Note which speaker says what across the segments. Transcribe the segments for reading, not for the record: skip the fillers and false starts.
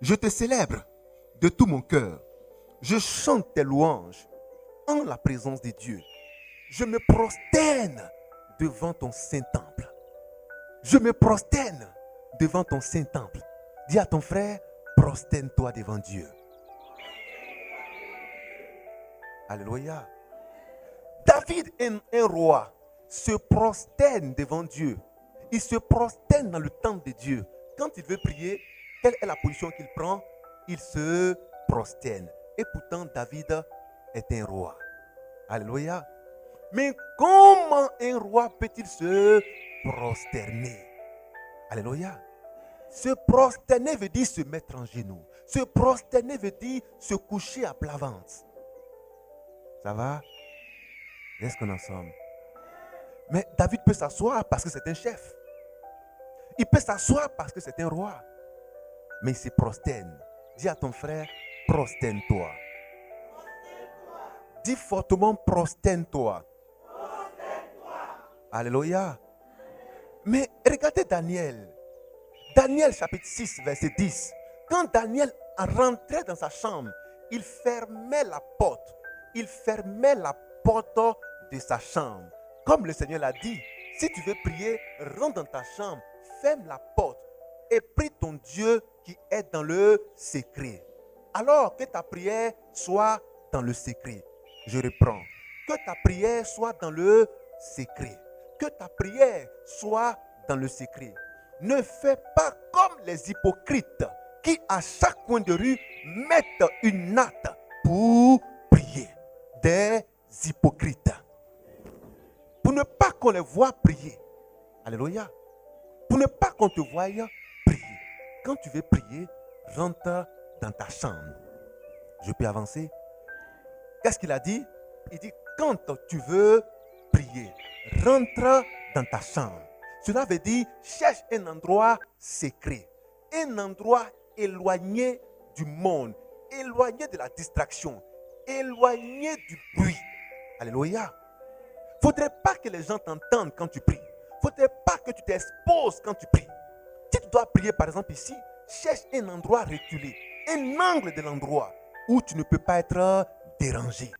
Speaker 1: Je te célèbre de tout mon cœur. Je chante tes louanges en la présence de Dieu. Je me prosterne devant ton saint temple. Je me prosterne devant ton saint temple. Dis à ton frère, prosterne-toi devant Dieu. Alléluia. David est un roi, se prosterne devant Dieu. Il se prosterne dans le temple de Dieu. Quand il veut prier, quelle est la position qu'il prend? Il se prosterne. Et pourtant, David est un roi. Alléluia. Mais comment un roi peut-il se prosterner? Alléluia. Se prosterner veut dire se mettre en genoux. Se prosterner veut dire se coucher à plat ventre. Ça va? Est-ce qu'on est ensemble? Mais David peut s'asseoir parce que c'est un chef. Il peut s'asseoir parce que c'est un roi. Mais il se prosterne. Dis à ton frère, prosterne-toi. Dis fortement, prosterne-toi. Alléluia. Mais regardez Daniel. Daniel chapitre 6, verset 10. Quand Daniel rentrait dans sa chambre, il fermait la porte. Il fermait la porte de sa chambre. Comme le Seigneur l'a dit, si tu veux prier, rentre dans ta chambre, ferme la porte et prie ton Dieu qui est dans le secret. Alors que ta prière soit dans le secret. Je reprends. Que ta prière soit dans le secret. Que ta prière soit dans le secret. Ne fais pas comme les hypocrites qui à chaque coin de rue mettent une natte pour prier. Des hypocrites. Pour ne pas qu'on les voie prier. Alléluia. Pour ne pas qu'on te voie prier. Quand tu veux prier, rentre dans ta chambre. Je peux avancer? Qu'est-ce qu'il a dit? Il dit, quand tu veux prier, rentre dans ta chambre. Cela veut dire, cherche un endroit secret. Un endroit éloigné du monde. Éloigné de la distraction. Éloigné du bruit. Alléluia. Il ne faudrait pas que les gens t'entendent quand tu pries. Il ne faudrait pas que tu t'exposes quand tu pries. Si tu dois prier, par exemple ici, cherche un endroit reculé. Un angle de l'endroit où tu ne peux pas être dérangé.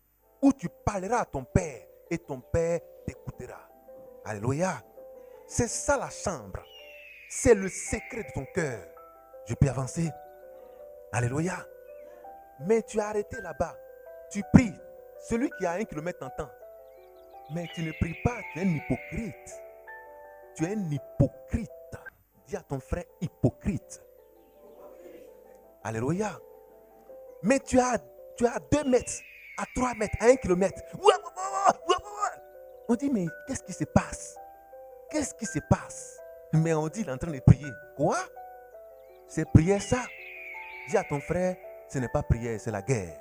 Speaker 1: Où tu parleras à ton Père et ton Père t'écoutera. Alléluia. C'est ça la chambre. C'est le secret de ton cœur. Je peux avancer? Alléluia. Mais tu as arrêté là-bas. Tu pries. Celui qui a 1 kilomètre t'entend. Mais tu ne pries pas. Tu es un hypocrite. Tu es un hypocrite. Dis à ton frère hypocrite. Alléluia. Mais tu as 2 mètres, à 3 mètres, à 1 kilomètre. On dit, mais qu'est-ce qui se passe? Qu'est-ce qui se passe? Mais on dit, il est en train de prier. Quoi? C'est prière ça? Dis à ton frère, ce n'est pas prière, c'est la guerre.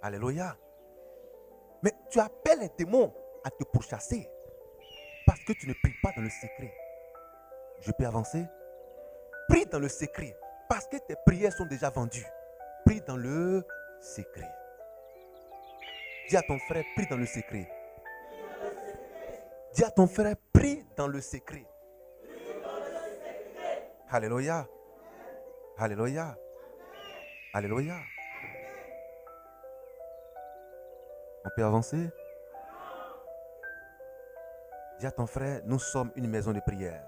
Speaker 1: Alléluia. Mais tu appelles les démons à te pourchasser parce que tu ne pries pas dans le secret. Je peux avancer? Prie dans le secret parce que tes prières sont déjà vendues. Prie dans le secret. Dis à ton frère, prie dans le secret. Dis à ton frère, prie dans le secret. Alléluia. Alléluia. Alléluia. On peut avancer? Dis à ton frère, nous sommes une maison de prière.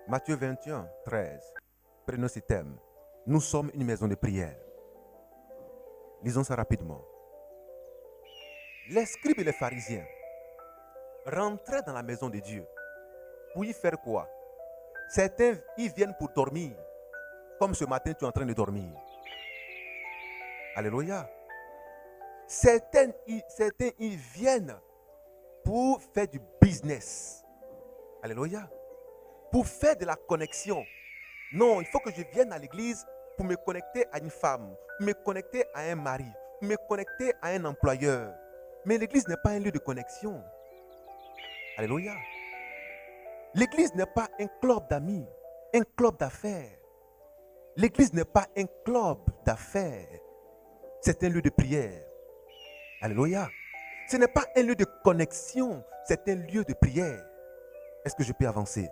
Speaker 1: Matthieu 21, 13. Prenons ce thème. Nous sommes une maison de prière. Lisons ça rapidement. Les scribes et les pharisiens rentraient dans la maison de Dieu. Pour y faire quoi? Certains y viennent pour dormir. Comme ce matin, tu es en train de dormir. Alléluia. Certains y viennent pour faire du business. Alléluia. Pour faire de la connexion. Non, il faut que je vienne à l'église pour me connecter à une femme, me connecter à un mari, me connecter à un employeur. Mais l'église n'est pas un lieu de connexion. Alléluia. L'église n'est pas un club d'amis, un club d'affaires. L'église n'est pas un club d'affaires. C'est un lieu de prière. Alléluia. Ce n'est pas un lieu de connexion, c'est un lieu de prière. Est-ce que je peux avancer?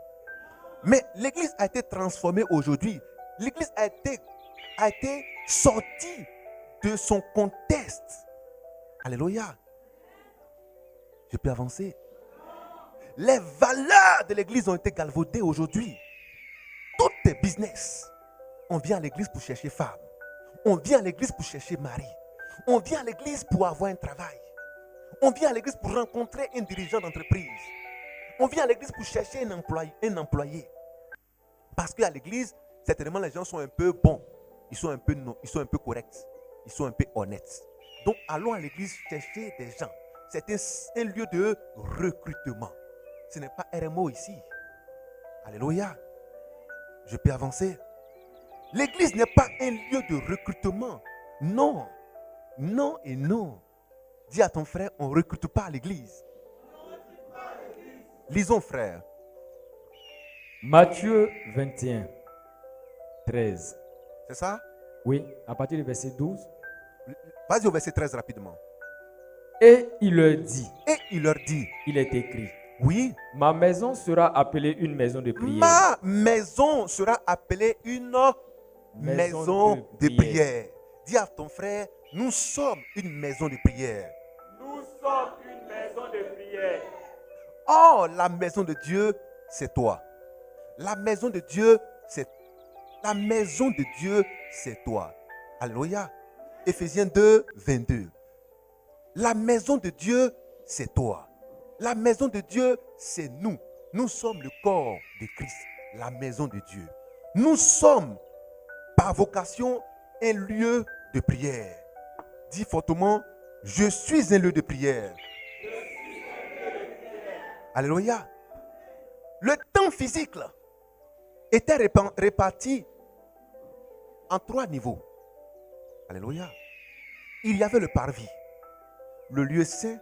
Speaker 1: Mais l'église a été transformée aujourd'hui. L'église a été sortie de son contexte. Alléluia. Je peux avancer. Les valeurs de l'église ont été galvaudées aujourd'hui. Tout est business. On vient à l'église pour chercher femme. On vient à l'église pour chercher mari. On vient à l'église pour avoir un travail. On vient à l'église pour rencontrer un dirigeant d'entreprise. On vient à l'église pour chercher un employé. Parce qu'à l'église, certainement les gens sont un peu bons. Ils sont un peu corrects. Ils sont un peu honnêtes. Donc allons à l'église chercher des gens. C'est un lieu de recrutement. Ce n'est pas RMO ici. Alléluia. Je peux avancer. L'église n'est pas un lieu de recrutement. Non. Non et non. Dis à ton frère, on ne recrute pas à l'église. Lisons, frère.
Speaker 2: Matthieu 21, 13.
Speaker 1: C'est ça?
Speaker 2: Oui, à partir du verset 12.
Speaker 1: Vas-y au verset 13 rapidement.
Speaker 2: Et il leur dit,
Speaker 1: Et il leur dit,
Speaker 2: il est écrit,
Speaker 1: oui,
Speaker 2: ma maison sera appelée une maison de prière.
Speaker 1: ma maison sera appelée une maison de prière. Dis à ton frère, nous sommes une maison de prière.
Speaker 2: Nous sommes une maison de prière.
Speaker 1: Oh, la maison de Dieu, c'est toi. La maison de Dieu, c'est toi. Alléluia. Éphésiens 2, 22. La maison de Dieu, c'est toi. La maison de Dieu, c'est nous. Nous sommes le corps de Christ, la maison de Dieu. Nous sommes, par vocation, un lieu de prière. Dis fortement, je suis un lieu de prière. Alléluia. Le temps physique là, était réparti en 3 niveaux. Alléluia. Il y avait le parvis, le lieu saint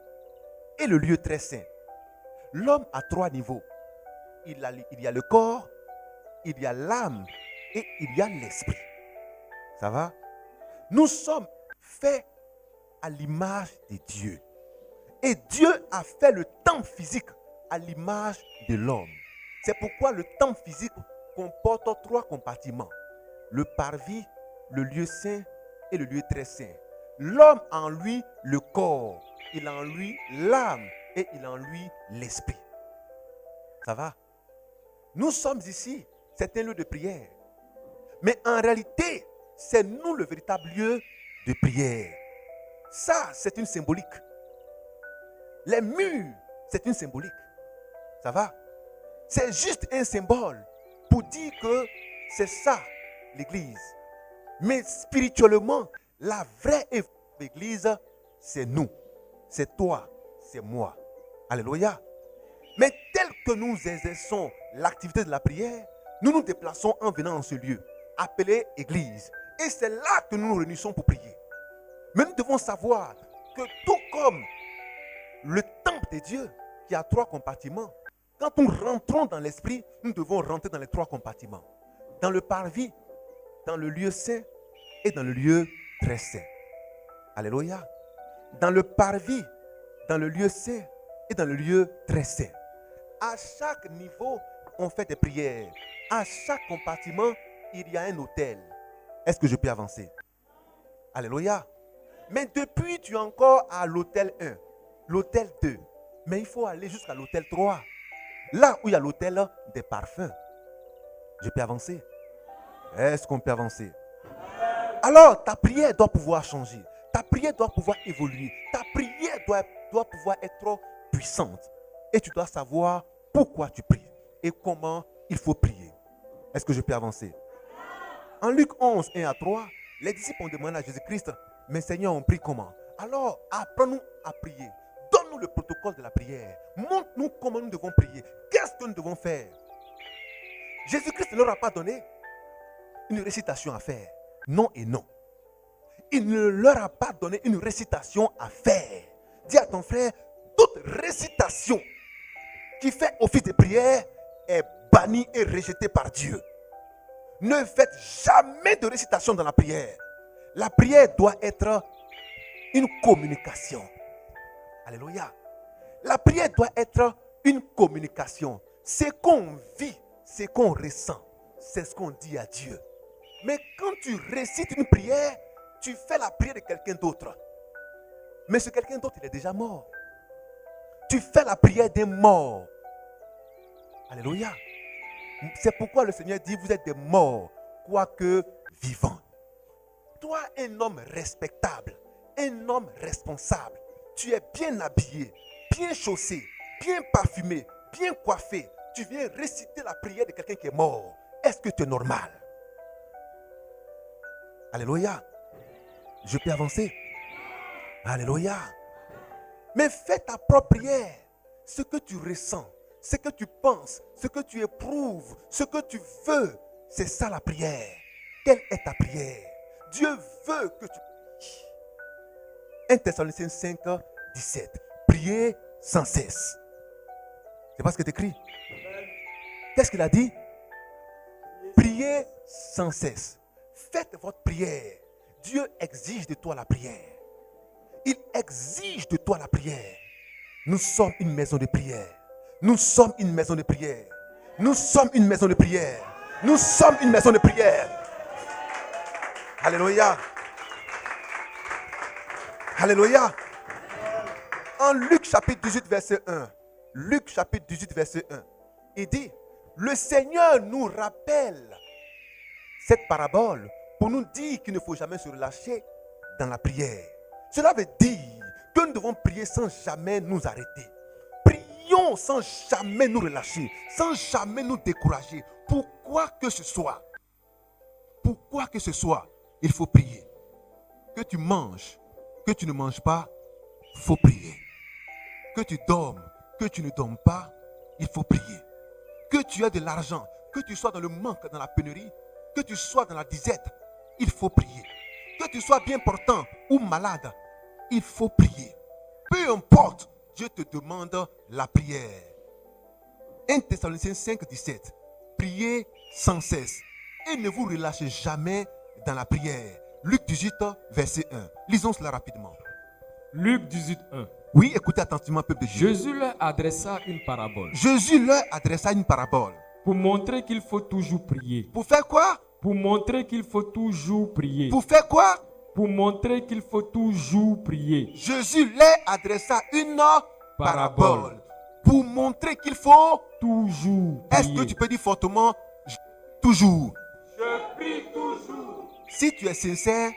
Speaker 1: et le lieu très saint. L'homme a 3 niveaux. Il y a le corps, il y a l'âme et il y a l'esprit. Ça va? Nous sommes faits à l'image de Dieu. Et Dieu a fait le temps physique à l'image de l'homme. C'est pourquoi le temps physique comporte 3 compartiments. Le parvis, le lieu saint et le lieu très saint. L'homme en lui le corps, il en lui l'âme et il en lui l'esprit. Ça va? Nous sommes ici, c'est un lieu de prière. Mais en réalité, c'est nous le véritable lieu de prière. Ça, c'est une symbolique. Les murs, c'est une symbolique. Ça va? C'est juste un symbole pour dire que c'est ça l'église. Mais spirituellement, la vraie église, c'est nous. C'est toi, c'est moi. Alléluia. Mais tel que nous exerçons l'activité de la prière, nous nous déplaçons en venant en ce lieu, appelé église. Et c'est là que nous nous réunissons pour prier. Mais nous devons savoir que tout comme le temple de Dieu, qui a 3 compartiments, quand nous rentrons dans l'esprit, nous devons rentrer dans les 3 compartiments. Dans le parvis, dans le lieu saint et dans le lieu très saint. Alléluia. Dans le parvis, dans le lieu saint et dans le lieu très saint. À chaque niveau, on fait des prières. À chaque compartiment, il y a un autel. Est-ce que je peux avancer? Alléluia. Mais depuis, tu es encore à l'autel 1, l'autel 2. Mais il faut aller jusqu'à l'autel 3. Là où il y a l'autel des parfums. Je peux avancer? Est-ce qu'on peut avancer? Alors, ta prière doit pouvoir changer. Ta prière doit pouvoir évoluer. Ta prière doit pouvoir être puissante. Et tu dois savoir pourquoi tu pries et comment il faut prier. Est-ce que je peux avancer? En Luc 11, 1 à 3, les disciples ont demandé à Jésus-Christ, mais Seigneur, on prie comment? Alors, apprends-nous à prier. Donne-nous le protocole de la prière. Montre-nous comment nous devons prier. Qu'est-ce que nous devons faire? Jésus-Christ ne leur a pas donné une récitation à faire. Non et non. Il ne leur a pas donné une récitation à faire. Dis à ton frère, toute récitation qui fait office de prière est bannie et rejetée par Dieu. Ne faites jamais de récitation dans la prière. La prière doit être une communication. Alléluia. La prière doit être une communication. Ce qu'on vit, ce qu'on ressent, c'est ce qu'on dit à Dieu. Mais quand tu récites une prière, tu fais la prière de quelqu'un d'autre. Mais ce quelqu'un d'autre, il est déjà mort. Tu fais la prière des morts. Alléluia. C'est pourquoi le Seigneur dit, vous êtes des morts, quoique vivants. Toi, un homme respectable, un homme responsable, tu es bien habillé, bien chaussé, bien parfumé, bien coiffé. Tu viens réciter la prière de quelqu'un qui est mort. Est-ce que tu es normal? Alléluia. Je peux avancer? Alléluia. Mais fais ta propre prière. Ce que tu ressens, ce que tu penses, ce que tu éprouves, ce que tu veux, c'est ça la prière. Quelle est ta prière? Dieu veut que tu pries. 1 Thessaloniciens 5, 17. Priez sans cesse. C'est pas ce que tu écris. Qu'est-ce qu'il a dit? Priez sans cesse. Faites votre prière. Dieu exige de toi la prière. Il exige de toi la prière. Nous sommes une maison de prière. Nous sommes une maison de prière. Nous sommes une maison de prière. Nous sommes une maison de prière. Alléluia. Alléluia. En Luc chapitre 18 verset 1. Luc chapitre 18 verset 1. Il dit, le Seigneur nous rappelle cette parabole pour nous dire qu'il ne faut jamais se relâcher dans la prière. Cela veut dire que nous devons prier sans jamais nous arrêter. Prions sans jamais nous relâcher, sans jamais nous décourager. Pourquoi que ce soit, il faut prier. Que tu manges, que tu ne manges pas, il faut prier. Que tu dormes, que tu ne dormes pas, il faut prier. Que tu aies de l'argent, que tu sois dans le manque, dans la pénurie, que tu sois dans la disette, il faut prier. Que tu sois bien portant ou malade, il faut prier. Peu importe, Dieu te demande la prière. 1 Thessaloniciens 5, 17. Priez sans cesse et ne vous relâchez jamais dans la prière. Luc 18, verset 1. Lisons cela rapidement.
Speaker 2: Luc 18, 1.
Speaker 1: Oui, écoutez attentivement, peuple de Dieu.
Speaker 2: Jésus leur adressa une parabole
Speaker 1: Jésus leur adressa une parabole.
Speaker 2: pour montrer qu'il faut toujours prier.
Speaker 1: Pour faire quoi?
Speaker 2: Pour montrer qu'il faut toujours prier.
Speaker 1: Pour faire quoi?
Speaker 2: Pour montrer qu'il faut toujours prier.
Speaker 1: Jésus leur adressa une parabole. Pour montrer qu'il faut
Speaker 2: toujours
Speaker 1: prier. Est-ce que
Speaker 2: prier.
Speaker 1: tu peux dire fortement toujours?
Speaker 2: Je prie toujours.
Speaker 1: Si tu es sincère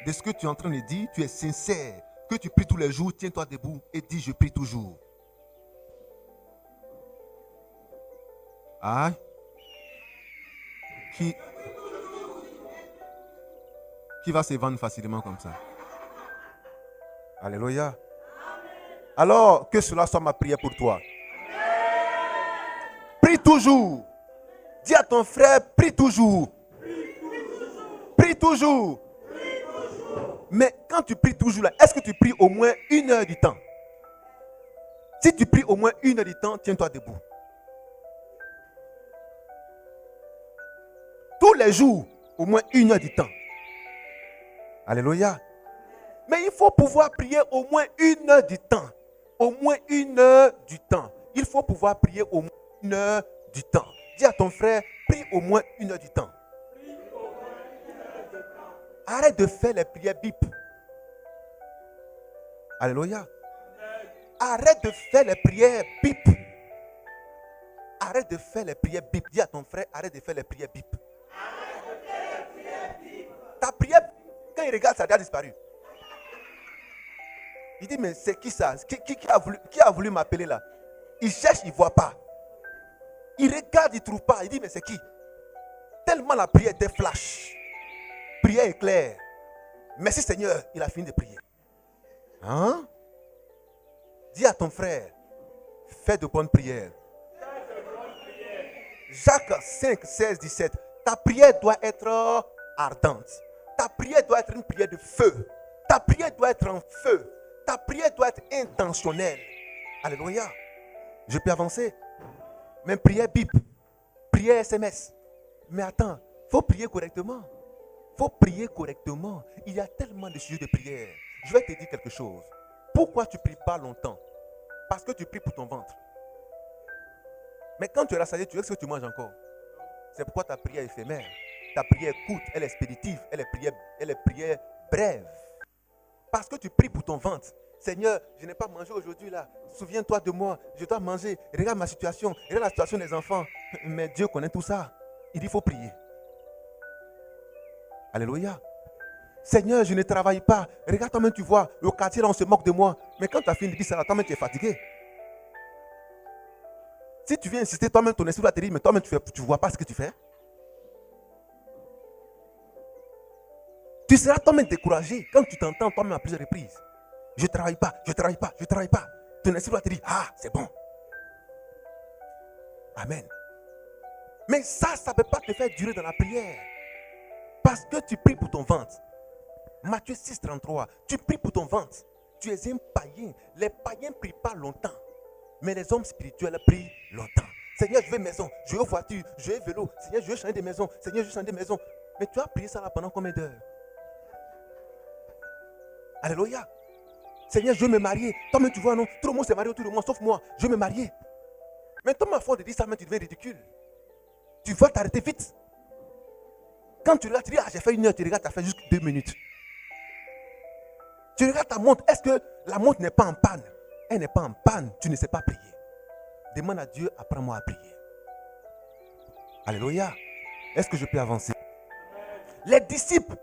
Speaker 1: de ce que tu es en train de dire, tu es sincère, que tu pries tous les jours, tiens-toi debout et dis je prie toujours. Ah. Qui va se vendre facilement comme ça? Alléluia. Alors que cela soit ma prière pour toi. Prie toujours. Dis à ton frère, prie toujours. Prie toujours. Mais quand tu pries toujours là, est-ce que tu pries au moins 1 heure du temps? Si tu pries au moins 1 heure du temps, tiens-toi debout. Tous les jours, au moins 1 heure du temps. Alléluia. Mais il faut pouvoir prier au moins 1 heure du temps. Au moins 1 heure du temps. Il faut pouvoir prier au moins 1 heure du temps. Dis à ton frère, prie au moins 1 heure du temps. Arrête de faire les prières bip. Alléluia. Arrête de faire les prières bip. Arrête de faire les prières bip. Dis à ton frère, arrête de faire les prières bip. Ta prière, quand il regarde, ça a déjà disparu. Il dit, mais c'est qui ça? Qui a voulu m'appeler là? Il cherche, il ne voit pas. Il regarde, il ne trouve pas. Il dit, mais c'est qui? Tellement la prière était flash. Prière est claire. Merci Seigneur, il a fini de prier. Hein? Dis à ton frère, fais de bonnes prières. Jacques 5, 16, 17. Ta prière doit être ardente. Ta prière doit être une prière de feu. Ta prière doit être en feu. Ta prière doit être intentionnelle. Alléluia. Je peux avancer. Mais prière bip. Prière SMS. Mais attends, il faut prier correctement. Il faut prier correctement. Il y a tellement de sujets de prière. Je vais te dire quelque chose. Pourquoi tu ne pries pas longtemps? Parce que tu pries pour ton ventre. Mais quand tu es rassasié, tu veux ce que tu manges encore. C'est pourquoi ta prière est éphémère. Ta prière est courte, elle est expéditive, elle est prière brève. Parce que tu pries pour ton ventre. Seigneur, je n'ai pas mangé aujourd'hui là. Souviens-toi de moi, je dois manger. Regarde ma situation, regarde la situation des enfants. Mais Dieu connaît tout ça. Il dit il faut prier. Alléluia. Seigneur, je ne travaille pas. Regarde toi-même, tu vois, le quartier là, on se moque de moi. Mais quand tu as fini de dire ça, toi-même, tu es fatigué. Si tu viens insister, toi-même, ton esprit va te dire, mais toi-même, tu ne vois pas ce que tu fais. Tu seras toi-même découragé quand tu t'entends toi-même à plusieurs reprises. Je ne travaille pas, je ne travaille pas, je ne travaille pas. Ton esprit va te dire, ah, c'est bon. Amen. Mais ça ne peut pas te faire durer dans la prière. Parce que tu pries pour ton ventre. Matthieu 6, 33. Tu pries pour ton ventre. Tu es un païen. Les païens ne prient pas longtemps. Mais les hommes spirituels prient longtemps. Seigneur, je veux maison, je veux voiture, je veux vélo. Seigneur, je veux changer de maison. Seigneur, je veux changer de maison. Mais tu as prié ça là pendant combien d'heures? Alléluia. Seigneur, je veux me marier. Toi-même, tu vois, non? Tout le monde s'est marié autour de moi, sauf moi. Je veux me marier. Mais toi, ma foi de dire ça, mais tu deviens ridicule. Tu vas t'arrêter vite. Quand tu regardes, tu dis, ah, j'ai fait 1 heure, tu regardes, tu as fait juste 2 minutes. Tu regardes ta montre, est-ce que la montre n'est pas en panne? Elle n'est pas en panne, tu ne sais pas prier. Demande à Dieu, apprends-moi à prier. Alléluia. Est-ce que je peux avancer? Les disciples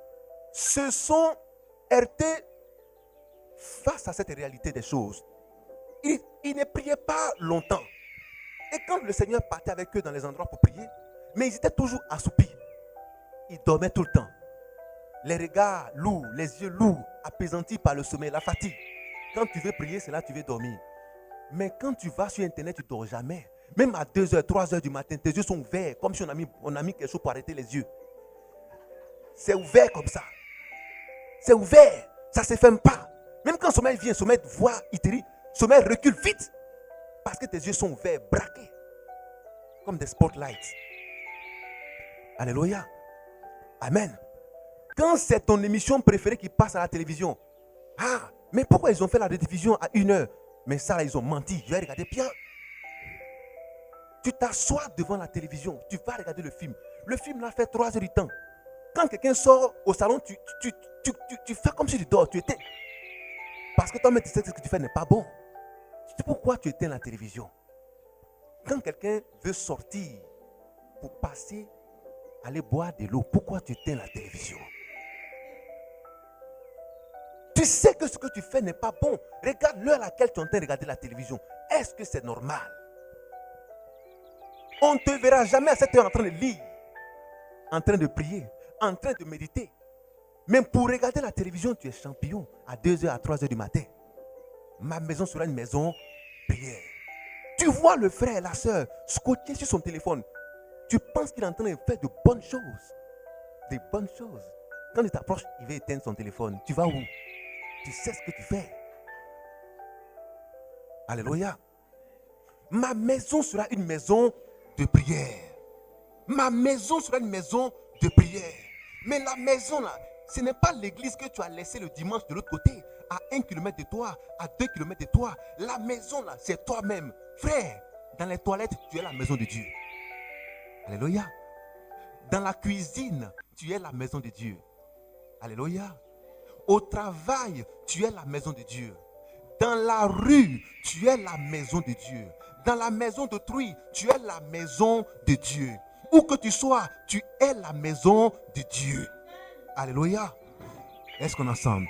Speaker 1: se sont heurtés face à cette réalité des choses. Ils ne priaient pas longtemps. Et quand le Seigneur partait avec eux dans les endroits pour prier, mais ils étaient toujours assoupis. Ils dormaient tout le temps. Les regards lourds, les yeux lourds, apaisantis par le sommeil, la fatigue. Quand tu veux prier, c'est là que tu veux dormir. Mais quand tu vas sur Internet, tu ne dors jamais. Même à 2h, 3h du matin, tes yeux sont ouverts, comme si on a mis quelque chose pour arrêter les yeux. C'est ouvert comme ça. C'est ouvert. Ça ne se ferme pas. Même quand le sommeil vient, le sommeil voit, il te dit, le sommeil recule vite. Parce que tes yeux sont ouverts, braqués. Comme des spotlights. Alléluia. Amen. Quand c'est ton émission préférée qui passe à la télévision, ah, mais pourquoi ils ont fait la rediffusion à 1h? Mais ça, là, ils ont menti. Je vais regarder bien. Tu t'assois devant la télévision, tu vas regarder le film. Le film là fait 3 heures du temps. Quand quelqu'un sort au salon, tu fais comme si tu dors, tu éteins. Parce que toi-même, tu sais que ce que tu fais n'est pas bon. Tu sais pourquoi tu éteins la télévision? Quand quelqu'un veut sortir pour passer, aller boire de l'eau, pourquoi tu éteins la télévision? Tu sais que ce que tu fais n'est pas bon. Regarde l'heure à laquelle tu es en train de regarder la télévision. Est-ce que c'est normal? On ne te verra jamais à cette heure en train de lire, en train de prier, en train de méditer. Même pour regarder la télévision, tu es champion à 2h, à 3h du matin. Ma maison sera une maison prière. Tu vois le frère et la soeur scotché sur son téléphone. Tu penses qu'il est en train de faire de bonnes choses. Des bonnes choses. Quand il t'approche, il va éteindre son téléphone. Tu vas où? Tu sais ce que tu fais. Alléluia. Ma maison sera une maison de prière. Ma maison sera une maison de prière. Mais la maison là, ce n'est pas l'église que tu as laissée le dimanche de l'autre côté, à 1 km de toi, à 2 km de toi. La maison là, c'est toi-même. Frère, dans les toilettes, tu es la maison de Dieu. Alléluia. Dans la cuisine, tu es la maison de Dieu. Alléluia. Au travail, tu es la maison de Dieu. Dans la rue, tu es la maison de Dieu. Dans la maison d'autrui, tu es la maison de Dieu. Où que tu sois, tu es la maison de Dieu. Alléluia. Est-ce qu'on est ensemble?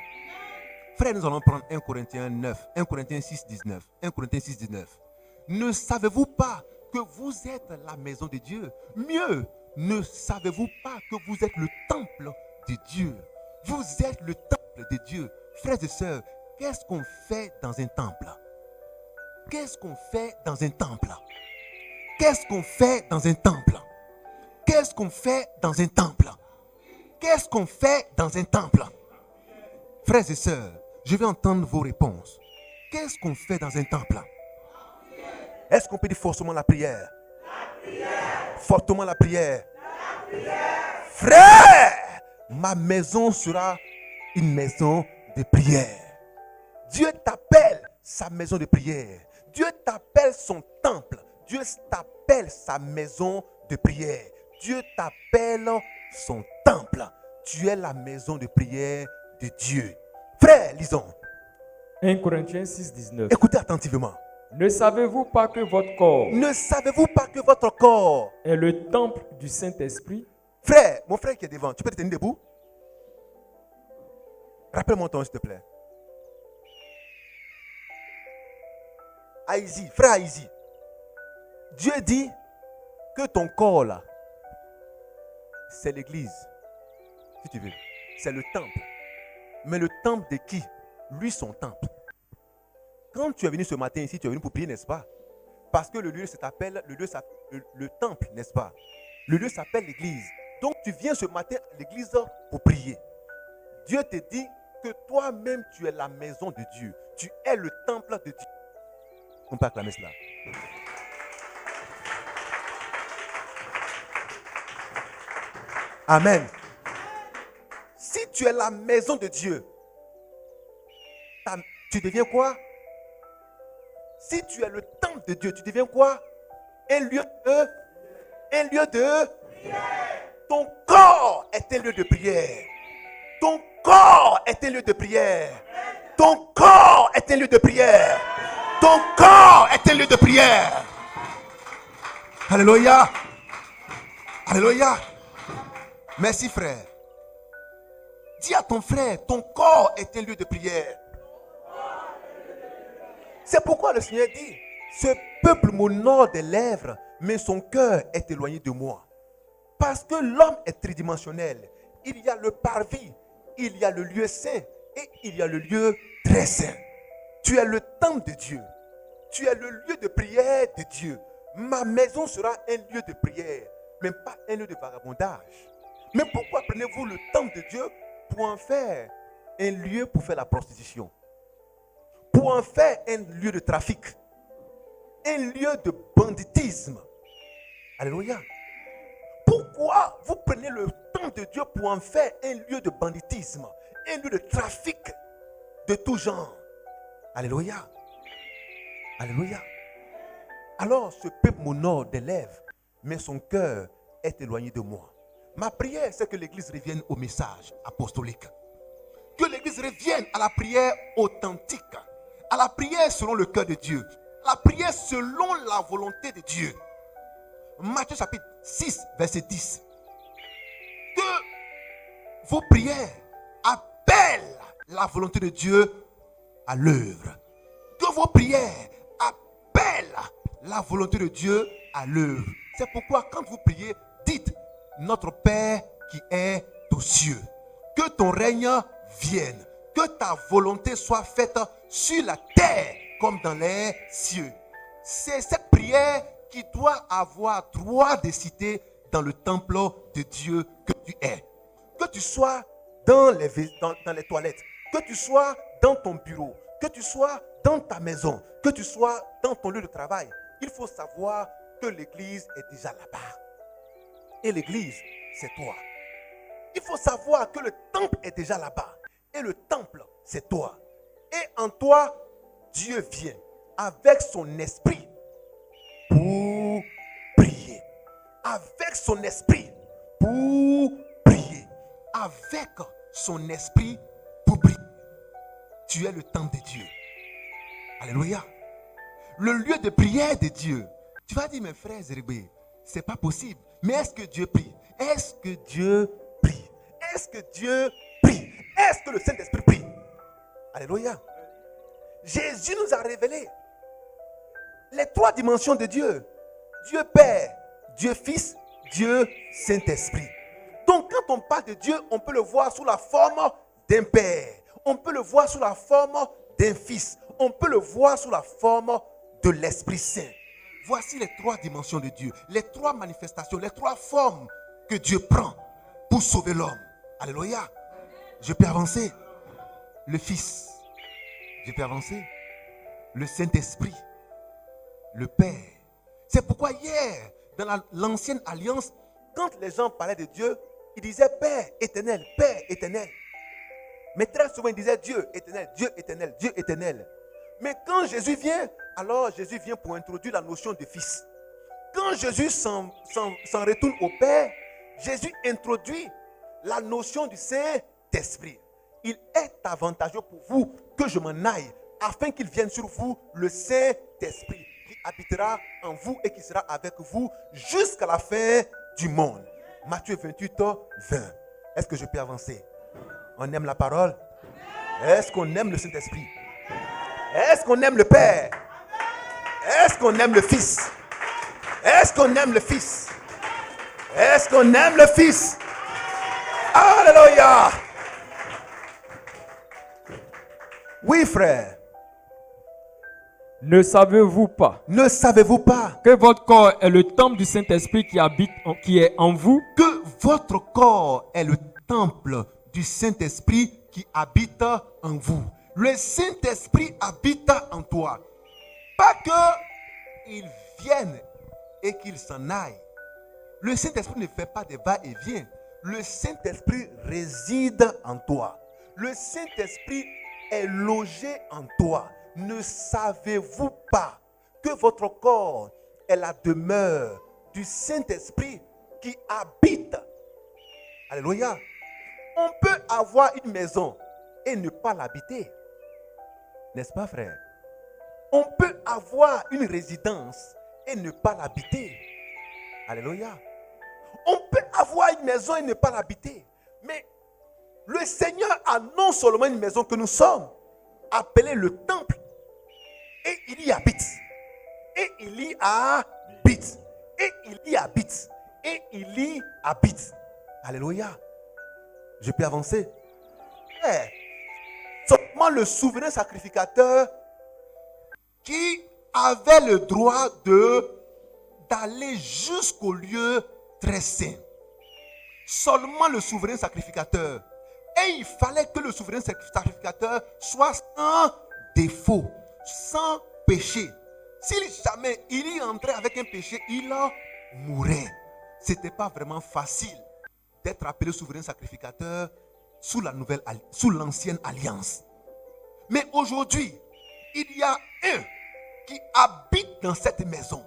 Speaker 1: Frère, nous allons prendre 1 Corinthiens 9, 1 Corinthiens 6, 19. 1 Corinthiens 6, 19. Ne savez-vous pas que vous êtes la maison de Dieu? Mieux, ne savez-vous pas que vous êtes le temple de Dieu? Vous êtes le temple de Dieu. Frères et sœurs, qu'est-ce qu'on fait dans un temple? Qu'est-ce qu'on fait dans un temple? Qu'est-ce qu'on fait dans un temple? Qu'est-ce qu'on fait dans un temple? Qu'est-ce qu'on fait dans un temple? Frères et sœurs, je vais entendre vos réponses. Qu'est-ce qu'on fait dans un temple? Est-ce qu'on peut dire forcément la prière? La prière. Fortement la prière. La prière. Frère, ma maison sera une maison de prière. Dieu t'appelle sa maison de prière. Dieu t'appelle son temple. Dieu t'appelle sa maison de prière. Dieu t'appelle son temple. Tu es la maison de prière de Dieu. Frère, lisons.
Speaker 2: 1 Corinthiens 6, 19.
Speaker 1: Écoutez attentivement.
Speaker 2: Ne savez-vous pas que votre corps
Speaker 1: Ne savez-vous pas que votre corps...
Speaker 2: est le temple du Saint-Esprit
Speaker 1: Frère, mon frère qui est devant, tu peux te tenir debout? Rappelle-moi ton, s'il te plaît. Aïzi, frère Aïzi. Dieu dit que ton corps là, c'est l'église. Si tu veux. C'est le temple. Mais le temple de qui? Lui, son temple. Quand tu es venu ce matin ici, tu es venu pour prier, n'est-ce pas? Parce que le lieu s'appelle, le temple, n'est-ce pas? Le lieu s'appelle l'église. Donc tu viens ce matin à l'église pour prier. Dieu te dit que toi-même tu es la maison de Dieu. Tu es le temple de Dieu. On peut acclamer cela. Amen. Si tu es la maison de Dieu, tu deviens quoi? Si tu es le temple de Dieu, tu deviens quoi? Un lieu de ton corps est un lieu de prière. Ton corps est un lieu de prière. Ton corps est un lieu de prière. Ton corps est un lieu de prière. Alléluia. Alléluia. Merci frère. Dis à ton frère, ton corps est un lieu de prière. C'est pourquoi le Seigneur dit, ce peuple m'honore des lèvres, mais son cœur est éloigné de moi. Parce que l'homme est tridimensionnel. Il y a le parvis, il y a le lieu saint et il y a le lieu très saint. Tu es le temple de Dieu. Tu es le lieu de prière de Dieu. Ma maison sera un lieu de prière, mais pas un lieu de vagabondage. Mais pourquoi prenez-vous le temple de Dieu pour en faire un lieu pour faire la prostitution? Pour en faire un lieu de trafic, un lieu de banditisme. Alléluia. Pourquoi vous prenez le temple de Dieu pour en faire un lieu de banditisme, un lieu de trafic de tout genre? Alléluia. Alléluia. Alors ce peuple m'honore des lèvres, mais son cœur est éloigné de moi. Ma prière, c'est que l'Église revienne au message apostolique. Que l'Église revienne à la prière authentique, à la prière selon le cœur de Dieu, à la prière selon la volonté de Dieu. Matthieu chapitre 6, verset 10. Que vos prières appellent la volonté de Dieu à l'œuvre. Que vos prières appellent la volonté de Dieu à l'œuvre. C'est pourquoi quand vous priez, dites: Notre Père qui est aux cieux, que ton règne vienne, que ta volonté soit faite sur la terre comme dans les cieux. C'est cette prière qui doit avoir droit de citer dans le temple de Dieu que tu es. Que tu sois dans les toilettes, que tu sois dans ton bureau, que tu sois dans ta maison, que tu sois dans ton lieu de travail, il faut savoir que l'église est déjà là-bas. Et l'église, c'est toi. Il faut savoir que le temple est déjà là-bas. Et le temple, c'est toi. Et en toi, Dieu vient avec son esprit pour prier. Avec son esprit pour prier. Avec son esprit pour prier. Tu es le temple de Dieu. Alléluia. Le lieu de prière de Dieu. Tu vas dire, mes frères Zérébé, c'est pas possible. Mais est-ce que Dieu prie? Est-ce que Dieu prie? Est-ce que Dieu prie? Est-ce que le Saint-Esprit prie? Alléluia. Jésus nous a révélé les trois dimensions de Dieu. Dieu Père, Dieu Fils, Dieu Saint-Esprit. Donc quand on parle de Dieu, on peut le voir sous la forme d'un Père. On peut le voir sous la forme d'un Fils. On peut le voir sous la forme de l'Esprit Saint. Voici les trois dimensions de Dieu, les trois manifestations, les trois formes que Dieu prend pour sauver l'homme. Alléluia. Je peux avancer. Le Fils. Je peux avancer. Le Saint-Esprit. Le Père. C'est pourquoi hier, dans l'ancienne alliance, quand les gens parlaient de Dieu, ils disaient Père éternel, Père éternel. Mais très souvent, ils disaient Dieu éternel, Dieu éternel, Dieu éternel. Mais quand Jésus vient, alors Jésus vient pour introduire la notion de Fils. quand Jésus s'en retourne au Père, Jésus introduit la notion du Saint-Esprit. Il est avantageux pour vous que je m'en aille, afin qu'il vienne sur vous le Saint-Esprit, qui habitera en vous et qui sera avec vous jusqu'à la fin du monde. Matthieu 28, 20. Est-ce que je peux avancer? On aime la parole? Est-ce qu'on aime le Saint-Esprit? Est-ce qu'on aime le Père? Est-ce qu'on aime le Fils? Est-ce qu'on aime le Fils? Est-ce qu'on aime le Fils? Alléluia! Oui, frère.
Speaker 2: Ne savez-vous pas
Speaker 1: Ne savez-vous pas
Speaker 2: que votre corps est le temple du Saint-Esprit qui est en vous,
Speaker 1: que votre corps est le temple du Saint-Esprit qui habite en vous? Le Saint-Esprit habite en toi. Pas qu'il vienne et qu'il s'en aille. Le Saint-Esprit ne fait pas de va-et-vient. Le Saint-Esprit réside en toi. Le Saint-Esprit est logé en toi. Ne savez-vous pas que votre corps est la demeure du Saint-Esprit qui habite? Alléluia. On peut avoir une maison et ne pas l'habiter. N'est-ce pas, frère? On peut avoir une résidence et ne pas l'habiter. Alléluia. On peut avoir une maison et ne pas l'habiter. Mais le Seigneur a non seulement une maison que nous sommes, appelée le temple, et il y habite. Et il y habite. Et il y habite. Et il y habite. Alléluia. Je peux avancer? Seulement le souverain sacrificateur qui avait le droit d'aller jusqu'au lieu très saint. Seulement le souverain sacrificateur. Et il fallait que le souverain sacrificateur soit sans défaut, sans péché. Si jamais il y entrait avec un péché, il mourrait. Ce n'était pas vraiment facile d'être appelé souverain sacrificateur sous l'ancienne alliance. Mais aujourd'hui, il y a un qui habite dans cette maison,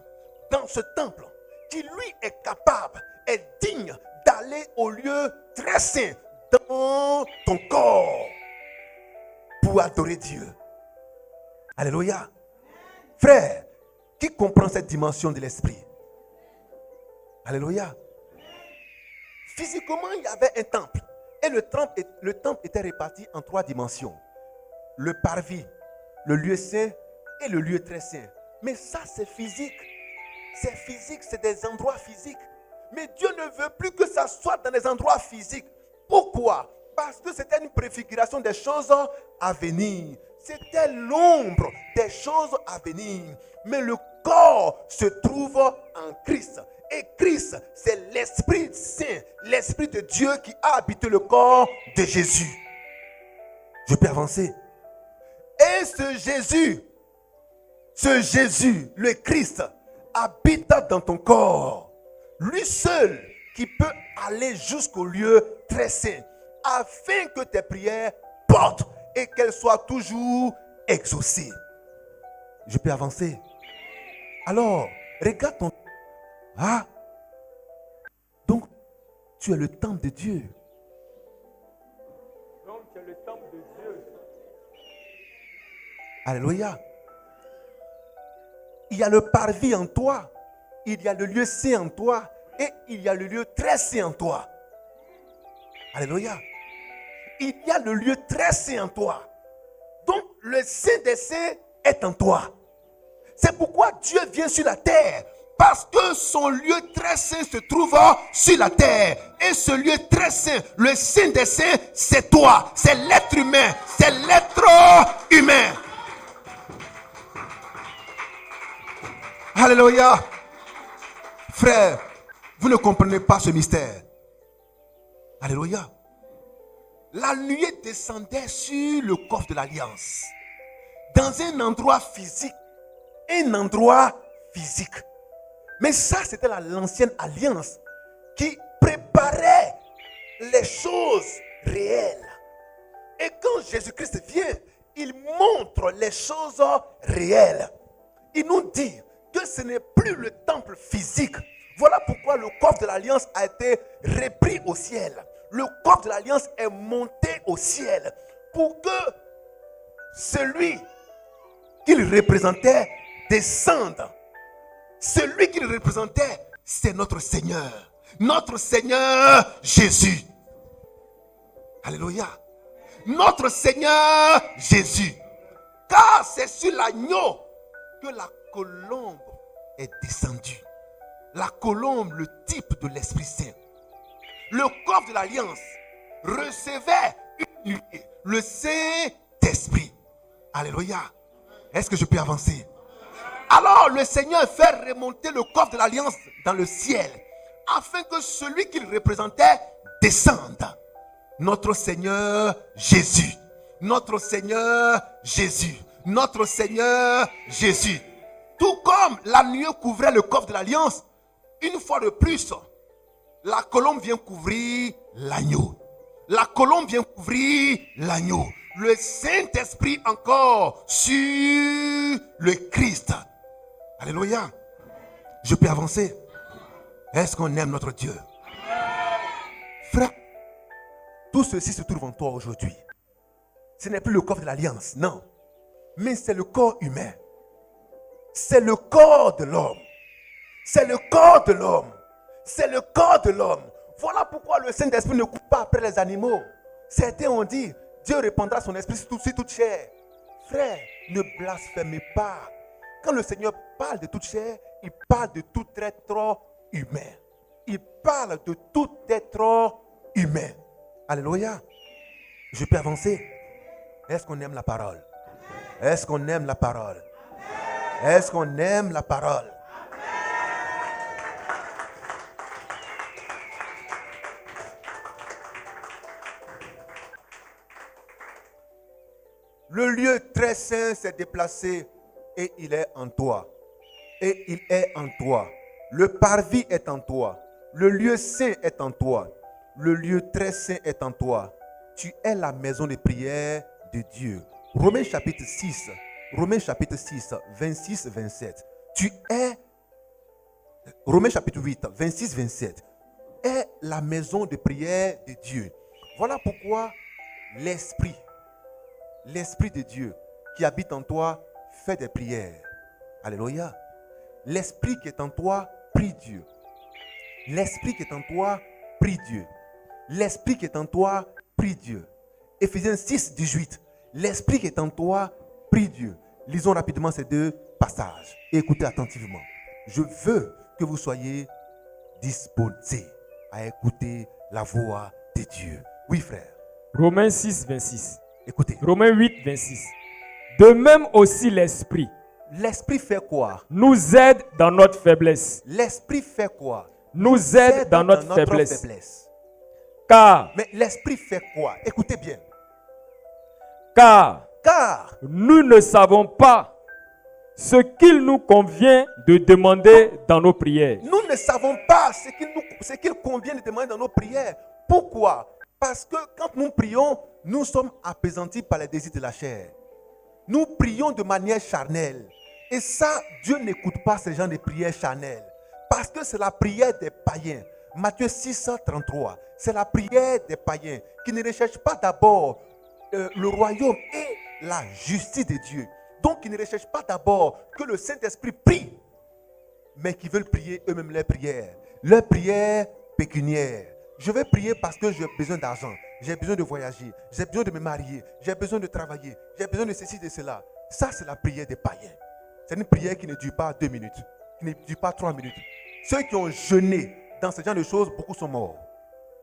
Speaker 1: dans ce temple, qui lui est capable, est digne d'aller au lieu très saint dans ton corps pour adorer Dieu. Alléluia. Frère, qui comprend cette dimension de l'esprit? Alléluia. Physiquement, il y avait un temple. Et le temple était réparti en 3 dimensions. Le parvis, le lieu saint et le lieu très saint. Mais ça, c'est physique. C'est physique, c'est des endroits physiques. Mais Dieu ne veut plus que ça soit dans des endroits physiques. Pourquoi? Parce que c'était une préfiguration des choses à venir. C'était l'ombre des choses à venir. Mais le corps se trouve en Christ. Et Christ, c'est l'Esprit Saint, l'Esprit de Dieu qui a habité le corps de Jésus. Je peux avancer. Et ce Jésus, le Christ, habite dans ton corps. Lui seul qui peut aller jusqu'au lieu très saint, afin que tes prières portent et qu'elles soient toujours exaucées. Je peux avancer. Alors, regarde ton... Ah, donc tu es le temple de Dieu.
Speaker 2: Donc tu es le temple de Dieu.
Speaker 1: Alléluia. Il y a le parvis en toi, il y a le lieu saint en toi et il y a le lieu très saint en toi. Alléluia. Il y a le lieu très saint en toi. Donc le Saint des Saints est en toi. C'est pourquoi Dieu vient sur la terre. Parce que son lieu très saint se trouve sur la terre. Et ce lieu très saint, le Saint des Saints, c'est toi. C'est l'être humain. C'est l'être humain. Alléluia. Frère, vous ne comprenez pas ce mystère. Alléluia. La nuée descendait sur le coffre de l'alliance. Dans un endroit physique. Un endroit physique. Mais ça, c'était l'ancienne alliance qui préparait les choses réelles. Et quand Jésus-Christ vient, il montre les choses réelles. Il nous dit que ce n'est plus le temple physique. Voilà pourquoi le coffre de l'alliance a été repris au ciel. Le coffre de l'alliance est monté au ciel pour que celui qu'il représentait descende. Celui qu'il représentait, c'est notre Seigneur. Notre Seigneur Jésus. Alléluia. Notre Seigneur Jésus. Car c'est sur l'agneau que la colombe est descendue. La colombe, le type de l'Esprit Saint. Le coffre de l'alliance recevait une nuée, le Saint-Esprit. Alléluia. Est-ce que je peux avancer? Alors le Seigneur fait remonter le coffre de l'alliance dans le ciel, afin que celui qu'il représentait descende. Notre Seigneur Jésus. Notre Seigneur Jésus. Notre Seigneur Jésus. Tout comme la nuée couvrait le coffre de l'alliance, une fois de plus, la colombe vient couvrir l'agneau. La colombe vient couvrir l'agneau. Le Saint-Esprit encore sur le Christ. Alléluia. Je peux avancer. Est-ce qu'on aime notre Dieu? Frère, tout ceci se trouve en toi aujourd'hui. Ce n'est plus le corps de l'alliance, non. Mais c'est le corps humain. C'est le corps de l'homme. C'est le corps de l'homme. C'est le corps de l'homme. Voilà pourquoi le Saint-Esprit ne court pas après les animaux. Certains ont dit, Dieu répandra son esprit sur toute chair. Frère, ne blasphémez pas. Quand le Seigneur parle de toute chair, il parle de tout être humain. Il parle de tout être humain. Alléluia. Je peux avancer. Est-ce qu'on aime la parole? Est-ce qu'on aime la parole? Est-ce qu'on aime la parole? Le lieu très saint s'est déplacé et il est en toi. Et il est en toi. Le parvis est en toi. Le lieu saint est en toi. Le lieu très saint est en toi. Tu es la maison de prière de Dieu. Romains chapitre 6, 26, 27. Tu es, Romains chapitre 8, 26, 27, est la maison de prière de Dieu. Voilà pourquoi l'Esprit de Dieu qui habite en toi fait des prières. Alléluia. L'Esprit qui est en toi prie Dieu. L'Esprit qui est en toi prie Dieu. L'Esprit qui est en toi prie Dieu. Éphésiens 6, 18. L'Esprit qui est en toi prie Dieu. Lisons rapidement ces deux passages et écoutez attentivement. Je veux que vous soyez disposés à écouter la voix de Dieu. Oui, frère.
Speaker 2: Romains 6, 26.
Speaker 1: Écoutez.
Speaker 2: Romains 8, 26. De même aussi l'Esprit.
Speaker 1: L'Esprit fait quoi?
Speaker 2: Nous aide dans notre faiblesse.
Speaker 1: L'Esprit fait quoi?
Speaker 2: Nous aide dans notre faiblesse. Car.
Speaker 1: Mais l'Esprit fait quoi? Écoutez bien.
Speaker 2: Car
Speaker 1: nous
Speaker 2: ne savons pas ce qu'il nous convient de demander dans nos prières.
Speaker 1: Nous ne savons pas ce qu'il convient de demander dans nos prières. Pourquoi? Parce que quand nous prions, nous sommes apaisantis par les désirs de la chair. Nous prions de manière charnelle. Et ça, Dieu n'écoute pas ce genre de prières charnelles. Parce que c'est la prière des païens. Matthieu 6, 33. C'est la prière des païens qui ne recherchent pas d'abord le royaume et la justice de Dieu. Donc, ils ne recherchent pas d'abord que le Saint-Esprit prie, mais qui veulent prier eux-mêmes leurs prières pécuniaires. Je vais prier parce que j'ai besoin d'argent, j'ai besoin de voyager, j'ai besoin de me marier, j'ai besoin de travailler, j'ai besoin de ceci, de cela. Ça, c'est la prière des païens. C'est une prière qui ne dure pas 2 minutes, qui ne dure pas 3 minutes. Ceux qui ont jeûné dans ce genre de choses, beaucoup sont morts.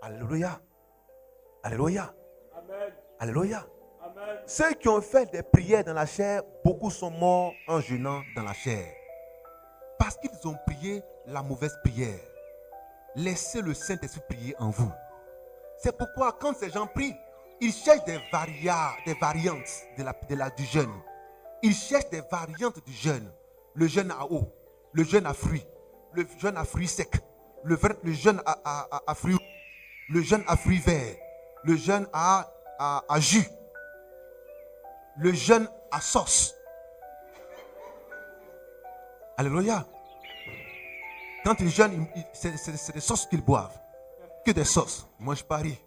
Speaker 1: Alléluia. Alléluia.
Speaker 2: Amen.
Speaker 1: Alléluia.
Speaker 2: Amen.
Speaker 1: Ceux qui ont fait des prières dans la chair, beaucoup sont morts en jeûnant dans la chair. Parce qu'ils ont prié la mauvaise prière. Laissez le Saint-Esprit prier en vous. C'est pourquoi quand ces gens prient, ils cherchent des variantes du jeûne. Ils cherchent des variantes du jeûne. Le jeûne à eau, le jeûne à fruits, le jeûne à fruits secs, le jeûne à fruits, le jeûne à fruits verts, le jeûne à jus, le jeûne à sauce. Alléluia. Quand ils jeûnent, c'est des sauces qu'ils boivent. Que des sauces. Moi, je parie.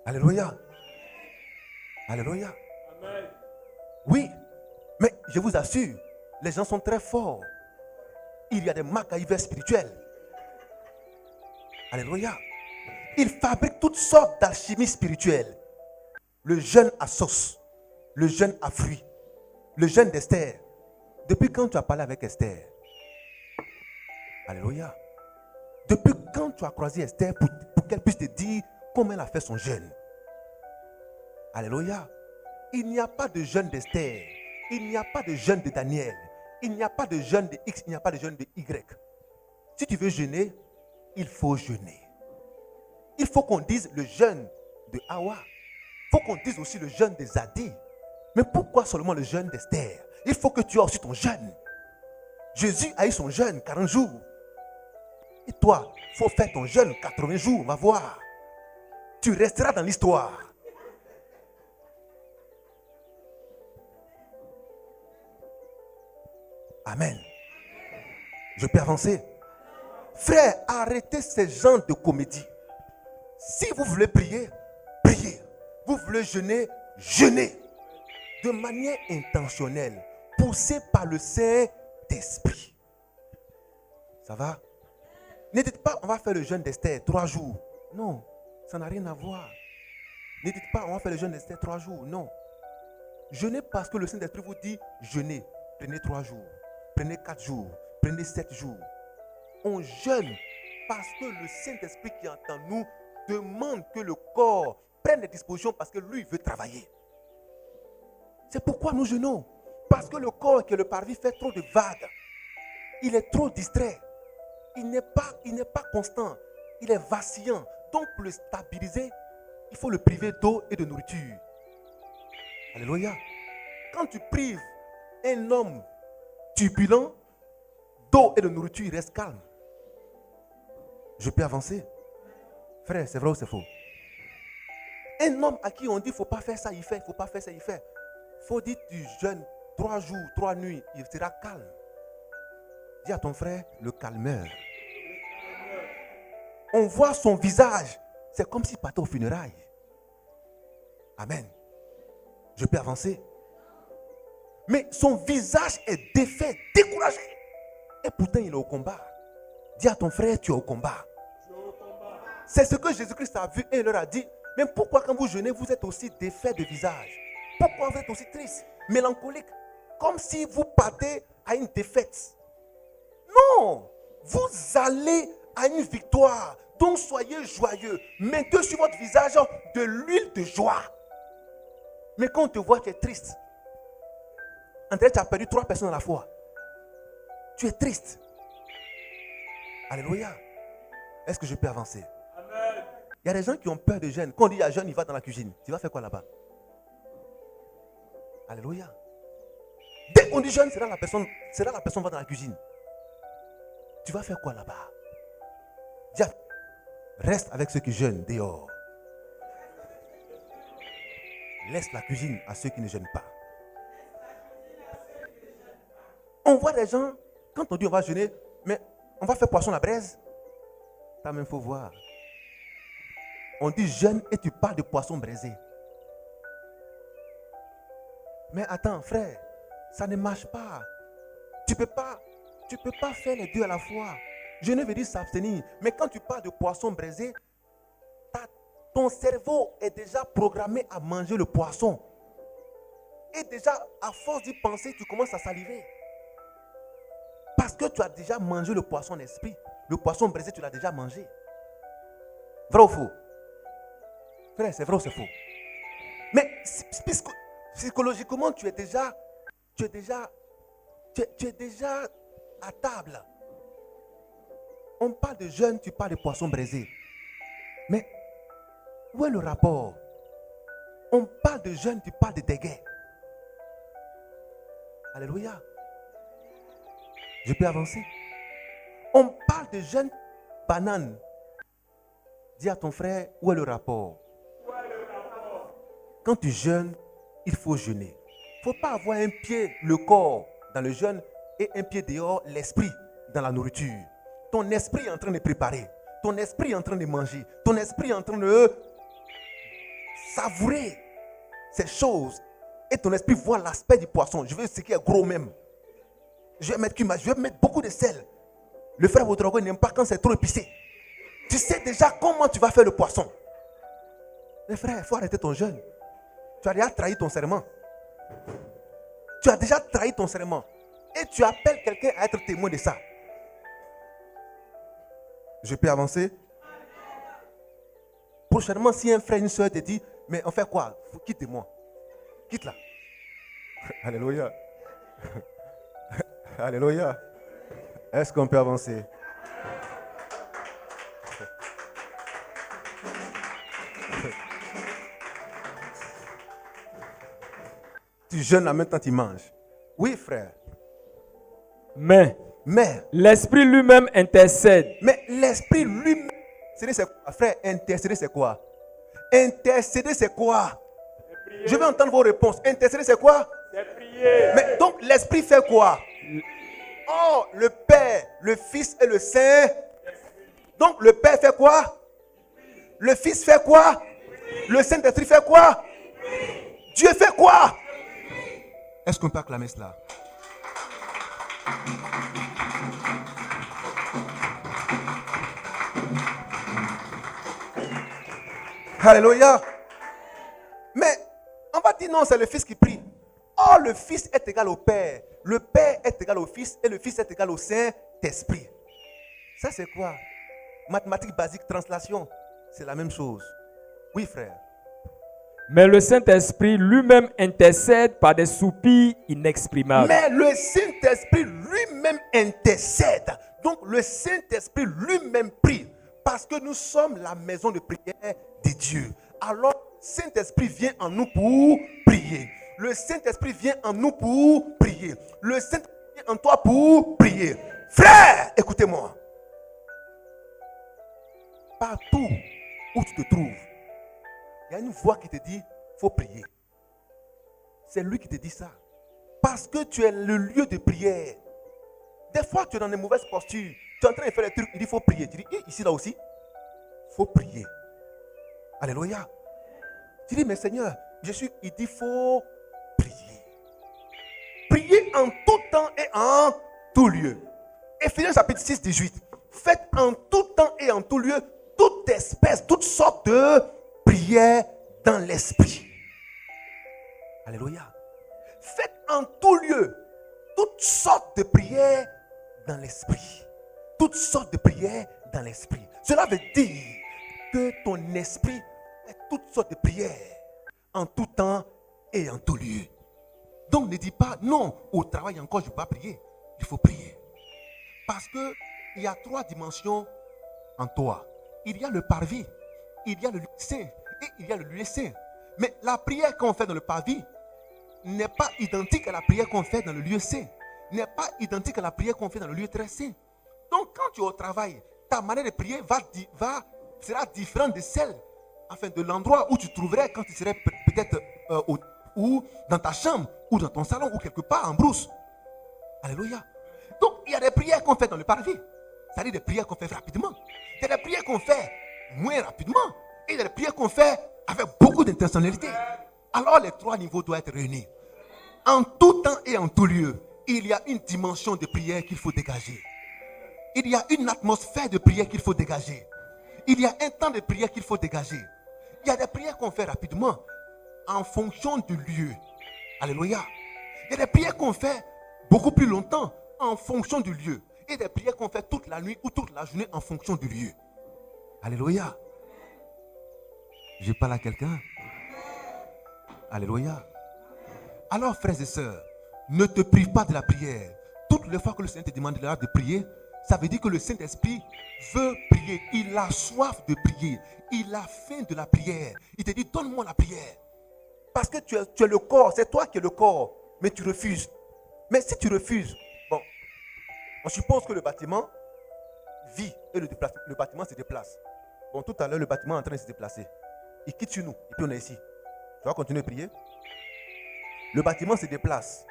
Speaker 1: Alléluia. Alléluia. Oui, mais je vous assure, les gens sont très forts. Il y a des MacGyver spirituels. Alléluia. Ils fabriquent toutes sortes d'alchimie spirituelle. Le jeûne à sauce, le jeûne à fruits, le jeûne d'Esther. Depuis quand tu as parlé avec Esther? Alléluia. Depuis quand tu as croisé Esther pour qu'elle puisse te dire comment elle a fait son jeûne? Alléluia. Il n'y a pas de jeûne d'Esther. Il n'y a pas de jeûne de Daniel. Il n'y a pas de jeûne de X. Il n'y a pas de jeûne de Y. Si tu veux jeûner, il faut jeûner. Il faut qu'on dise le jeûne de Hawa. Il faut qu'on dise aussi le jeûne de Zadi. Mais pourquoi seulement le jeûne d'Esther? Il faut que tu aies aussi ton jeûne. Jésus a eu son jeûne 40 jours. Et toi, il faut faire ton jeûne 80 jours. On va voir. Tu resteras dans l'histoire. Amen. Je peux avancer. Frère, arrêtez ces genres de comédie. Si vous voulez prier, priez. Vous voulez jeûner, jeûnez. De manière intentionnelle, poussé par le Saint-Esprit. Ça va? Ne dites pas, on va faire le jeûne d'Esther 3 jours. Non, ça n'a rien à voir. Ne dites pas, on va faire le jeûne d'Esther 3 jours. Non. Jeûnez parce que le Saint-Esprit vous dit, jeûnez. Prenez 3 jours. Prenez 4 jours. Prenez 7 jours. On jeûne parce que le Saint-Esprit qui est en nous demande que le corps prenne des dispositions parce que lui veut travailler. C'est pourquoi nous jeûnons. Parce que le corps qui est le parvis fait trop de vagues. Il est trop distrait. Il n'est pas constant. Il est vacillant. Donc pour le stabiliser, il faut le priver d'eau et de nourriture. Alléluia. Quand tu prives un homme turbulent d'eau et de nourriture, il reste calme. Je peux avancer? Frère, c'est vrai ou c'est faux? Un homme à qui on dit il ne faut pas faire ça, il fait. Il ne faut pas faire ça, il fait. Il faut dire tu jeûnes 3 jours, 3 nuits, il sera calme. Dis à ton frère, le calmeur. On voit son visage. C'est comme s'il partait aux funérailles. Amen. Je peux avancer. Mais son visage est défait, découragé. Et pourtant, il est au combat. Dis à ton frère, tu es au combat. C'est ce que Jésus-Christ a vu et il leur a dit. Mais pourquoi quand vous jeûnez, vous êtes aussi défait de visage? Pourquoi vous êtes aussi triste, mélancolique? Comme si vous partez à une défaite. Non! Vous allez à une victoire. Donc soyez joyeux. Mettez sur votre visage de l'huile de joie. Mais quand on te voit, tu es triste. André, tu as perdu 3 personnes à la fois. Tu es triste. Alléluia. Est-ce que je peux avancer? Amen. Il y a des gens qui ont peur de jeûne. Quand on dit il y a jeûne, il va dans la cuisine. Tu vas faire quoi là-bas? Alléluia. Dès qu'on dit jeûne, c'est là la personne va dans la cuisine. Tu vas faire quoi là-bas? Dis, reste avec ceux qui jeûnent dehors. Laisse la cuisine à ceux qui ne jeûnent pas. On voit des gens, quand on dit on va jeûner, mais on va faire poisson à la braise. Ça même faut voir. On dit jeûne et tu parles de poisson braisé. Mais attends, frère, ça ne marche pas. Tu peux pas faire les deux à la fois. Jeûner veut dire s'abstenir. Mais quand tu parles de poisson braisé, ton cerveau est déjà programmé à manger le poisson. Et déjà, à force d'y penser, tu commences à saliver. Parce que tu as déjà mangé le poisson d'esprit. Le poisson braisé, tu l'as déjà mangé. Vrai ou faux? Frère, c'est vrai ou c'est faux? Mais psychologiquement, tu es déjà à table. On parle de jeûne, tu parles de poisson braisé. Mais où est le rapport? On parle de jeûne, tu parles de déguet. Alléluia. Je peux avancer? On parle de jeûne banane. Dis à ton frère, où est le rapport? Quand tu jeûnes, il faut jeûner. ne faut pas avoir un pied, le corps, dans le jeûne et un pied dehors, l'esprit dans la nourriture. Ton esprit est en train de préparer. Ton esprit est en train de manger. Ton esprit est en train de savourer ces choses. Et ton esprit voit l'aspect du poisson. Je veux ce qui est gros même. Je vais mettre beaucoup de sel. Le frère Ouedraogo n'aime pas quand c'est trop épicé. Tu sais déjà comment tu vas faire le poisson. Mais frère, il faut arrêter ton jeûne. Tu as déjà trahi ton serment. Tu as déjà trahi ton serment. Et tu appelles quelqu'un à être témoin de ça. Je peux avancer? Prochainement, si un frère, une soeur te dit, mais on fait quoi? Quitte-moi. Quitte-la. Alléluia. Alléluia. Est-ce qu'on peut avancer? Tu jeûnes en même temps tu manges. Oui, frère.
Speaker 2: Mais
Speaker 1: Mais
Speaker 2: l'Esprit lui-même intercède.
Speaker 1: Mais l'esprit lui-même, c'est quoi? Frère, intercéder c'est quoi? Intercéder c'est quoi? Je veux entendre vos réponses. Intercéder c'est quoi?
Speaker 2: C'est prier.
Speaker 1: Mais donc l'esprit fait quoi? Oh, le Père, le Fils et le Saint. Donc le Père fait quoi? Le Fils fait quoi? Le Saint-Esprit fait quoi? Dieu fait quoi? Est-ce qu'on peut acclamer cela? Alléluia. Mais on va dire non, c'est le Fils qui prie. Oh, le Fils est égal au Père. Le Père est égal au Fils et le Fils est égal au Saint-Esprit. Ça c'est quoi? Mathématiques basiques, translation. C'est la même chose. Oui, frère.
Speaker 2: Mais le Saint-Esprit lui-même intercède par des soupirs inexprimables.
Speaker 1: Mais le Saint-Esprit lui-même intercède. Donc le Saint-Esprit lui-même prie. Parce que nous sommes la maison de prière de Dieu. Alors, Saint-Esprit vient en nous pour prier. Le Saint-Esprit vient en nous pour prier. Le Saint-Esprit vient en toi pour prier. Frère, écoutez-moi. Partout où tu te trouves, il y a une voix qui te dit, il faut prier. C'est lui qui te dit ça. Parce que tu es le lieu de prière. Des fois, tu es dans une mauvaise posture. Tu es en train de faire des trucs, il dit, il faut prier. Tu dis, ici, là aussi, il faut prier. Alléluia. Tu dis, mais Seigneur, il dit, il faut prier. Prier en tout temps et en tout lieu. Éphésiens chapitre 6, 18. Faites en tout temps et en tout lieu toute espèce, toutes sortes de prières dans l'esprit. Alléluia. Faites en tout lieu toutes sortes de prières dans l'esprit. Toutes sortes de prières dans l'esprit. Cela veut dire que ton esprit fait toutes sortes de prières en tout temps et en tout lieu. Donc ne dis pas non, au travail encore je ne peux pas prier. Il faut prier. Parce qu'il y a 3 dimensions en toi. Il y a le parvis, il y a le lieu saint et il y a le lieu saint. Mais la prière qu'on fait dans le parvis n'est pas identique à la prière qu'on fait dans le lieu saint. N'est pas identique à la prière qu'on fait dans le lieu très saint. Donc quand tu es au travail, ta manière de prier sera différente de celle, enfin de l'endroit où tu trouverais quand tu serais peut-être ou dans ta chambre, ou dans ton salon, ou quelque part en brousse. Alléluia. Donc il y a des prières qu'on fait dans le parvis. C'est-à-dire des prières qu'on fait rapidement. Il y a des prières qu'on fait moins rapidement. Et il y a des prières qu'on fait avec beaucoup d'intentionnalité. Alors les 3 niveaux doivent être réunis. En tout temps et en tout lieu, il y a une dimension de prière qu'il faut dégager. Il y a une atmosphère de prière qu'il faut dégager. Il y a un temps de prière qu'il faut dégager. Il y a des prières qu'on fait rapidement en fonction du lieu. Alléluia. Il y a des prières qu'on fait beaucoup plus longtemps en fonction du lieu. Et des prières qu'on fait toute la nuit ou toute la journée en fonction du lieu. Alléluia. Je parle à quelqu'un. Alléluia. Alors, frères et sœurs, ne te prive pas de la prière. Toutes les fois que le Seigneur te demande de prier, ça veut dire que le Saint-Esprit veut prier. Il a soif de prier. Il a faim de la prière. Il te dit, donne-moi la prière. Parce que tu es le corps, c'est toi qui es le corps, mais tu refuses. Mais si tu refuses, bon, on suppose que le bâtiment vit et le bâtiment se déplace. Bon, tout à l'heure, le bâtiment est en train de se déplacer. Il quitte sur nous et puis on est ici. Tu vas continuer à prier? Le bâtiment se déplace.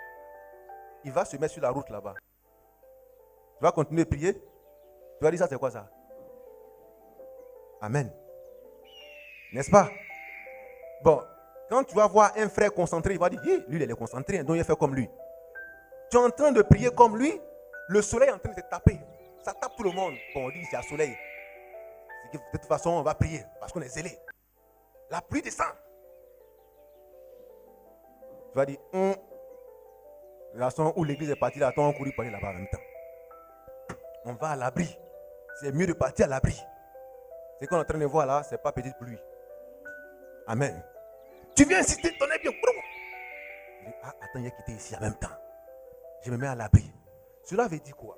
Speaker 1: Il va se mettre sur la route là-bas. Tu vas continuer de prier. Tu vas dire ça, c'est quoi ça? Amen. N'est-ce pas? Bon, quand tu vas voir un frère concentré, il va dire, lui, il est concentré, donc il fait comme lui. Tu es en train de prier comme lui, le soleil est en train de te taper. Ça tape tout le monde. Bon, on dit, c'est à soleil. C'est que de toute façon, on va prier parce qu'on est zélé. La pluie descend. Tu vas dire, la façon où l'église est partie là, on court pour aller là-bas en même temps. On va à l'abri. C'est mieux de partir à l'abri. Ce qu'on est en train de voir là, ce n'est pas petite pluie. Amen. Tu viens insister, ton bien. Ah, attends, il a quitté ici en même temps. Je me mets à l'abri. Cela veut dire quoi?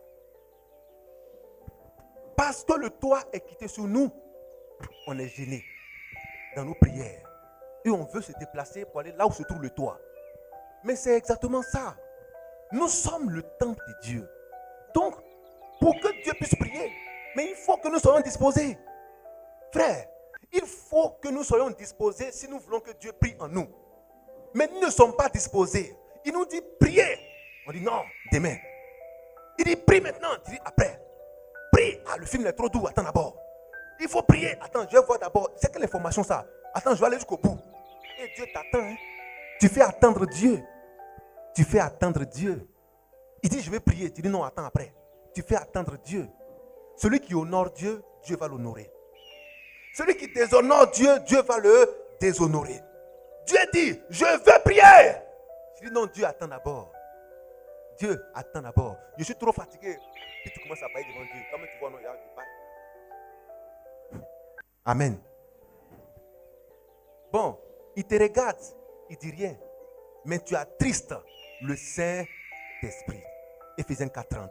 Speaker 1: Parce que le toit est quitté sur nous, on est gêné dans nos prières. Et on veut se déplacer pour aller là où se trouve le toit. Mais c'est exactement ça. Nous sommes le temple de Dieu. Donc, pour que Dieu puisse prier, mais il faut que nous soyons disposés. Frère, il faut que nous soyons disposés si nous voulons que Dieu prie en nous. Mais nous ne sommes pas disposés. Il nous dit priez. On dit non, demain. Il dit prie maintenant. Tu dis après. Prie. Ah, le film est trop doux. Attends d'abord. Il faut prier. Attends, je vais voir d'abord. C'est quelle information ça? Attends, je vais aller jusqu'au bout. Et Dieu t'attend. Hein? Tu fais attendre Dieu. Tu fais attendre Dieu. Il dit je vais prier. Tu dis non, attends après. Tu fais attendre Dieu. Celui qui honore Dieu, Dieu va l'honorer. Celui qui déshonore Dieu, Dieu va le déshonorer. Dieu dit, je veux prier. Je dis non, Dieu attend d'abord. Dieu attend d'abord. Je suis trop fatigué. Puis tu commences à parler devant Dieu. Comment tu vois, non, il y a du pain. Amen. Bon, il te regarde, il dit rien. Mais tu attristes le Saint-Esprit. Éphésiens 4:30.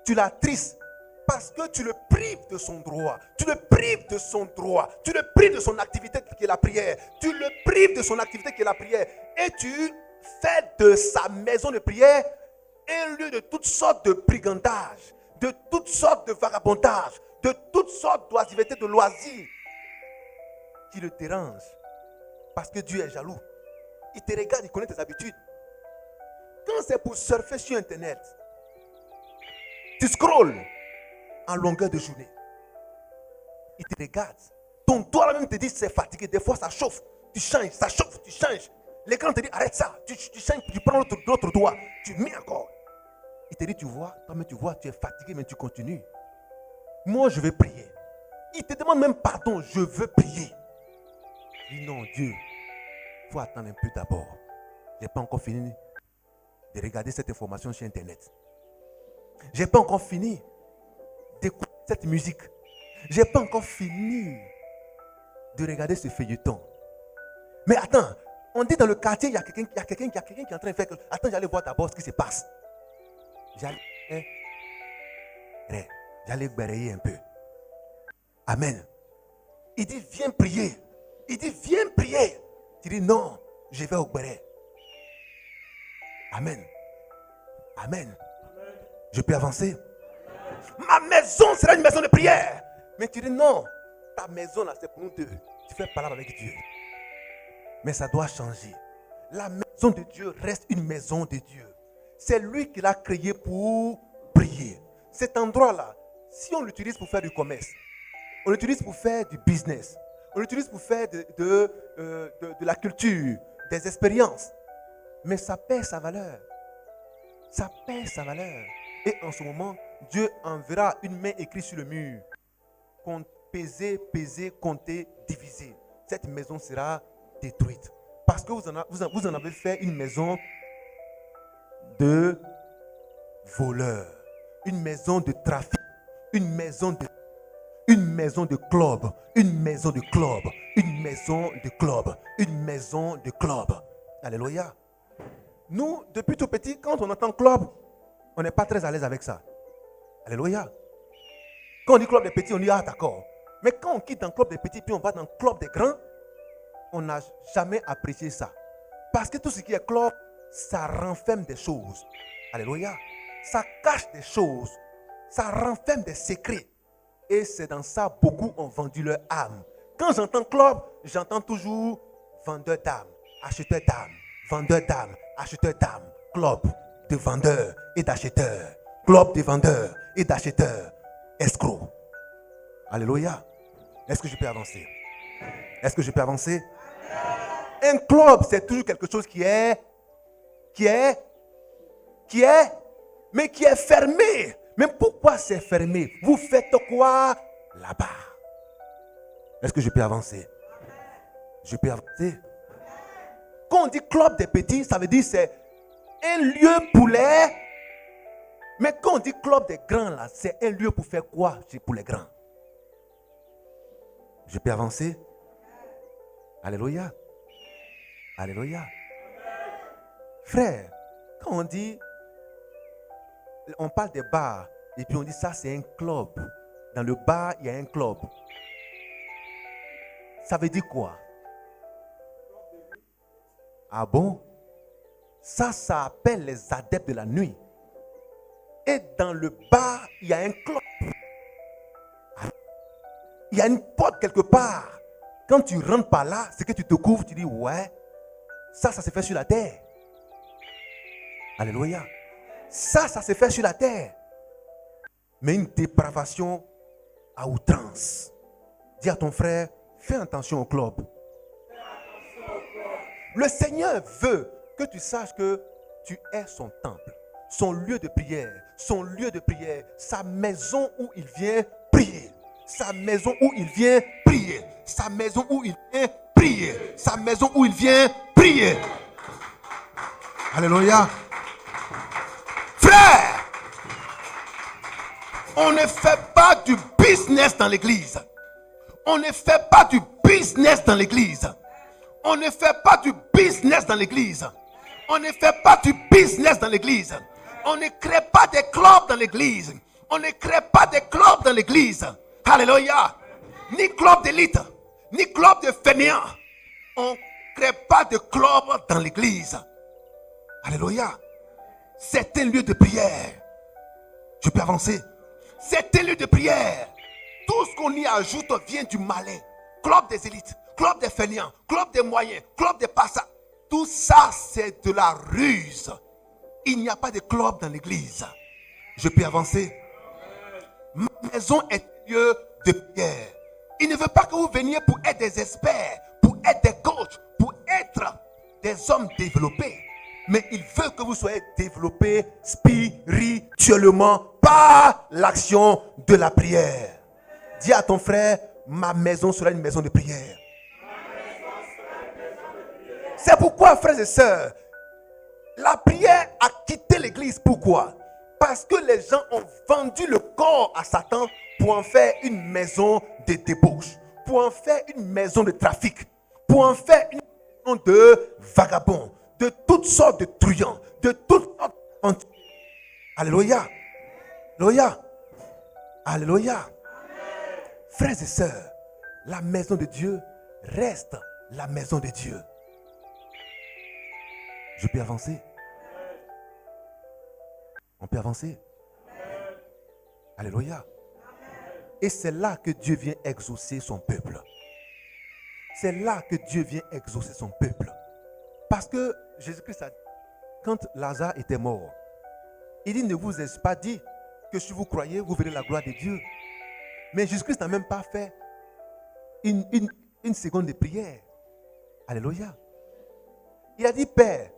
Speaker 1: Tu l'attristes parce que tu le prives de son droit. Tu le prives de son droit. Tu le prives de son activité qui est la prière. Tu le prives de son activité qui est la prière. Et tu fais de sa maison de prière un lieu de toutes sortes de brigandage, de toutes sortes de vagabondage, de toutes sortes d'oisivetés, de loisirs qui le dérangent. Parce que Dieu est jaloux. Il te regarde, il connaît tes habitudes. Quand c'est pour surfer sur Internet, tu scrolles en longueur de journée. Il te regarde. Ton doigt même te dit c'est fatigué. Des fois ça chauffe. Tu changes, ça chauffe, tu changes. L'écran te dit arrête ça. Tu changes, tu prends l'autre doigt. Tu mets encore. Il te dit tu vois, toi-même tu vois, tu es fatigué mais tu continues. Moi je vais prier. Il te demande même pardon, je veux prier. Il dit non Dieu, il faut attendre un peu d'abord. Je n'ai pas encore fini de regarder cette information sur Internet. Je n'ai pas encore fini d'écouter cette musique. Je n'ai pas encore fini de regarder ce feuilleton. Mais attends, on dit dans le quartier, il y a quelqu'un qui est en train de faire quelque chose. Attends, j'allais voir d'abord ce qui se passe. J'allais balayer un peu. Amen. Il dit, viens prier. Il dit, viens prier. Tu dis, non, je vais au béret. Amen. Amen. Je peux avancer. Ma maison sera une maison de prière. Mais tu dis non, ta maison là c'est pour nous deux. Tu fais parler avec Dieu. Mais ça doit changer. La maison de Dieu reste une maison de Dieu. C'est lui qui l'a créé pour prier. Cet endroit là, si on l'utilise pour faire du commerce, on l'utilise pour faire du business, on l'utilise pour faire de la culture, des expériences. Mais ça perd sa valeur. Ça perd sa valeur. Et en ce moment, Dieu enverra une main écrite sur le mur. Peser, peser, compter, diviser. Cette maison sera détruite. Parce que vous en avez fait une maison de voleurs. Une maison de trafic. Une maison de club. Une maison de club. Une maison de club. Une maison de club. Alléluia. Nous, depuis tout petit, quand on entend club, on n'est pas très à l'aise avec ça. Alléluia. Quand on dit club des petits, on dit ah d'accord. Mais quand on quitte un club des petits puis on va dans le club des grands, on n'a jamais apprécié ça. Parce que tout ce qui est club, ça renferme des choses. Alléluia. Ça cache des choses. Ça renferme des secrets. Et c'est dans ça beaucoup ont vendu leur âme. Quand j'entends club, j'entends toujours vendeur d'âme, acheteur d'âme, vendeurs d'âmes, acheteurs d'âmes, club de vendeurs et d'acheteurs, club de vendeurs et d'acheteurs, escrocs. Alléluia. Est-ce que je peux avancer? Est-ce que je peux avancer? Un club, c'est toujours quelque chose qui est fermé. Mais pourquoi c'est fermé? Vous faites quoi là-bas? Est-ce que je peux avancer? Je peux avancer? Quand on dit club des petits, ça veut dire c'est un lieu pour les... Mais quand on dit club des grands, là, c'est un lieu pour faire quoi pour les grands? Je peux avancer? Alléluia. Alléluia. Frère, quand on dit, on parle des bars, et puis on dit ça c'est un club. Dans le bar, il y a un club. Ça veut dire quoi? Ah bon? Ça appelle les adeptes de la nuit. Et dans le bar, il y a un club. Il y a une porte quelque part. Quand tu rentres par là, c'est que tu te couvres, tu dis ouais, ça se fait sur la terre. Alléluia. Ça se fait sur la terre. Mais une dépravation à outrance. Dis à ton frère, fais attention au club. Le Seigneur veut que tu saches que tu es son temple, son lieu de prière, sa maison où il vient prier. Sa maison où il vient prier. Sa maison où il vient prier. Sa maison où il vient prier. Alléluia. Frère, on ne fait pas du business dans l'église. On ne fait pas du business dans l'église. On ne fait pas du business dans l'église. On ne fait pas du business dans l'église. On ne crée pas des clubs dans l'église. On ne crée pas des clubs dans l'église. Alléluia. Ni club d'élite, ni club de fainéants. On ne crée pas de club dans l'église. Alléluia. C'est un lieu de prière. Je peux avancer. C'est un lieu de prière. Tout ce qu'on y ajoute vient du malin. Club des élites, club des fainéants, club des moyens, club des passants. Tout ça, c'est de la ruse. Il n'y a pas de club dans l'église. Je peux avancer. Ma maison est un lieu de prière. Il ne veut pas que vous veniez pour être des experts, pour être des coachs, pour être des hommes développés. Mais il veut que vous soyez développés spirituellement par l'action de la prière. Dis à ton frère, ma maison sera une maison de prière. C'est pourquoi, frères et sœurs, la prière a quitté l'église. Pourquoi? Parce que les gens ont vendu le corps à Satan pour en faire une maison de débauche, pour en faire une maison de trafic, pour en faire une maison de vagabonds, de toutes sortes de truands, de toutes sortes d'aventures. Alléluia. Alléluia. Alléluia. Frères et sœurs, la maison de Dieu reste la maison de Dieu. Je peux avancer? On peut avancer? Alléluia. Et c'est là que Dieu vient exaucer son peuple. C'est là que Dieu vient exaucer son peuple. Parce que Jésus-Christ a dit, quand Lazare était mort, il dit, ne vous ai-je pas dit que si vous croyez, vous verrez la gloire de Dieu. Mais Jésus-Christ n'a même pas fait une seconde de prière. Alléluia. Il a dit, Père,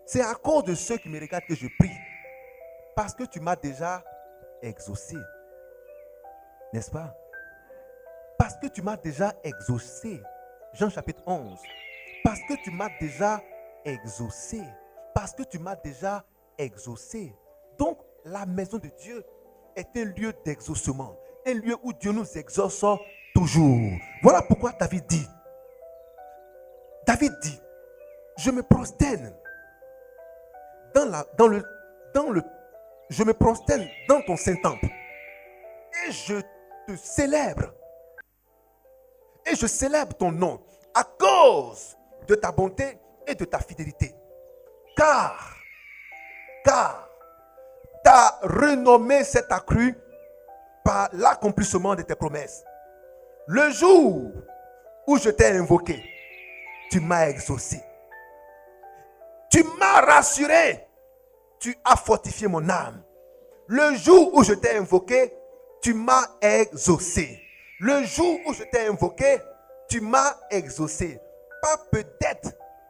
Speaker 1: c'est à cause de ceux qui me regardent que je prie. Parce que tu m'as déjà exaucé. N'est-ce pas? Parce que tu m'as déjà exaucé. Jean chapitre 11. Parce que tu m'as déjà exaucé. Parce que tu m'as déjà exaucé. Donc, la maison de Dieu est un lieu d'exaucement. Un lieu où Dieu nous exauce toujours. Voilà pourquoi David dit, je me prosterne je me prosterne dans ton Saint-Temple et je te célèbre. Et je célèbre ton nom à cause de ta bonté et de ta fidélité. Car ta renommée s'est accrue par l'accomplissement de tes promesses. Le jour où je t'ai invoqué, tu m'as exaucé. Tu m'as rassuré. Tu as fortifié mon âme. Le jour où je t'ai invoqué, tu m'as exaucé. Le jour où je t'ai invoqué, tu m'as exaucé. Pas peut-être,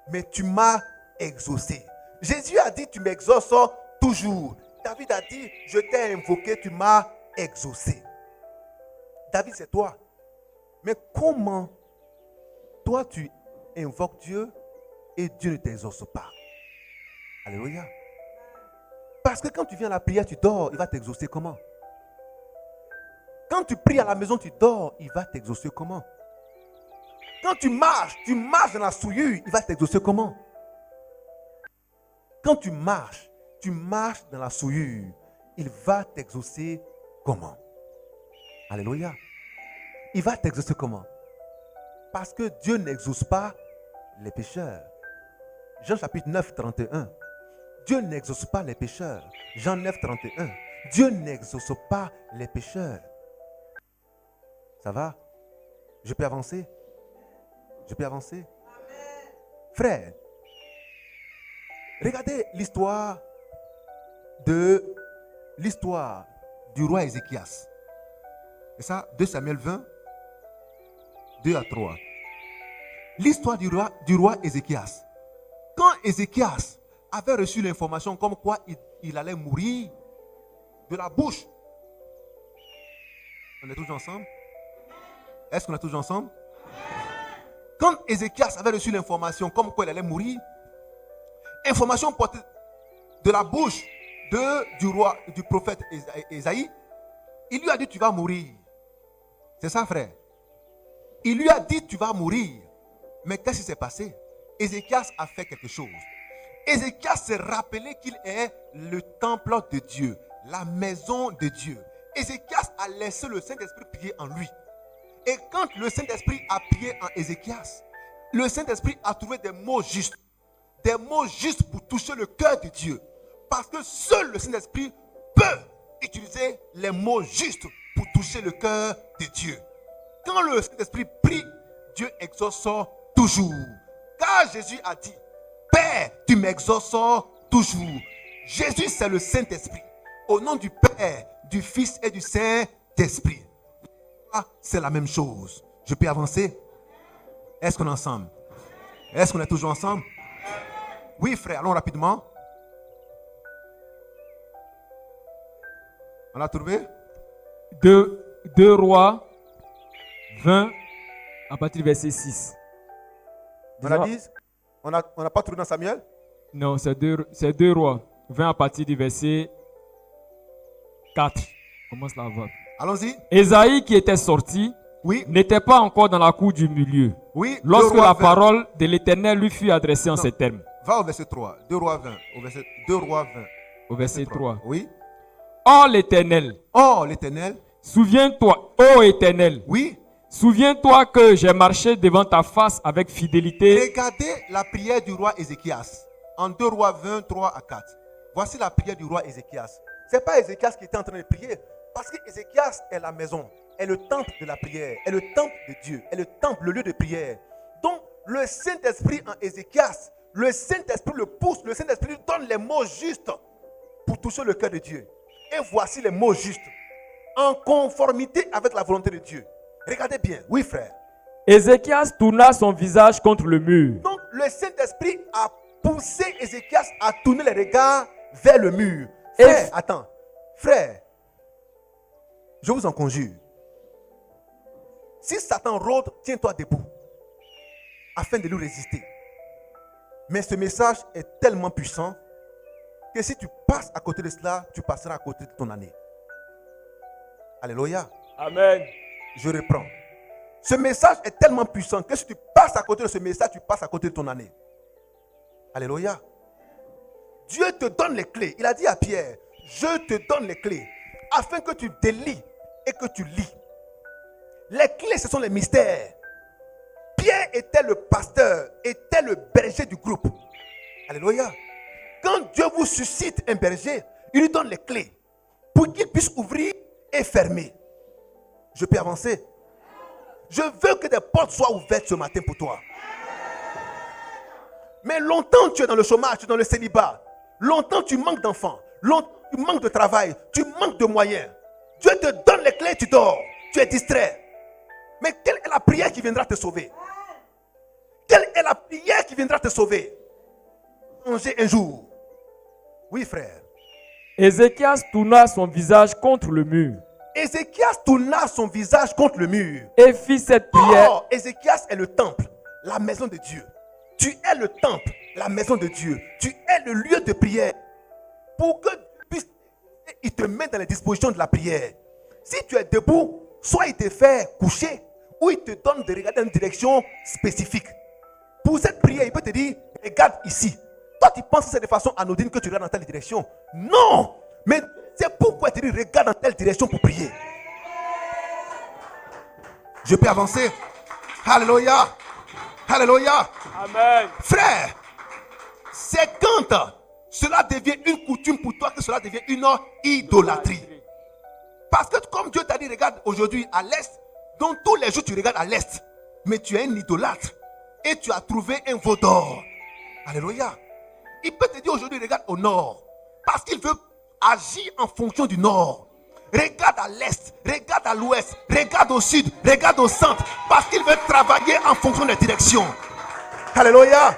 Speaker 1: mais tu m'as exaucé. Jésus a dit, tu m'exauces toujours. David a dit, je t'ai invoqué, tu m'as exaucé. David, c'est toi. Mais comment toi tu invoques Dieu et Dieu ne t'exauce pas? Alléluia. Parce que quand tu viens à la prière, tu dors, il va t'exaucer comment? Quand tu pries à la maison, tu dors, il va t'exaucer comment? Quand tu marches dans la souillure, il va t'exaucer comment? Quand tu marches dans la souillure, il va t'exaucer comment? Alléluia. Il va t'exaucer comment? Parce que Dieu n'exauce pas les pécheurs. Jean chapitre 9, 31. Dieu n'exauce pas les pécheurs. Jean 9, 31. Dieu n'exauce pas les pécheurs. Ça va? Je peux avancer? Je peux avancer? Frère, regardez l'histoire du roi Ézéchias. C'est ça, 2 Samuel 20, 2 à 3. L'histoire du roi Ézéchias. Quand Ézéchias avait reçu l'information comme quoi il allait mourir de la bouche. On est toujours ensemble? Est-ce qu'on est toujours ensemble? Quand Ézéchias avait reçu l'information comme quoi il allait mourir, information portée de la bouche du prophète Ésaïe, il lui a dit tu vas mourir. C'est ça, frère. Il lui a dit tu vas mourir. Mais qu'est-ce qui s'est passé? Ézéchias a fait quelque chose. Ézéchias s'est rappelé qu'il est le temple de Dieu, la maison de Dieu. Ézéchias a laissé le Saint-Esprit prier en lui. Et quand le Saint-Esprit a prié en Ézéchias, le Saint-Esprit a trouvé des mots justes pour toucher le cœur de Dieu. Parce que seul le Saint-Esprit peut utiliser les mots justes pour toucher le cœur de Dieu. Quand le Saint-Esprit prie, Dieu exauce toujours. Car Jésus a dit, Père, tu m'exauces toujours. Jésus, c'est le Saint-Esprit. Au nom du Père, du Fils et du Saint-Esprit. C'est la même chose. Je peux avancer? Est-ce qu'on est ensemble? Est-ce qu'on est toujours ensemble? Oui, frère, allons rapidement. On a trouvé?
Speaker 2: 2 Rois 20 à partir du verset 6.
Speaker 1: On a dit? On n'a pas trouvé dans Samuel?
Speaker 2: Non, c'est 2 Rois 20 à partir du verset 4. Comment cela va?
Speaker 1: Allons-y.
Speaker 2: Ésaïe qui était sorti n'était pas encore dans la cour du milieu.
Speaker 1: Oui,
Speaker 2: lorsque la parole de l'Éternel lui fut adressée en ces termes.
Speaker 1: Va au verset 3. 2 Rois 20.
Speaker 2: Au verset 3.
Speaker 1: Oui.
Speaker 2: Oh l'Éternel. Souviens-toi, ô Éternel.
Speaker 1: Oui.
Speaker 2: Souviens-toi que j'ai marché devant ta face avec fidélité.
Speaker 1: Regardez la prière du roi Ézéchias. En 2 Rois 23 à 4. Voici la prière du roi Ézéchias. Ce n'est pas Ézéchias qui était en train de prier. Parce que Ézéchias est la maison, est le temple de la prière, est le temple de Dieu, est le temple, le lieu de prière. Donc, le Saint-Esprit en Ézéchias, le Saint-Esprit le pousse, le Saint-Esprit lui donne les mots justes pour toucher le cœur de Dieu. Et voici les mots justes, en conformité avec la volonté de Dieu. Regardez bien, oui frère.
Speaker 2: Ézéchias tourna son visage contre le mur.
Speaker 1: Donc, le Saint-Esprit a poussé Ézéchias à tourner les regards vers le mur. Frère, attends, frère. Je vous en conjure. Si Satan rôde, tiens-toi debout afin de lui résister. Mais ce message est tellement puissant que si tu passes à côté de cela, tu passeras à côté de ton année. Alléluia.
Speaker 2: Amen.
Speaker 1: Je reprends. Ce message est tellement puissant que si tu passes à côté de ce message, tu passes à côté de ton année. Alléluia. Dieu te donne les clés. Il a dit à Pierre, je te donne les clés afin que tu délies et que tu lis. Les clés, ce sont les mystères. Pierre était le pasteur, était le berger du groupe. Alléluia. Quand Dieu vous suscite un berger, il lui donne les clés pour qu'il puisse ouvrir et fermer. Je peux avancer? Je veux que des portes soient ouvertes ce matin pour toi. Mais longtemps, tu es dans le chômage, tu es dans le célibat. Longtemps, tu manques d'enfants. Longtemps, tu manques de travail. Tu manques de moyens. Dieu te donne les clés, tu dors. Tu es distrait. Mais quelle est la prière qui viendra te sauver? Quelle est la prière qui viendra te sauver? Changer un jour. Oui, frère.
Speaker 2: Ézéchias tourna son visage contre le mur
Speaker 1: Ézéchias tourna son visage contre le mur.
Speaker 2: et fit cette prière.
Speaker 1: Oh, Ézéchias est le temple, la maison de Dieu. Tu es le temple, la maison de Dieu. Tu es le lieu de prière. Pour que Dieu puisse, il te met dans les dispositions de la prière. Si tu es debout, soit il te fait coucher, ou il te donne de regarder dans une direction spécifique. Pour cette prière, il peut te dire, regarde ici. Toi, tu penses que c'est de façon anodine que tu regardes dans telle direction. Non! Mais c'est pourquoi il te dit, regarde dans telle direction pour prier. Je peux avancer? Alléluia! Alléluia!
Speaker 2: Amen.
Speaker 1: Frère, c'est quand cela devient une coutume pour toi que cela devient une idolâtrie. Parce que comme Dieu t'a dit, regarde aujourd'hui à l'est, donc tous les jours tu regardes à l'est, mais tu es un idolâtre et tu as trouvé un veau d'or. Alléluia. Il peut te dire aujourd'hui, regarde au nord, parce qu'il veut agir en fonction du nord. Regarde à l'est, regarde à l'ouest, regarde au sud, regarde au centre, parce qu'il veut travailler en fonction des directions. Alléluia.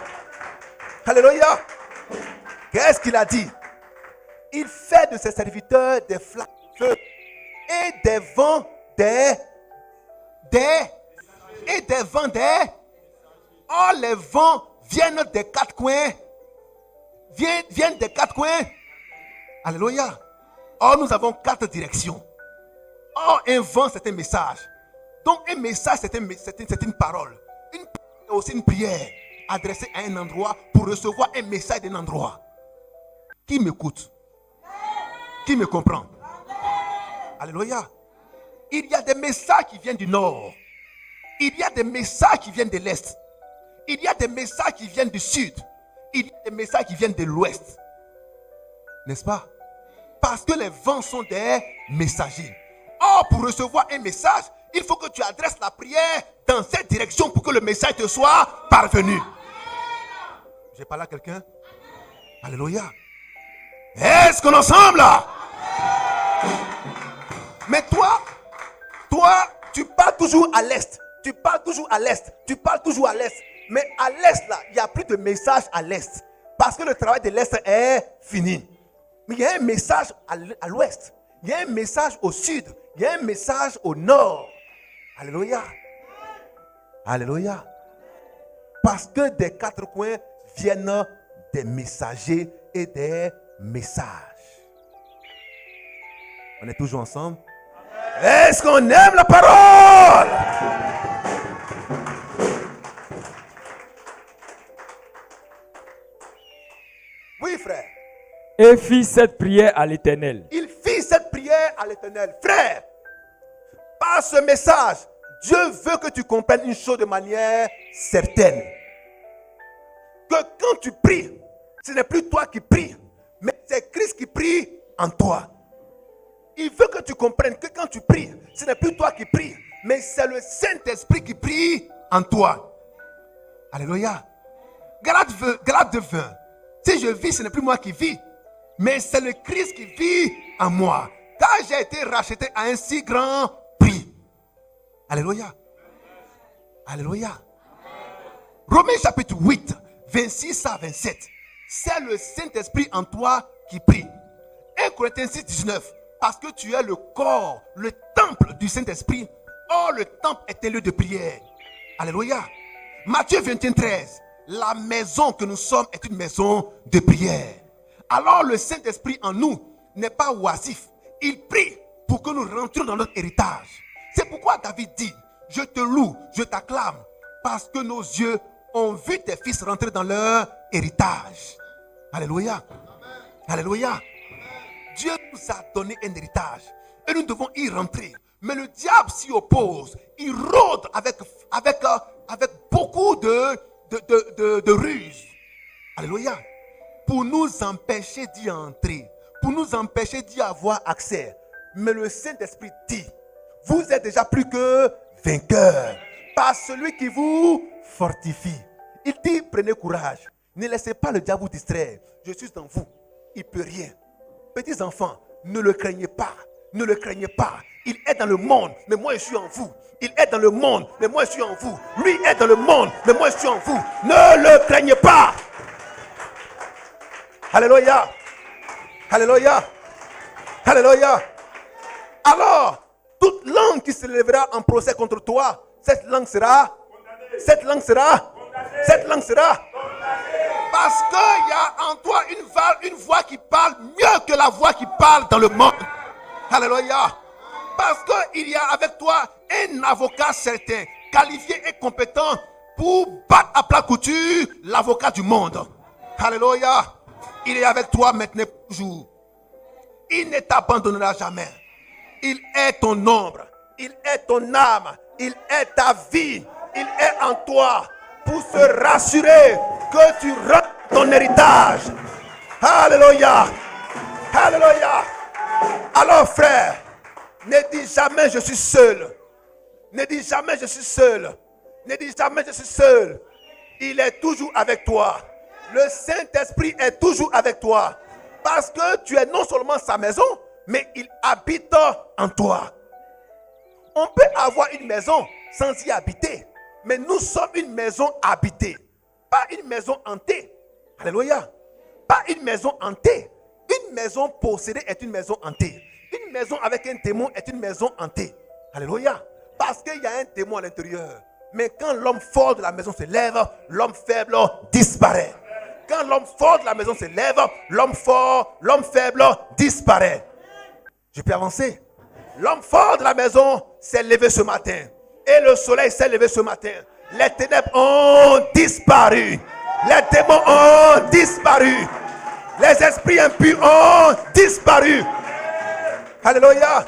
Speaker 1: Alléluia. Qu'est-ce qu'il a dit? Il fait de ses serviteurs des flammes de feu et des vents Oh, les vents viennent des quatre coins. Viennent des quatre coins. Alléluia. Oh, nous avons quatre directions. Oh, un vent, c'est un message. Donc, un message, c'est une parole. Une parole est aussi une prière adressée à un endroit pour recevoir un message d'un endroit. Qui m'écoute? Qui me comprend? Alléluia. Il y a des messages qui viennent du nord. Il y a des messages qui viennent de l'est. Il y a des messages qui viennent du sud. Il y a des messages qui viennent de l'ouest. N'est-ce pas? Parce que les vents sont des messagers. Or, pour recevoir un message, il faut que tu adresses la prière dans cette direction pour que le message te soit parvenu. J'ai parlé à quelqu'un? Alléluia. Est-ce qu'on est ensemble là? Mais toi, tu parles toujours à l'est. Tu parles toujours à l'est. Tu parles toujours à l'est. Mais à l'est là, il n'y a plus de message à l'est. Parce que le travail de l'est est fini. Mais il y a un message à l'ouest. Il y a un message au sud. Il y a un message au nord. Alléluia. Alléluia. Parce que des quatre coins viennent des messagers et des messages. On est toujours ensemble? Est-ce qu'on aime la parole? Oui, frère.
Speaker 2: Et fit cette prière à l'Éternel.
Speaker 1: Il fit cette prière à l'Éternel. Frère, par ce message, Dieu veut que tu comprennes une chose de manière certaine. Que quand tu pries, ce n'est plus toi qui pries, mais c'est Christ qui prie en toi. Il veut que tu comprennes que quand tu pries, ce n'est plus toi qui pries, mais c'est le Saint-Esprit qui prie en toi. Alléluia. Galates 2:20. Si je vis, ce n'est plus moi qui vis, mais c'est le Christ qui vit en moi. Car j'ai été racheté à un si grand prix. Alléluia. Alléluia. Romains chapitre 8, 26 à 27. C'est le Saint-Esprit en toi qui prie. 1 Corinthiens 6, 19. Parce que tu es le corps, le temple du Saint-Esprit. Or, le temple est un lieu de prière. Alléluia. Matthieu 21, 13. La maison que nous sommes est une maison de prière. Alors, le Saint-Esprit en nous n'est pas oisif. Il prie pour que nous rentrions dans notre héritage. C'est pourquoi David dit, je te loue, je t'acclame, parce que nos yeux ont vu tes fils rentrer dans leur héritage. Alléluia. Alléluia. Dieu nous a donné un héritage et nous devons y rentrer. Mais le diable s'y oppose. Il rôde avec beaucoup de ruses. Alléluia. Pour nous empêcher d'y entrer. Pour nous empêcher d'y avoir accès. Mais le Saint-Esprit dit, vous êtes déjà plus que vainqueurs par celui qui vous fortifie. Il dit, prenez courage. Ne laissez pas le diable vous distraire. Je suis en vous. Il ne peut rien. Petits enfants, ne le craignez pas. Ne le craignez pas. Il est dans le monde, mais moi je suis en vous. Il est dans le monde, mais moi je suis en vous. Lui est dans le monde, mais moi je suis en vous. Ne le craignez pas. Alléluia. Alléluia. Alléluia. Alors, toute langue qui se lèvera en procès contre toi, cette langue sera. Parce qu'il y a en toi une voix qui parle mieux que la voix qui parle dans le monde. Alléluia. Parce qu'il y a avec toi un avocat certain, qualifié et compétent pour battre à plat couture l'avocat du monde. Alléluia. Il est avec toi maintenant toujours. Il ne t'abandonnera jamais. Il est ton ombre. Il est ton âme. Il est ta vie. Il est en toi pour se rassurer que tu rentres ton héritage. Alléluia. Alléluia. Alors frère, ne dis jamais je suis seul. Ne dis jamais je suis seul. Ne dis jamais je suis seul. Il est toujours avec toi. Le Saint-Esprit est toujours avec toi. Parce que tu es non seulement sa maison, mais il habite en toi. On peut avoir une maison sans y habiter. Mais nous sommes une maison habitée. Pas une maison hantée. Alléluia. Pas une maison hantée. Une maison possédée est une maison hantée. Une maison avec un démon est une maison hantée. Alléluia. Parce qu'il y a un démon à l'intérieur. Mais quand l'homme fort de la maison se lève, l'homme faible disparaît. Quand l'homme fort de la maison se lève, l'homme fort, l'homme faible disparaît. Je peux avancer. L'homme fort de la maison s'est levé ce matin. Et le soleil s'est levé ce matin. Les ténèbres ont disparu. Les démons ont disparu. Les esprits impurs ont disparu. Alléluia.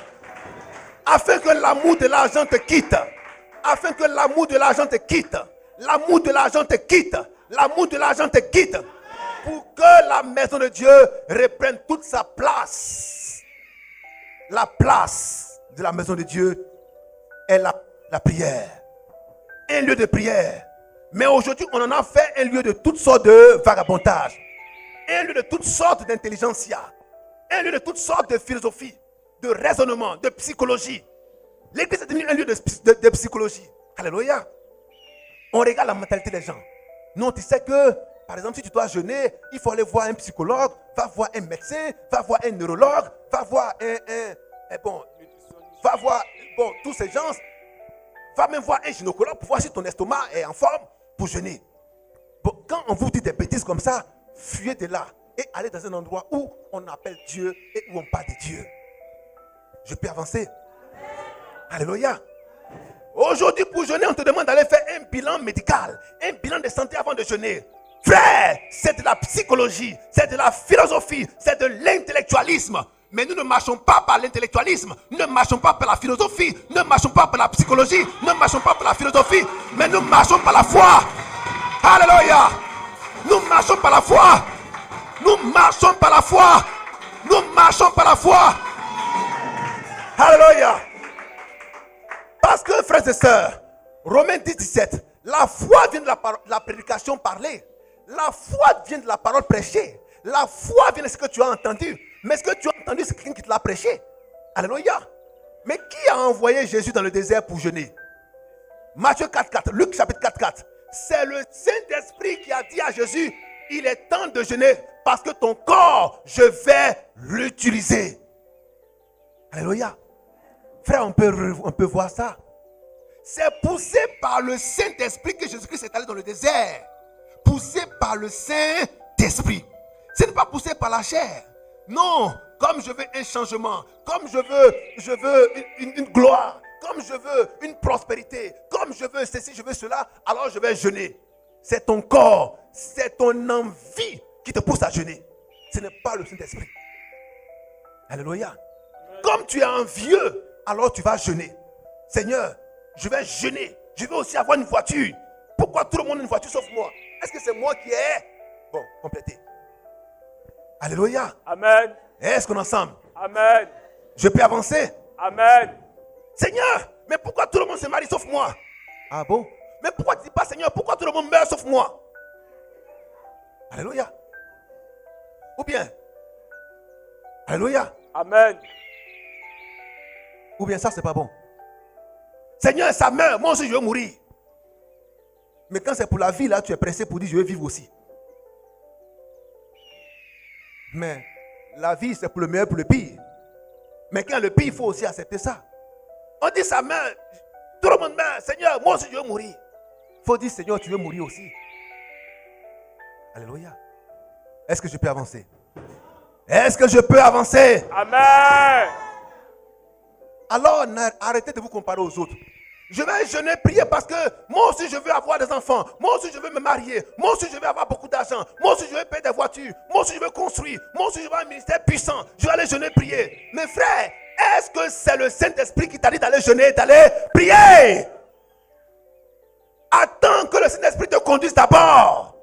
Speaker 1: Afin que l'amour de l'argent te quitte. Afin que l'amour de l'argent te quitte. L'amour de l'argent te quitte. L'amour de l'argent te quitte. Pour que la maison de Dieu reprenne toute sa place. La place de la maison de Dieu est la prière. Un lieu de prière. Mais aujourd'hui, on en a fait un lieu de toutes sortes de vagabondage. Un lieu de toutes sortes d'intelligentsia. Un lieu de toutes sortes de philosophie, de raisonnement, de psychologie. L'église est devenue un lieu de psychologie. Alléluia. On regarde la mentalité des gens. Non, tu sais que, par exemple, si tu dois jeûner, il faut aller voir un psychologue, va voir un médecin, va voir un neurologue, va voir tous ces gens. Va même voir un gynécologue pour voir si ton estomac est en forme pour jeûner. Bon, quand on vous dit des bêtises comme ça, fuyez de là et allez dans un endroit où on appelle Dieu et où on parle de Dieu. Je peux avancer. Alléluia. Aujourd'hui, pour jeûner, on te demande d'aller faire un bilan médical, un bilan de santé avant de jeûner. Frère, c'est de la psychologie, c'est de la philosophie, c'est de l'intellectualisme. Mais nous ne marchons pas par l'intellectualisme, nous ne marchons pas par la philosophie, nous ne marchons pas par la psychologie, nous ne marchons pas par la philosophie, mais nous marchons par la foi. Alléluia. Nous marchons par la foi. Nous marchons par la foi. Nous marchons par la foi. Alléluia. Parce que, frères et sœurs, Romains 10, 17, la foi vient de la prédication parlée. La foi vient de la parole prêchée. La foi vient de ce que tu as entendu. Mais ce que tu as entendu, c'est quelqu'un qui te l'a prêché. Alléluia. Mais qui a envoyé Jésus dans le désert pour jeûner? Matthieu 4, 4, Luc chapitre 4, 4. C'est le Saint-Esprit qui a dit à Jésus, il est temps de jeûner parce que ton corps, je vais l'utiliser. Alléluia. Frère, on peut voir ça. C'est poussé par le Saint-Esprit que Jésus-Christ est allé dans le désert. Poussé par le Saint-Esprit. Ce n'est pas poussé par la chair. Non, comme je veux un changement, comme je veux une gloire, comme je veux une prospérité, comme je veux ceci, je veux cela, alors je vais jeûner. C'est ton corps, c'est ton envie qui te pousse à jeûner. Ce n'est pas le Saint-Esprit. Alléluia. Comme tu es envieux, alors tu vas jeûner. Seigneur, je vais jeûner. Je veux aussi avoir une voiture. Pourquoi tout le monde a une voiture sauf moi? Est-ce que c'est moi qui ai? Bon, complétez. Alléluia.
Speaker 3: Amen.
Speaker 1: Est-ce qu'on est ensemble?
Speaker 3: Amen.
Speaker 1: Je peux avancer?
Speaker 3: Amen.
Speaker 1: Seigneur, mais pourquoi tout le monde se marie sauf moi? Ah bon? Mais pourquoi tu ne dis pas, Seigneur, pourquoi tout le monde meurt sauf moi? Alléluia. Ou bien, alléluia.
Speaker 3: Amen.
Speaker 1: Ou bien ça, c'est pas bon. Seigneur, ça meurt. Moi aussi, je veux mourir. Mais quand c'est pour la vie, là, tu es pressé pour dire, je veux vivre aussi. Mais la vie, c'est pour le meilleur, pour le pire. Mais quand le pire, il faut aussi accepter ça. On dit, ça meurt. Tout le monde meurt. Seigneur, moi aussi, je veux mourir. Il faut dire, Seigneur, tu veux mourir aussi. Alléluia. Est-ce que je peux avancer? Est-ce que je peux avancer?
Speaker 3: Amen.
Speaker 1: Alors, arrêtez de vous comparer aux autres. Je vais jeûner, prier parce que moi aussi je veux avoir des enfants. Moi aussi je veux me marier. Moi aussi je veux avoir beaucoup d'argent. Moi aussi je veux payer des voitures. Moi aussi je veux construire. Moi aussi je veux un ministère puissant. Je vais aller jeûner, prier. Mes frères, est-ce que c'est le Saint-Esprit qui t'a dit d'aller jeûner, d'aller prier? Attends que le Saint-Esprit te conduise d'abord.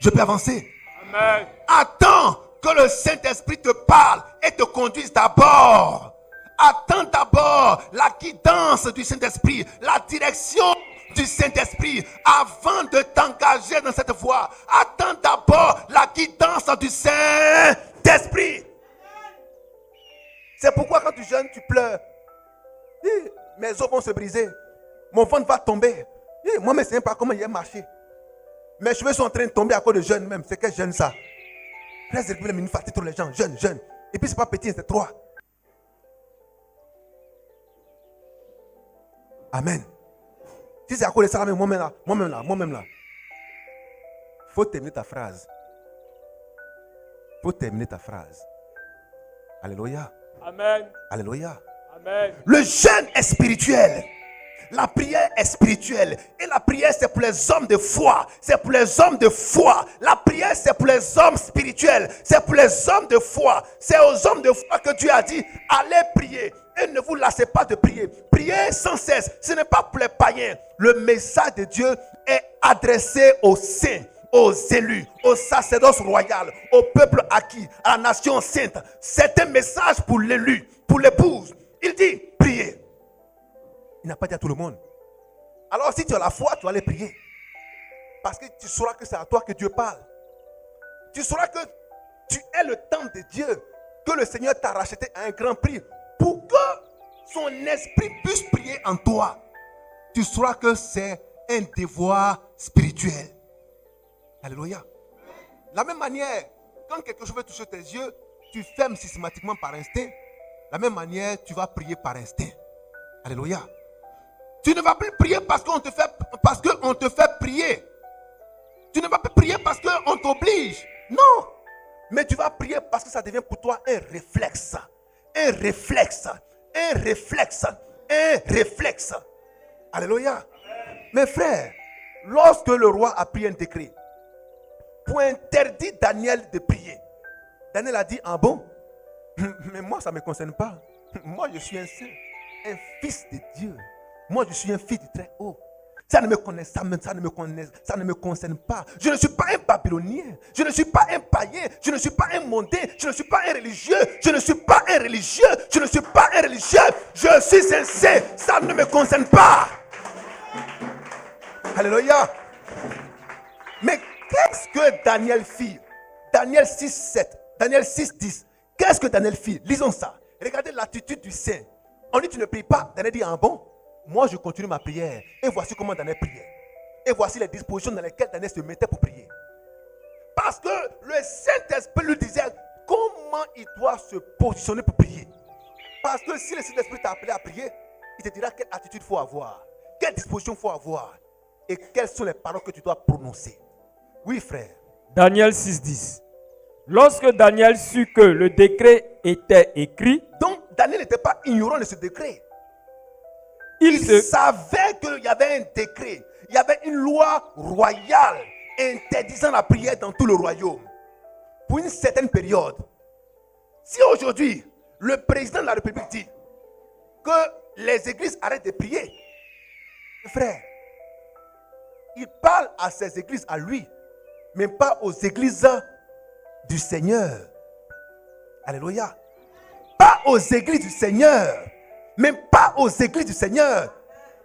Speaker 1: Je peux avancer.
Speaker 3: Amen.
Speaker 1: Attends que le Saint-Esprit te parle et te conduise d'abord. Attends d'abord la guidance du Saint-Esprit, la direction du Saint-Esprit avant de t'engager dans cette voie. Attends d'abord la guidance du Saint-Esprit. C'est pourquoi quand tu jeûnes, tu pleures. Mes os vont se briser. Mon ventre va tomber. Moi, je ne sais pas comment il a marché. Mes cheveux sont en train de tomber à cause de jeûne même. C'est quel jeûne ça? Reste une minute, fatigue tous les gens. Jeûne. Et puis c'est pas petit, c'est 3. Amen. Si c'est à cause de ça, moi-même là. Faut terminer ta phrase. Alléluia.
Speaker 3: Amen.
Speaker 1: Alléluia.
Speaker 3: Amen.
Speaker 1: Le jeûne est spirituel. La prière est spirituelle. Et la prière, c'est pour les hommes de foi. C'est pour les hommes de foi. La prière, c'est pour les hommes spirituels. C'est pour les hommes de foi. C'est aux hommes de foi que Dieu a dit, allez prier. Et ne vous lassez pas de prier. Priez sans cesse. Ce n'est pas pour les païens. Le message de Dieu est adressé aux saints, aux élus, au sacerdoce royal, au peuple acquis, à la nation sainte. C'est un message pour l'élu, pour l'épouse. Il dit, priez. Il n'a pas dit à tout le monde. Alors si tu as la foi, tu vas aller prier. Parce que tu sauras que c'est à toi que Dieu parle. Tu sauras que tu es le temple de Dieu, que le Seigneur t'a racheté à un grand prix pour que son esprit puisse prier en toi. Tu sauras que c'est un devoir spirituel. Alléluia. De la même manière, quand quelque chose veut toucher tes yeux, tu fermes systématiquement par instinct. De la même manière, tu vas prier par instinct. Alléluia. Tu ne vas plus prier parce qu'on te fait prier. Tu ne vas plus prier parce qu'on t'oblige. Non. Mais tu vas prier parce que ça devient pour toi un réflexe. Un réflexe. Un réflexe. Un réflexe. Alléluia. Mes frères, lorsque le roi a pris un décret pour interdire Daniel de prier, Daniel a dit, ah bon? Mais moi, ça ne me concerne pas. Moi, je suis un saint, un fils de Dieu. Moi, je suis un fils du Très-Haut. Ça ne me concerne pas. Je ne suis pas un babylonien. Je ne suis pas un païen. Je ne suis pas un mondain. Je ne suis pas un religieux. Je ne suis pas un religieux. Je ne suis pas un religieux. Je suis un saint. Ça ne me concerne pas. Alléluia. Mais qu'est-ce que Daniel fit? Daniel 6:7. Daniel 6:10. Qu'est-ce que Daniel fit? Lisons ça. Regardez l'attitude du saint. On dit tu ne pries pas. Daniel dit, ah bon? Moi, je continue ma prière. Et voici comment Daniel priait. Et voici les dispositions dans lesquelles Daniel se mettait pour prier. Parce que le Saint-Esprit lui disait comment il doit se positionner pour prier. Parce que si le Saint-Esprit t'a appelé à prier, il te dira quelle attitude il faut avoir, quelle disposition il faut avoir et quelles sont les paroles que tu dois prononcer. Oui, frère.
Speaker 3: Daniel 6:10. Lorsque Daniel sut que le décret était écrit,
Speaker 1: donc Daniel n'était pas ignorant de ce décret.
Speaker 3: Il
Speaker 1: savait qu'il y avait un décret, il y avait une loi royale interdisant la prière dans tout le royaume pour une certaine période. Si aujourd'hui, le président de la République dit que les églises arrêtent de prier, frère, il parle à ces églises à lui, mais pas aux églises du Seigneur. Alléluia. Pas aux églises du Seigneur. Même pas aux églises du Seigneur.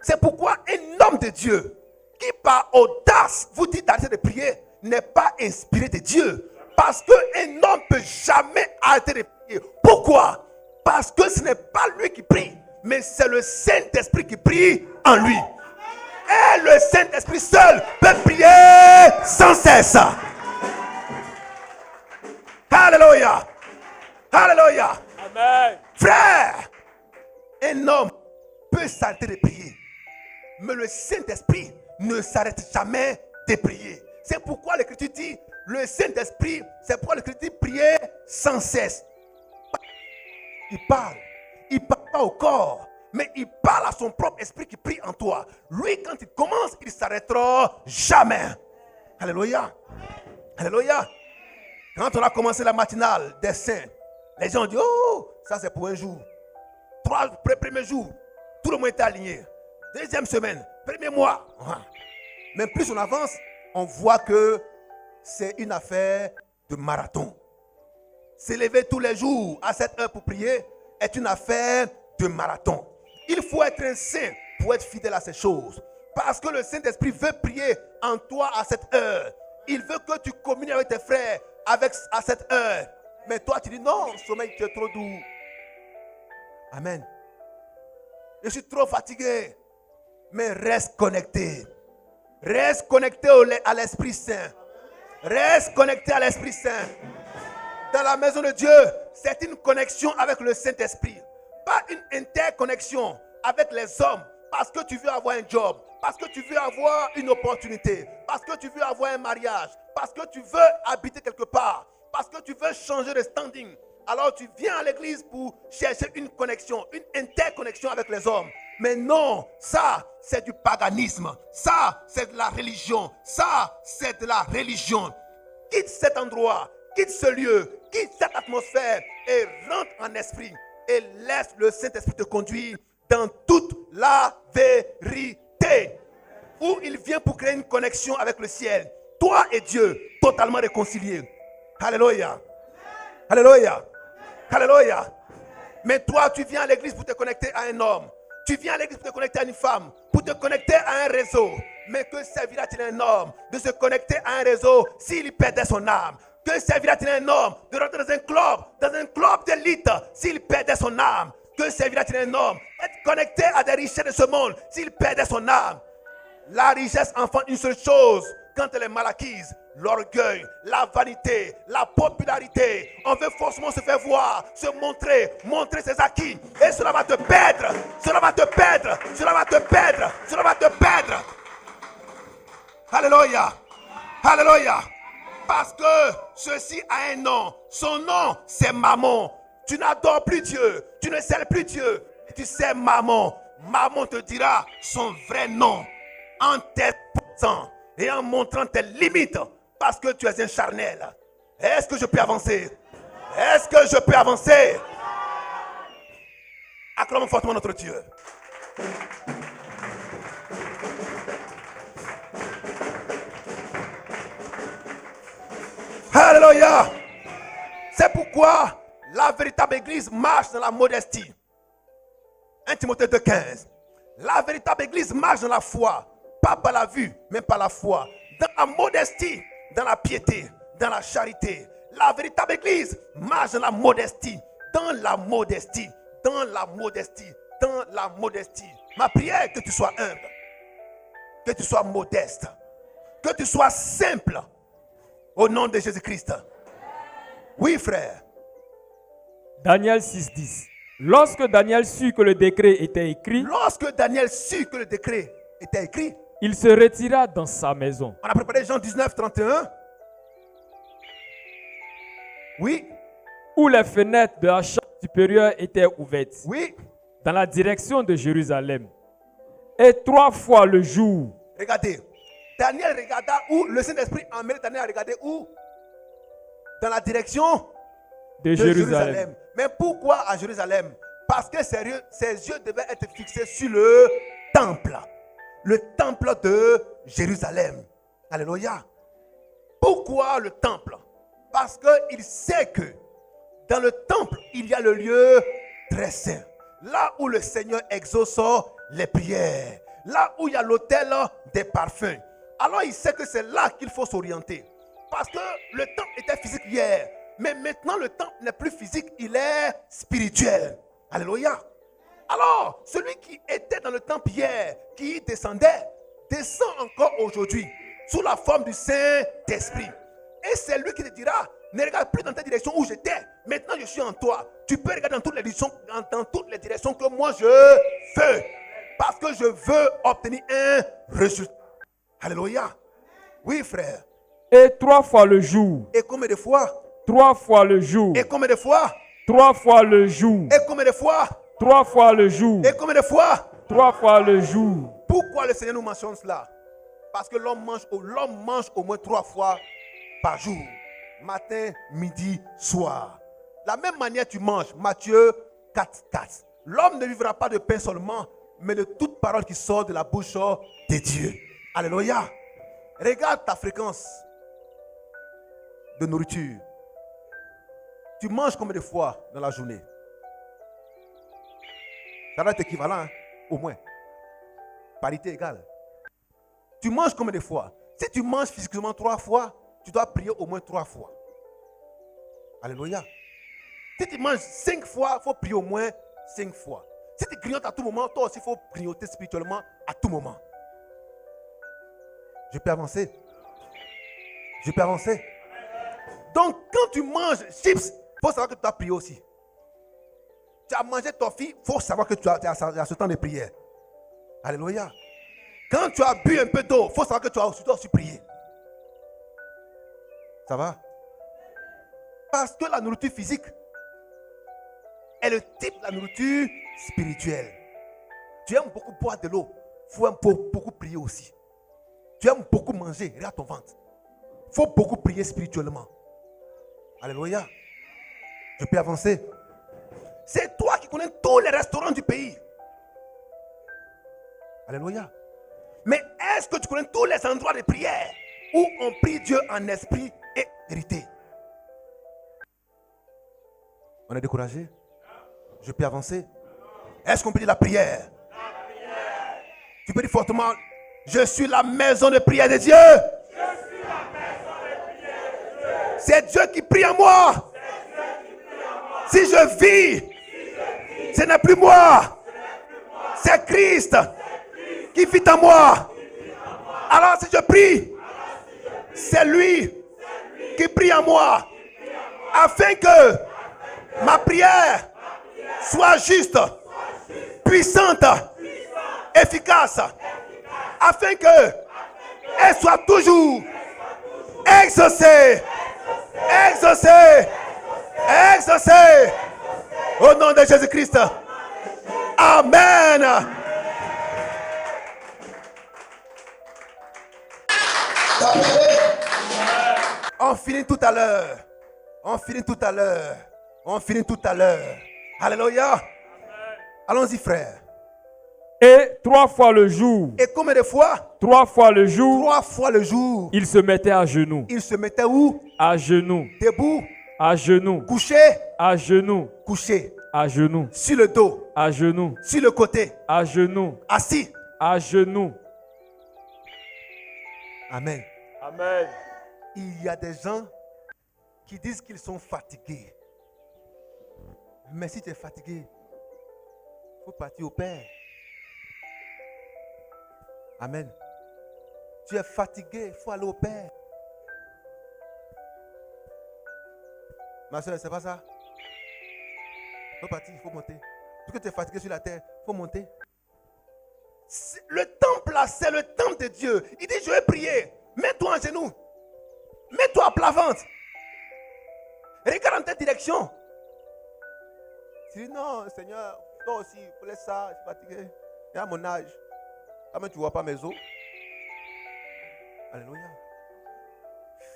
Speaker 1: C'est pourquoi un homme de Dieu qui par audace vous dit d'arrêter de prier, n'est pas inspiré de Dieu. Parce qu'un homme ne peut jamais arrêter de prier. Pourquoi? Parce que ce n'est pas lui qui prie, mais c'est le Saint-Esprit qui prie en lui. Et le Saint-Esprit seul peut prier sans cesse. Alléluia. Alléluia.
Speaker 3: Amen.
Speaker 1: Frère, un homme peut s'arrêter de prier, mais le Saint-Esprit ne s'arrête jamais de prier. C'est pourquoi l'Écriture dit, le Saint-Esprit, c'est pourquoi l'Écriture dit prier sans cesse. Il parle pas au corps, mais il parle à son propre esprit qui prie en toi. Lui, quand il commence, il ne s'arrêtera jamais. Alléluia. Alléluia. Quand on a commencé la matinale des saints, les gens disent, oh, ça c'est pour un jour. 3 premiers jours, tout le monde était aligné. 2e semaine, 1er mois. Mais plus on avance, on voit que c'est une affaire de marathon. S'élever tous les jours à cette heure pour prier est une affaire de marathon. Il faut être un saint pour être fidèle à ces choses. Parce que le Saint-Esprit veut prier en toi à cette heure. Il veut que tu communies avec tes frères à cette heure. Mais toi, tu dis non, sommeil, tu es trop doux. Amen. Je suis trop fatigué. Mais reste connecté. Reste connecté à l'Esprit Saint. Reste connecté à l'Esprit Saint. Dans la maison de Dieu, c'est une connexion avec le Saint-Esprit. Pas une interconnexion avec les hommes. Parce que tu veux avoir un job. Parce que tu veux avoir une opportunité. Parce que tu veux avoir un mariage. Parce que tu veux habiter quelque part. Parce que tu veux changer de standing. Alors tu viens à l'église pour chercher une connexion, une interconnexion avec les hommes. Mais non, ça c'est du paganisme. Ça c'est de la religion. Ça c'est de la religion. Quitte cet endroit, quitte ce lieu, quitte cette atmosphère et rentre en esprit. Et laisse le Saint-Esprit te conduire dans toute la vérité. Où il vient pour créer une connexion avec le ciel. Toi et Dieu, totalement réconciliés. Alléluia. Alléluia. Alléluia. Mais toi, tu viens à l'église pour te connecter à un homme. Tu viens à l'église pour te connecter à une femme. Pour te connecter à un réseau. Mais que servira-t-il à un homme de se connecter à un réseau s'il perdait son âme? Que servira-t-il à un homme de rentrer dans un club d'élite s'il perdait son âme? Que servira-t-il à un homme d'être connecté à des richesses de ce monde s'il perdait son âme? La richesse enfante une seule chose quand elle est mal acquise: l'orgueil, la vanité, la popularité. On veut forcément se faire voir, se montrer ses acquis. Et cela va te perdre, cela va te perdre, cela va te perdre, cela va te perdre. Alléluia, alléluia. Parce que ceci a un nom. Son nom, c'est Mammon. Tu n'adores plus Dieu, tu ne sers plus Dieu. Et tu sais Mammon. Mammon te dira son vrai nom en t'exposant et en montrant tes limites, parce que tu es un charnel. Est-ce que je peux avancer? Est-ce que je peux avancer? Acclamons fortement notre Dieu. Alléluia. C'est pourquoi la véritable église marche dans la modestie. 1 Timothée 2,15. La véritable église marche dans la foi. Pas par la vue, mais par la foi. Dans la modestie, dans la piété, dans la charité. La véritable église marche dans la modestie. Dans la modestie. Dans la modestie. Dans la modestie. Ma prière est que tu sois humble. Que tu sois modeste. Que tu sois simple. Au nom de Jésus-Christ. Oui, frère.
Speaker 3: Daniel 6,10. Lorsque Daniel sut que le décret était écrit, il se retira dans sa maison.
Speaker 1: On a préparé Jean 19, 31. Oui.
Speaker 3: Où les fenêtres de la chambre supérieure étaient ouvertes.
Speaker 1: Oui.
Speaker 3: Dans la direction de Jérusalem. Et 3 fois le jour.
Speaker 1: Regardez. Daniel regarda où? Le Saint-Esprit a emmené Daniel à regarder où? Dans la direction
Speaker 3: de Jérusalem.
Speaker 1: Mais pourquoi à Jérusalem? Parce que ses yeux devaient être fixés sur le temple. Le temple de Jérusalem. Alléluia. Pourquoi le temple? Parce qu'il sait que dans le temple, il y a le lieu très saint. Là où le Seigneur exauce les prières. Là où il y a l'autel des parfums. alors il sait que c'est là qu'il faut s'orienter. Parce que le temple était physique hier. Mais maintenant, le temple n'est plus physique, il est spirituel. Alléluia. Alors, celui qui était dans le temple hier, qui y descendait, descend encore aujourd'hui, sous la forme du Saint-Esprit. Et c'est lui qui te dira, ne regarde plus dans ta direction où j'étais. Maintenant, je suis en toi. Tu peux regarder dans toutes les directions que moi je veux. Parce que je veux obtenir un résultat. Alléluia. Oui, frère.
Speaker 3: Et 3 fois le jour.
Speaker 1: Et combien de fois?
Speaker 3: 3 fois le jour.
Speaker 1: Et combien de fois?
Speaker 3: 3 fois le jour.
Speaker 1: Et combien de fois?
Speaker 3: 3 fois le jour.
Speaker 1: Et combien de fois?
Speaker 3: 3 fois le jour.
Speaker 1: Pourquoi le Seigneur nous mentionne cela? Parce que l'homme mange au moins 3 fois par jour. Matin, midi, soir. De la même manière tu manges. Matthieu 4:4. L'homme ne vivra pas de pain seulement, mais de toute parole qui sort de la bouche de Dieu. Alléluia. Regarde ta fréquence de nourriture. Tu manges combien de fois dans la journée? Ça doit être équivalent, hein? Au moins. Parité égale. Tu manges combien de fois? Si tu manges physiquement 3 fois, tu dois prier au moins 3 fois. Alléluia. Si tu manges 5 fois, il faut prier au moins 5 fois. Si tu grignotes à tout moment, toi aussi, il faut grignoter spirituellement à tout moment. Je peux avancer? Je peux avancer? Donc, quand tu manges chips, il faut savoir que tu dois prier aussi. Tu as mangé toffee, il faut savoir que tu as ce temps de prière. Alléluia. Quand tu as bu un peu d'eau, il faut savoir que tu dois aussi prier. Ça va? Parce que la nourriture physique est le type de la nourriture spirituelle. Tu aimes beaucoup boire de l'eau, il faut beaucoup prier aussi. Tu aimes beaucoup manger, regarde ton ventre. Il faut beaucoup prier spirituellement. Alléluia. Je peux avancer. C'est toi qui connais tous les restaurants du pays. Alléluia. Mais est-ce que tu connais tous les endroits de prière où on prie Dieu en esprit et vérité? On est découragé? Je peux avancer? Est-ce qu'on peut dire la prière? Tu peux dire fortement, je suis la maison de prière de Dieu. C'est Dieu qui prie en moi. Si je vis, ce n'est plus moi. C'est Christ qui vit en moi. Alors si je prie, c'est lui qui prie en moi. Afin que ma prière soit juste, puissante, efficace. Afin que elle soit toujours exaucée. Exaucée. Exaucée. Au nom de Jésus-Christ. Amen. On finit tout à l'heure. On finit tout à l'heure. On finit tout à l'heure. Alléluia. Allons-y, frère.
Speaker 3: Et 3 fois le jour.
Speaker 1: Et combien de fois?
Speaker 3: 3 fois le jour.
Speaker 1: 3 fois le jour.
Speaker 3: Il se mettait à genoux.
Speaker 1: Il se mettait où?
Speaker 3: À genoux.
Speaker 1: Debout.
Speaker 3: À genoux.
Speaker 1: Couché.
Speaker 3: À genoux.
Speaker 1: Couché.
Speaker 3: À genoux.
Speaker 1: Sur le dos.
Speaker 3: À genoux.
Speaker 1: Sur le côté.
Speaker 3: À genoux.
Speaker 1: Assis.
Speaker 3: À genoux.
Speaker 1: Amen.
Speaker 3: Amen.
Speaker 1: Il y a des gens qui disent qu'ils sont fatigués. Mais si tu es fatigué, il faut partir au Père. Amen. Tu es fatigué, il faut aller au Père. Ma soeur, c'est pas ça? Il faut partir, il faut monter. Parce que tu es fatigué sur la terre, il faut monter. Le temple là, c'est le temple de Dieu. Il dit, je vais prier. Mets-toi en genoux. Mets-toi à plat ventre. Regarde en telle direction. Tu dis, non, Seigneur, toi aussi, laisse ça, je suis fatigué. Et à mon âge, quand même tu ne vois pas mes os. Alléluia.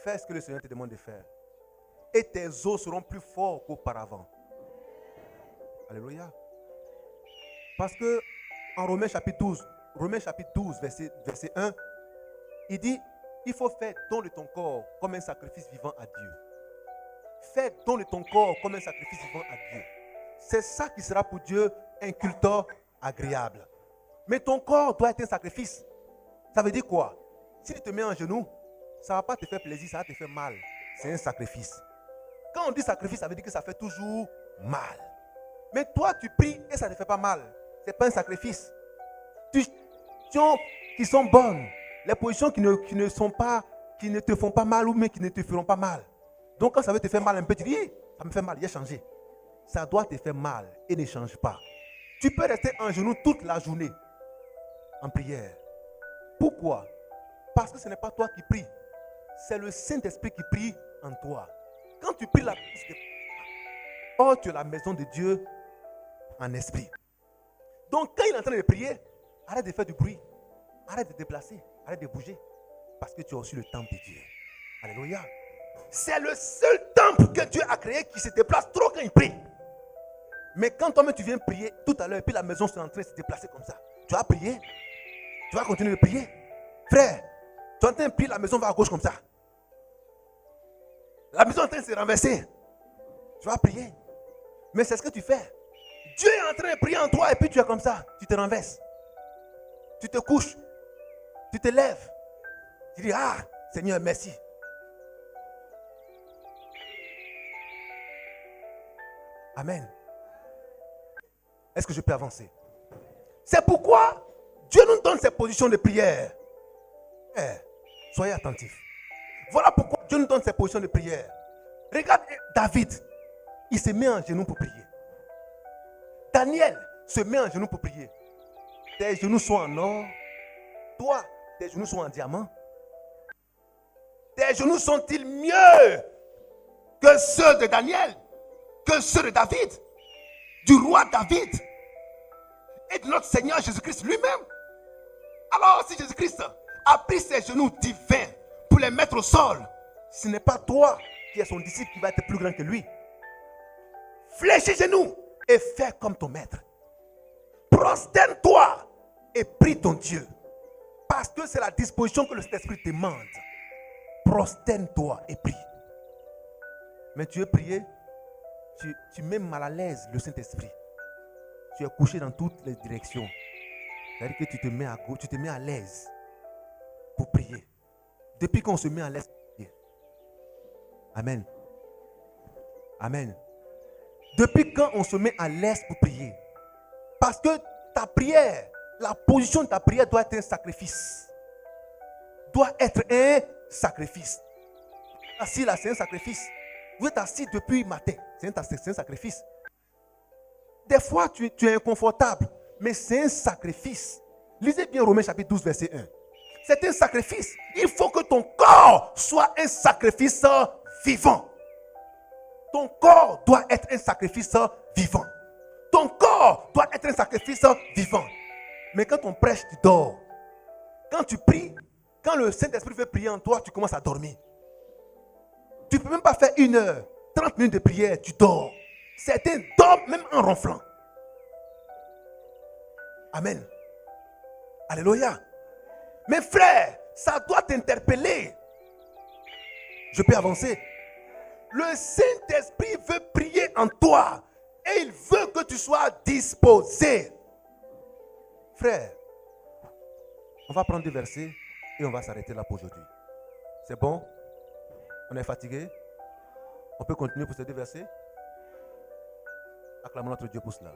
Speaker 1: Fais ce que le Seigneur te demande de faire. Et tes os seront plus forts qu'auparavant. Alléluia. Parce que en Romains chapitre 12, verset 1, il dit, il faut faire don de ton corps comme un sacrifice vivant à Dieu. Fais don de ton corps comme un sacrifice vivant à Dieu. C'est ça qui sera pour Dieu un culte agréable. Mais ton corps doit être un sacrifice. Ça veut dire quoi? Si tu te mets en genoux, ça ne va pas te faire plaisir, ça va te faire mal. C'est un sacrifice. Quand on dit sacrifice, ça veut dire que ça fait toujours mal. Mais toi, tu pries et ça ne te fait pas mal. Ce n'est pas un sacrifice. Tu positions qui sont bonnes. Les positions qui ne te font pas mal ou même qui ne te feront pas mal. Donc quand ça veut te faire mal un peu, tu dis, ça me fait mal, il a changé. Ça doit te faire mal et ne change pas. Tu peux rester en genoux toute la journée en prière. Pourquoi? Parce que ce n'est pas toi qui pries. C'est le Saint-Esprit qui prie en toi. Quand tu pries la prière, oh, tu es la maison de Dieu en esprit. Donc quand il est en train de prier, arrête de faire du bruit. Arrête de te déplacer. Arrête de bouger. Parce que tu as aussi le temple de Dieu. Alléluia. C'est le seul temple que Dieu a créé qui se déplace trop quand il prie. Mais quand toi-même tu viens prier tout à l'heure et puis la maison est en train de se déplacer comme ça, tu vas prier. Tu vas continuer de prier. Frère, tu es en train de prier, la maison va à gauche comme ça. La maison est en train de se renverser. Tu vas prier. Mais c'est ce que tu fais. Dieu est en train de prier en toi et puis tu es comme ça. Tu te renverses. Tu te couches. Tu te lèves. Tu dis, ah, Seigneur, merci. Amen. Est-ce que je peux avancer? C'est pourquoi Dieu nous donne ces positions de prière. Soyez attentifs. Voilà pourquoi Dieu nous donne ces positions de prière. Regarde David. Il se met en genoux pour prier. Daniel se met en genoux pour prier. Tes genoux sont en or. Toi, tes genoux sont en diamant. Tes genoux sont-ils mieux que ceux de Daniel, que ceux de David, du roi David et de notre Seigneur Jésus-Christ lui-même? Alors si Jésus-Christ a pris ses genoux divins pour les mettre au sol, ce n'est pas toi qui es son disciple qui va être plus grand que lui. Fléchis genoux et fais comme ton maître. Prosterne-toi et prie ton Dieu. Parce que c'est la disposition que le Saint-Esprit demande. Prosterne-toi et prie. Mais tu veux prier, tu mets mal à l'aise le Saint-Esprit. Tu es couché dans toutes les directions. C'est-à-dire que tu te mets à gauche, tu te mets à l'aise pour prier. Depuis qu'on se met à l'aise pour prier. Amen. Amen. Depuis quand on se met à l'aise pour prier? Parce que ta prière, la position de ta prière doit être un sacrifice. Doit être un sacrifice. Assis là, c'est un sacrifice. Vous êtes assis depuis matin, c'est un sacrifice. Des fois, tu es inconfortable, mais c'est un sacrifice. Lisez bien Romains chapitre 12, verset 1. C'est un sacrifice. Il faut que ton corps soit un sacrifice vivant. Ton corps doit être un sacrifice vivant. Ton corps doit être un sacrifice vivant. Mais quand on prêche, tu dors. Quand tu pries, quand le Saint-Esprit veut prier en toi, tu commences à dormir. Tu ne peux même pas faire 1 heure, 30 minutes de prière, tu dors. Certains dorment même en ronflant. Amen. Alléluia. Mes frères, ça doit t'interpeller. Je peux avancer. Le Saint-Esprit veut prier en toi et il veut que tu sois disposé. Frère, on va prendre 2 versets et on va s'arrêter là pour aujourd'hui. C'est bon? On est fatigué? On peut continuer pour ces 2 versets? Acclamons notre Dieu pour cela.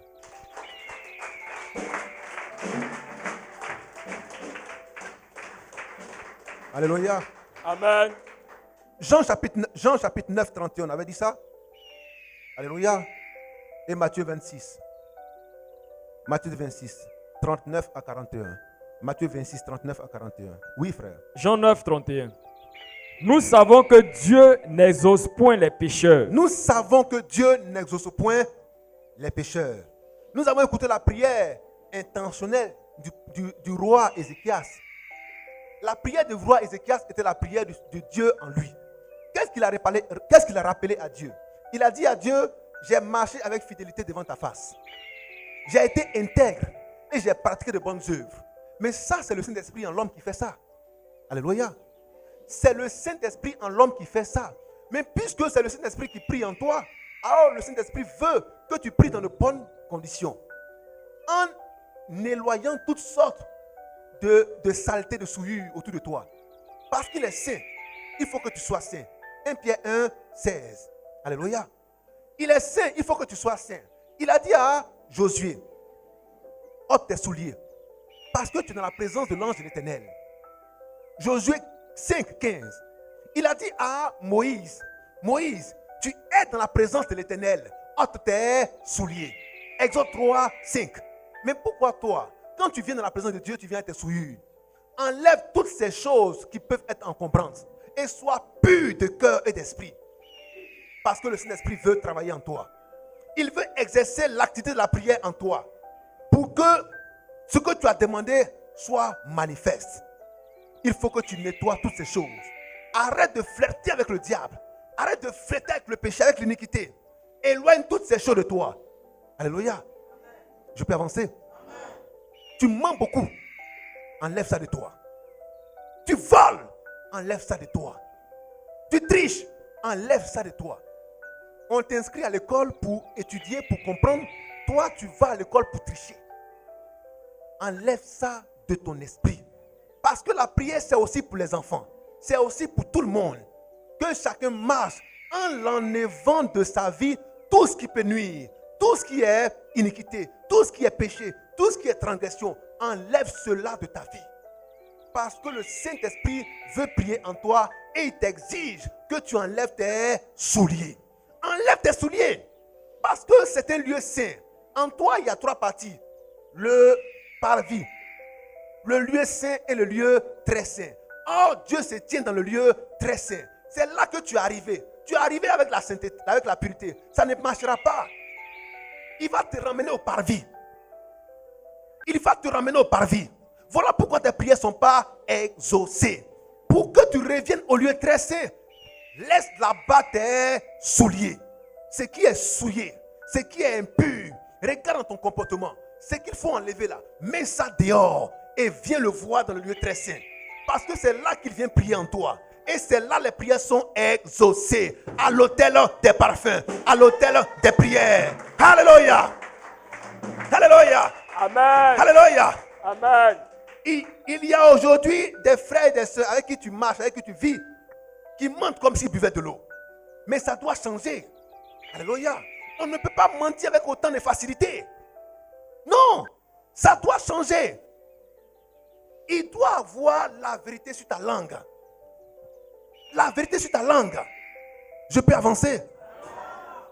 Speaker 1: Alléluia.
Speaker 3: Amen.
Speaker 1: Jean chapitre 9, 31, on avait dit ça? Alléluia. Et Matthieu 26. Matthieu 26, 39 à 41. Matthieu 26, 39 à 41. Oui, frère.
Speaker 3: Jean 9, 31. Nous savons que Dieu n'exauce point les pécheurs.
Speaker 1: Nous savons que Dieu n'exauce point les pécheurs. Nous avons écouté la prière intentionnelle du roi Ézéchias. La prière du roi Ézéchias était la prière de Dieu en lui. Qu'est-ce qu'il a rappelé à Dieu? Il a dit à Dieu, j'ai marché avec fidélité devant ta face. J'ai été intègre et j'ai pratiqué de bonnes œuvres. Mais ça, c'est le Saint-Esprit en l'homme qui fait ça. Alléluia. C'est le Saint-Esprit en l'homme qui fait ça. Mais puisque c'est le Saint-Esprit qui prie en toi, alors le Saint-Esprit veut que tu pries dans de bonnes conditions. En éloignant toutes sortes de saletés, de souillures autour de toi. Parce qu'il est saint, il faut que tu sois saint. 1 Pierre 1, 16. Alléluia. Il est saint, il faut que tu sois saint. Il a dit à Josué, ôte tes souliers, parce que tu es dans la présence de l'ange de l'Éternel. Josué 5, 15. Il a dit à Moïse, Moïse, tu es dans la présence de l'Éternel, ôte tes souliers. Exode 3, 5. Mais pourquoi toi, quand tu viens dans la présence de Dieu, tu viens avec tes souillures? Enlève toutes ces choses qui peuvent être encombrantes et sois pur de cœur et d'esprit. Parce que le Saint-Esprit veut travailler en toi. Il veut exercer l'activité de la prière en toi pour que ce que tu as demandé soit manifeste. Il faut que tu nettoies toutes ces choses. Arrête de flirter avec le diable. Arrête de flirter avec le péché, avec l'iniquité. Éloigne toutes ces choses de toi. Alléluia. Je peux avancer? Tu mens beaucoup. Enlève ça de toi. Tu voles. Enlève ça de toi. Tu triches. Enlève ça de toi. On t'inscrit à l'école pour étudier, pour comprendre. Toi, tu vas à l'école pour tricher. Enlève ça de ton esprit. Parce que la prière, c'est aussi pour les enfants. C'est aussi pour tout le monde. Que chacun marche en enlevant de sa vie tout ce qui peut nuire, tout ce qui est iniquité, tout ce qui est péché, tout ce qui est transgression. Enlève cela de ta vie. Parce que le Saint-Esprit veut prier en toi et il t'exige que tu enlèves tes souliers. Enlève tes souliers. Parce que c'est un lieu saint. En toi, il y a 3 parties. Le parvis, le lieu saint et le lieu très saint. Or, Dieu se tient dans le lieu très saint. C'est là que tu es arrivé. Tu es arrivé avec la sainteté, avec la pureté. Ça ne marchera pas. Il va te ramener au parvis. Il va te ramener au parvis. Voilà pourquoi tes prières ne sont pas exaucées. Pour que tu reviennes au lieu très saint, laisse là-bas tes souliers. Ce qui est souillé, ce qui est impur, regarde dans ton comportement. Ce qu'il faut enlever là, mets ça dehors et viens le voir dans le lieu très saint. Parce que c'est là qu'il vient prier en toi. Et c'est là les prières sont exaucées. À l'autel des parfums, à l'autel des prières. Alléluia. Alléluia.
Speaker 3: Amen.
Speaker 1: Alléluia.
Speaker 3: Amen.
Speaker 1: Il y a aujourd'hui des frères et des sœurs avec qui tu marches, avec qui tu vis, qui mentent comme s'ils buvaient de l'eau. Mais ça doit changer. Alléluia. On ne peut pas mentir avec autant de facilité. Non, ça doit changer. Il doit avoir la vérité sur ta langue. La vérité sur ta langue. Je peux avancer.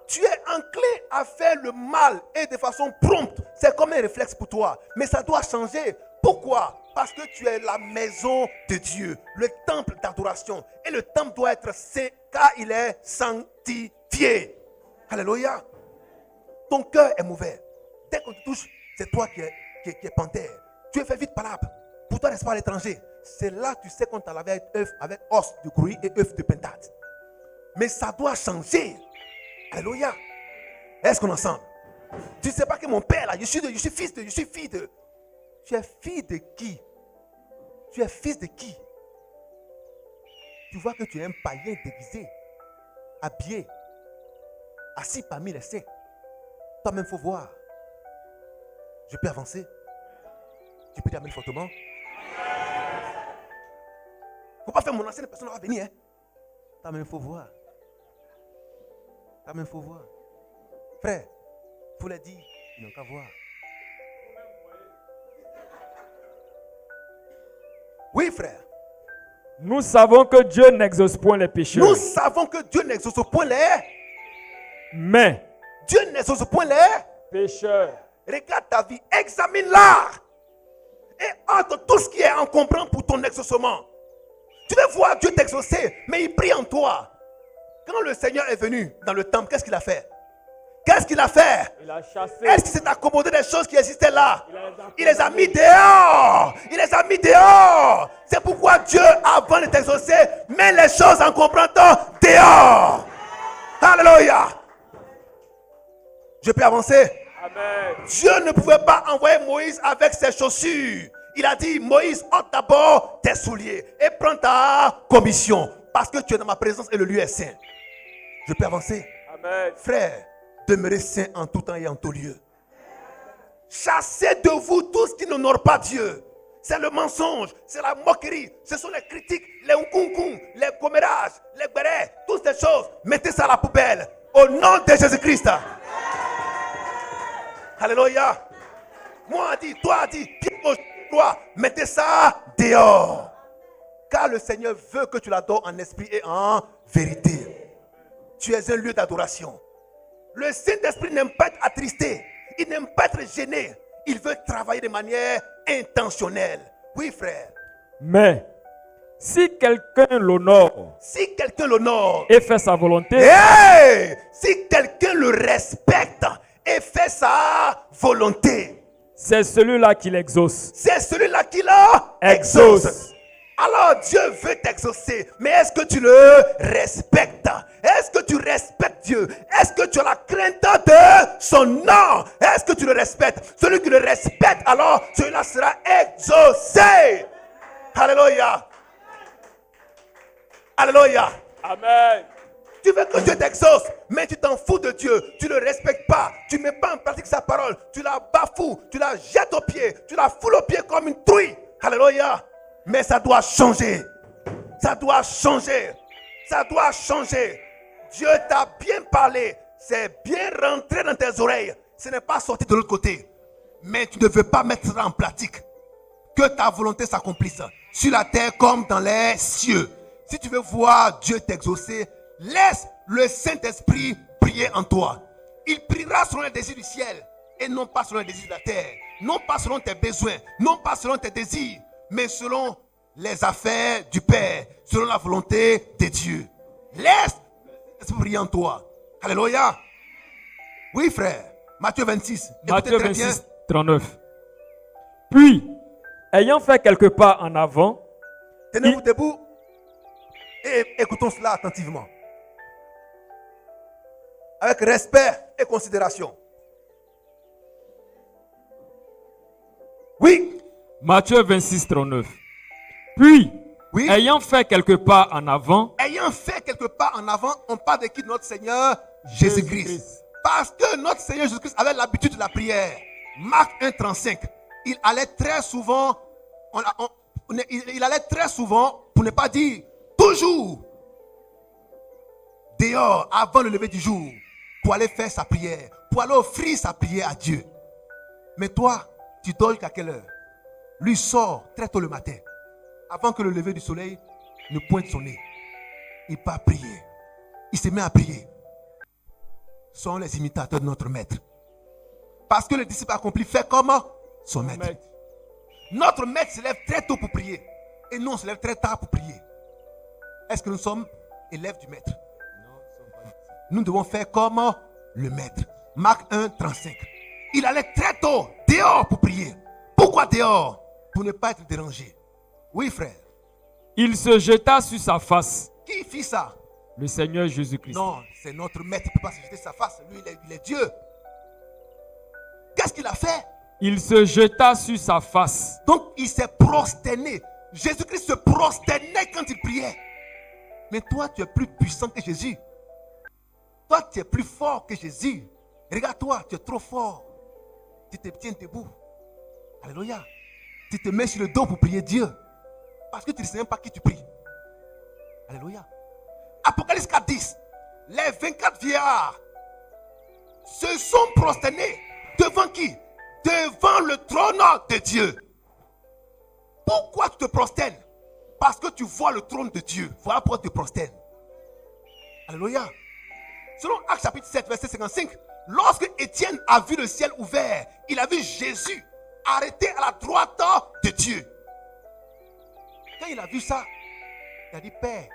Speaker 1: Tu es enclin à faire le mal et de façon prompte. C'est comme un réflexe pour toi. Mais ça doit changer. Pourquoi? Parce que tu es la maison de Dieu, le temple d'adoration. Et le temple doit être saint car il est sanctifié. Alléluia. Ton cœur est mauvais. Dès qu'on te touche, c'est toi qui es panthère. Tu es fait vite palabre. Pour toi, n'est-ce pas, à l'étranger? C'est là tu sais qu'on t'a lavé avec os de gruy et œuf de pentade. Mais ça doit changer. Alléluia. Est-ce qu'on est ensemble? Tu ne sais pas que mon père là, je suis fils de. Tu es fille de qui? Tu es fils de qui? Tu vois que tu es un païen déguisé, habillé, assis parmi les saints. Toi-même, il faut voir. Je peux avancer? Tu peux dire amen fortement? Il ne faut pas faire mon ancienne personne va venir. Hein? Toi-même, il faut voir. Toi-même, il faut voir. Frère, il faut leur dire, ils n'ont qu'à voir. Oui, frère.
Speaker 3: Nous savons que Dieu n'exauce point les pécheurs.
Speaker 1: Nous savons que Dieu n'exauce point les.
Speaker 3: Mais
Speaker 1: Dieu n'exauce point les
Speaker 3: pécheurs.
Speaker 1: Regarde ta vie, examine-la. Et entre tout ce qui est encombrant pour ton exaucement. Tu veux voir Dieu t'exaucer, mais il prie en toi. Quand le Seigneur est venu dans le temple, qu'est-ce qu'il a fait? Qu'est-ce qu'il a fait?
Speaker 3: Il a chassé.
Speaker 1: Est-ce qu'il s'est accommodé des choses qui existaient là? Il les a mis dehors. Il les a mis dehors. C'est pourquoi Dieu, avant de t'exaucer, met les choses encombrantes dehors. Alléluia. Je peux avancer?
Speaker 3: Amen.
Speaker 1: Dieu ne pouvait pas envoyer Moïse avec ses chaussures. Il a dit, Moïse, ôte d'abord tes souliers et prends ta commission. Parce que tu es dans ma présence et le lieu est saint. Je peux avancer?
Speaker 3: Amen.
Speaker 1: Frère, demeurez saint en tout temps et en tout lieu. Chassez de vous tout ce qui n'honore pas Dieu. c'est le mensonge, c'est la moquerie, ce sont les critiques, les nkunkum, les commérages, les bérets, toutes ces choses. Mettez ça à la poubelle. Au nom de Jésus-Christ. Alléluia. Moi dit, toi dit, toi, mettez ça dehors. Car le Seigneur veut que tu l'adores en esprit et en vérité. Tu es un lieu d'adoration. Le Saint-Esprit n'aime pas être attristé. Il n'aime pas être gêné. Il veut travailler de manière intentionnelle. Oui, frère.
Speaker 3: Mais si quelqu'un l'honore
Speaker 1: Si quelqu'un l'honore
Speaker 3: et fait sa volonté,
Speaker 1: hey, si quelqu'un le respecte et fait sa volonté,
Speaker 3: c'est celui-là qui l'exauce.
Speaker 1: c'est celui-là qui l'a
Speaker 3: Exauce.
Speaker 1: Alors Dieu veut t'exaucer, mais est-ce que tu le respectes? Est-ce que tu respectes Dieu? Est-ce que tu as la crainte de son nom? Est-ce que tu le respectes? Celui qui le respecte, alors celui-là sera exaucé. Alléluia. Alléluia.
Speaker 3: Amen.
Speaker 1: Tu veux que Dieu t'exauce, mais tu t'en fous de Dieu. Tu ne le respectes pas. Tu ne mets pas en pratique sa parole. Tu la bafoues. Tu la jettes aux pieds. Tu la foules aux pieds comme une truie. Alléluia. Mais ça doit changer. Ça doit changer. Ça doit changer. Dieu t'a bien parlé. C'est bien rentré dans tes oreilles. Ce n'est pas sorti de l'autre côté. Mais tu ne veux pas mettre ça en pratique. Que ta volonté s'accomplisse sur la terre comme dans les cieux. Si tu veux voir Dieu t'exaucer, laisse le Saint-Esprit prier en toi. Il priera selon les désirs du ciel et non pas selon les désirs de la terre. Non pas selon tes besoins, non pas selon tes désirs, mais selon les affaires du Père, selon la volonté de Dieu. Laisse l'Esprit prier en toi. Alléluia. Oui, frère. Matthieu 26.
Speaker 3: Matthieu
Speaker 1: Écoutez très bien.
Speaker 3: 26, 39. Puis, ayant fait quelques pas en avant,
Speaker 1: Tenez-vous debout et écoutons cela attentivement. Avec respect et considération. Oui.
Speaker 2: Matthieu 26, 39. Puis,
Speaker 1: Oui.
Speaker 2: ayant fait quelques pas en avant,
Speaker 1: Ayant fait quelques pas en avant, on parle de qui? Notre Seigneur Jésus-Christ. Parce que notre Seigneur Jésus-Christ avait l'habitude de la prière. Marc 1, 35. Il allait très souvent, il allait très souvent, pour ne pas dire toujours, dehors, avant le lever du jour, pour aller faire sa prière, pour aller offrir sa prière à Dieu. Mais toi, tu dors jusqu'à quelle heure? Lui sort très tôt le matin, avant que le lever du soleil ne pointe son nez. Il part prier. Il se met à prier. Ce sont les imitateurs de notre maître. Parce que le disciple accompli fait comme son maître. Notre maître se lève très tôt pour prier. Et nous, on se lève très tard pour prier. Est-ce que nous sommes élèves du maître? Nous devons faire comme le maître. Marc 1, 35. Il allait très tôt dehors pour prier. Pourquoi dehors? Pour ne pas être dérangé. Oui, frère.
Speaker 2: il se jeta sur sa face.
Speaker 1: Qui fit ça?
Speaker 2: Le Seigneur Jésus-Christ.
Speaker 1: Non, c'est notre maître. Il ne peut pas se jeter sa face. Lui, il est Dieu. Qu'est-ce qu'il a fait?
Speaker 2: Il se jeta sur sa face.
Speaker 1: Donc, il s'est prosterné. Jésus-Christ se prosternait quand il priait. Mais toi, tu es plus puissant que Jésus. Toi, tu es plus fort que Jésus. Regarde-toi, tu es trop fort. Tu te tiens debout. Alléluia. Tu te mets sur le dos pour prier Dieu. Parce que tu ne sais même pas qui tu pries. Alléluia. Apocalypse 4, 10. Les 24 vieillards se sont prosternés. Devant qui? Devant le trône de Dieu. Pourquoi tu te prosternes? Parce que tu vois le trône de Dieu. Voilà pourquoi tu te prosternes. Alléluia. Selon Actes chapitre 7, verset 55, lorsque Étienne a vu le ciel ouvert, il a vu Jésus arrêté à la droite de Dieu. Quand il a vu ça, il a dit, Père,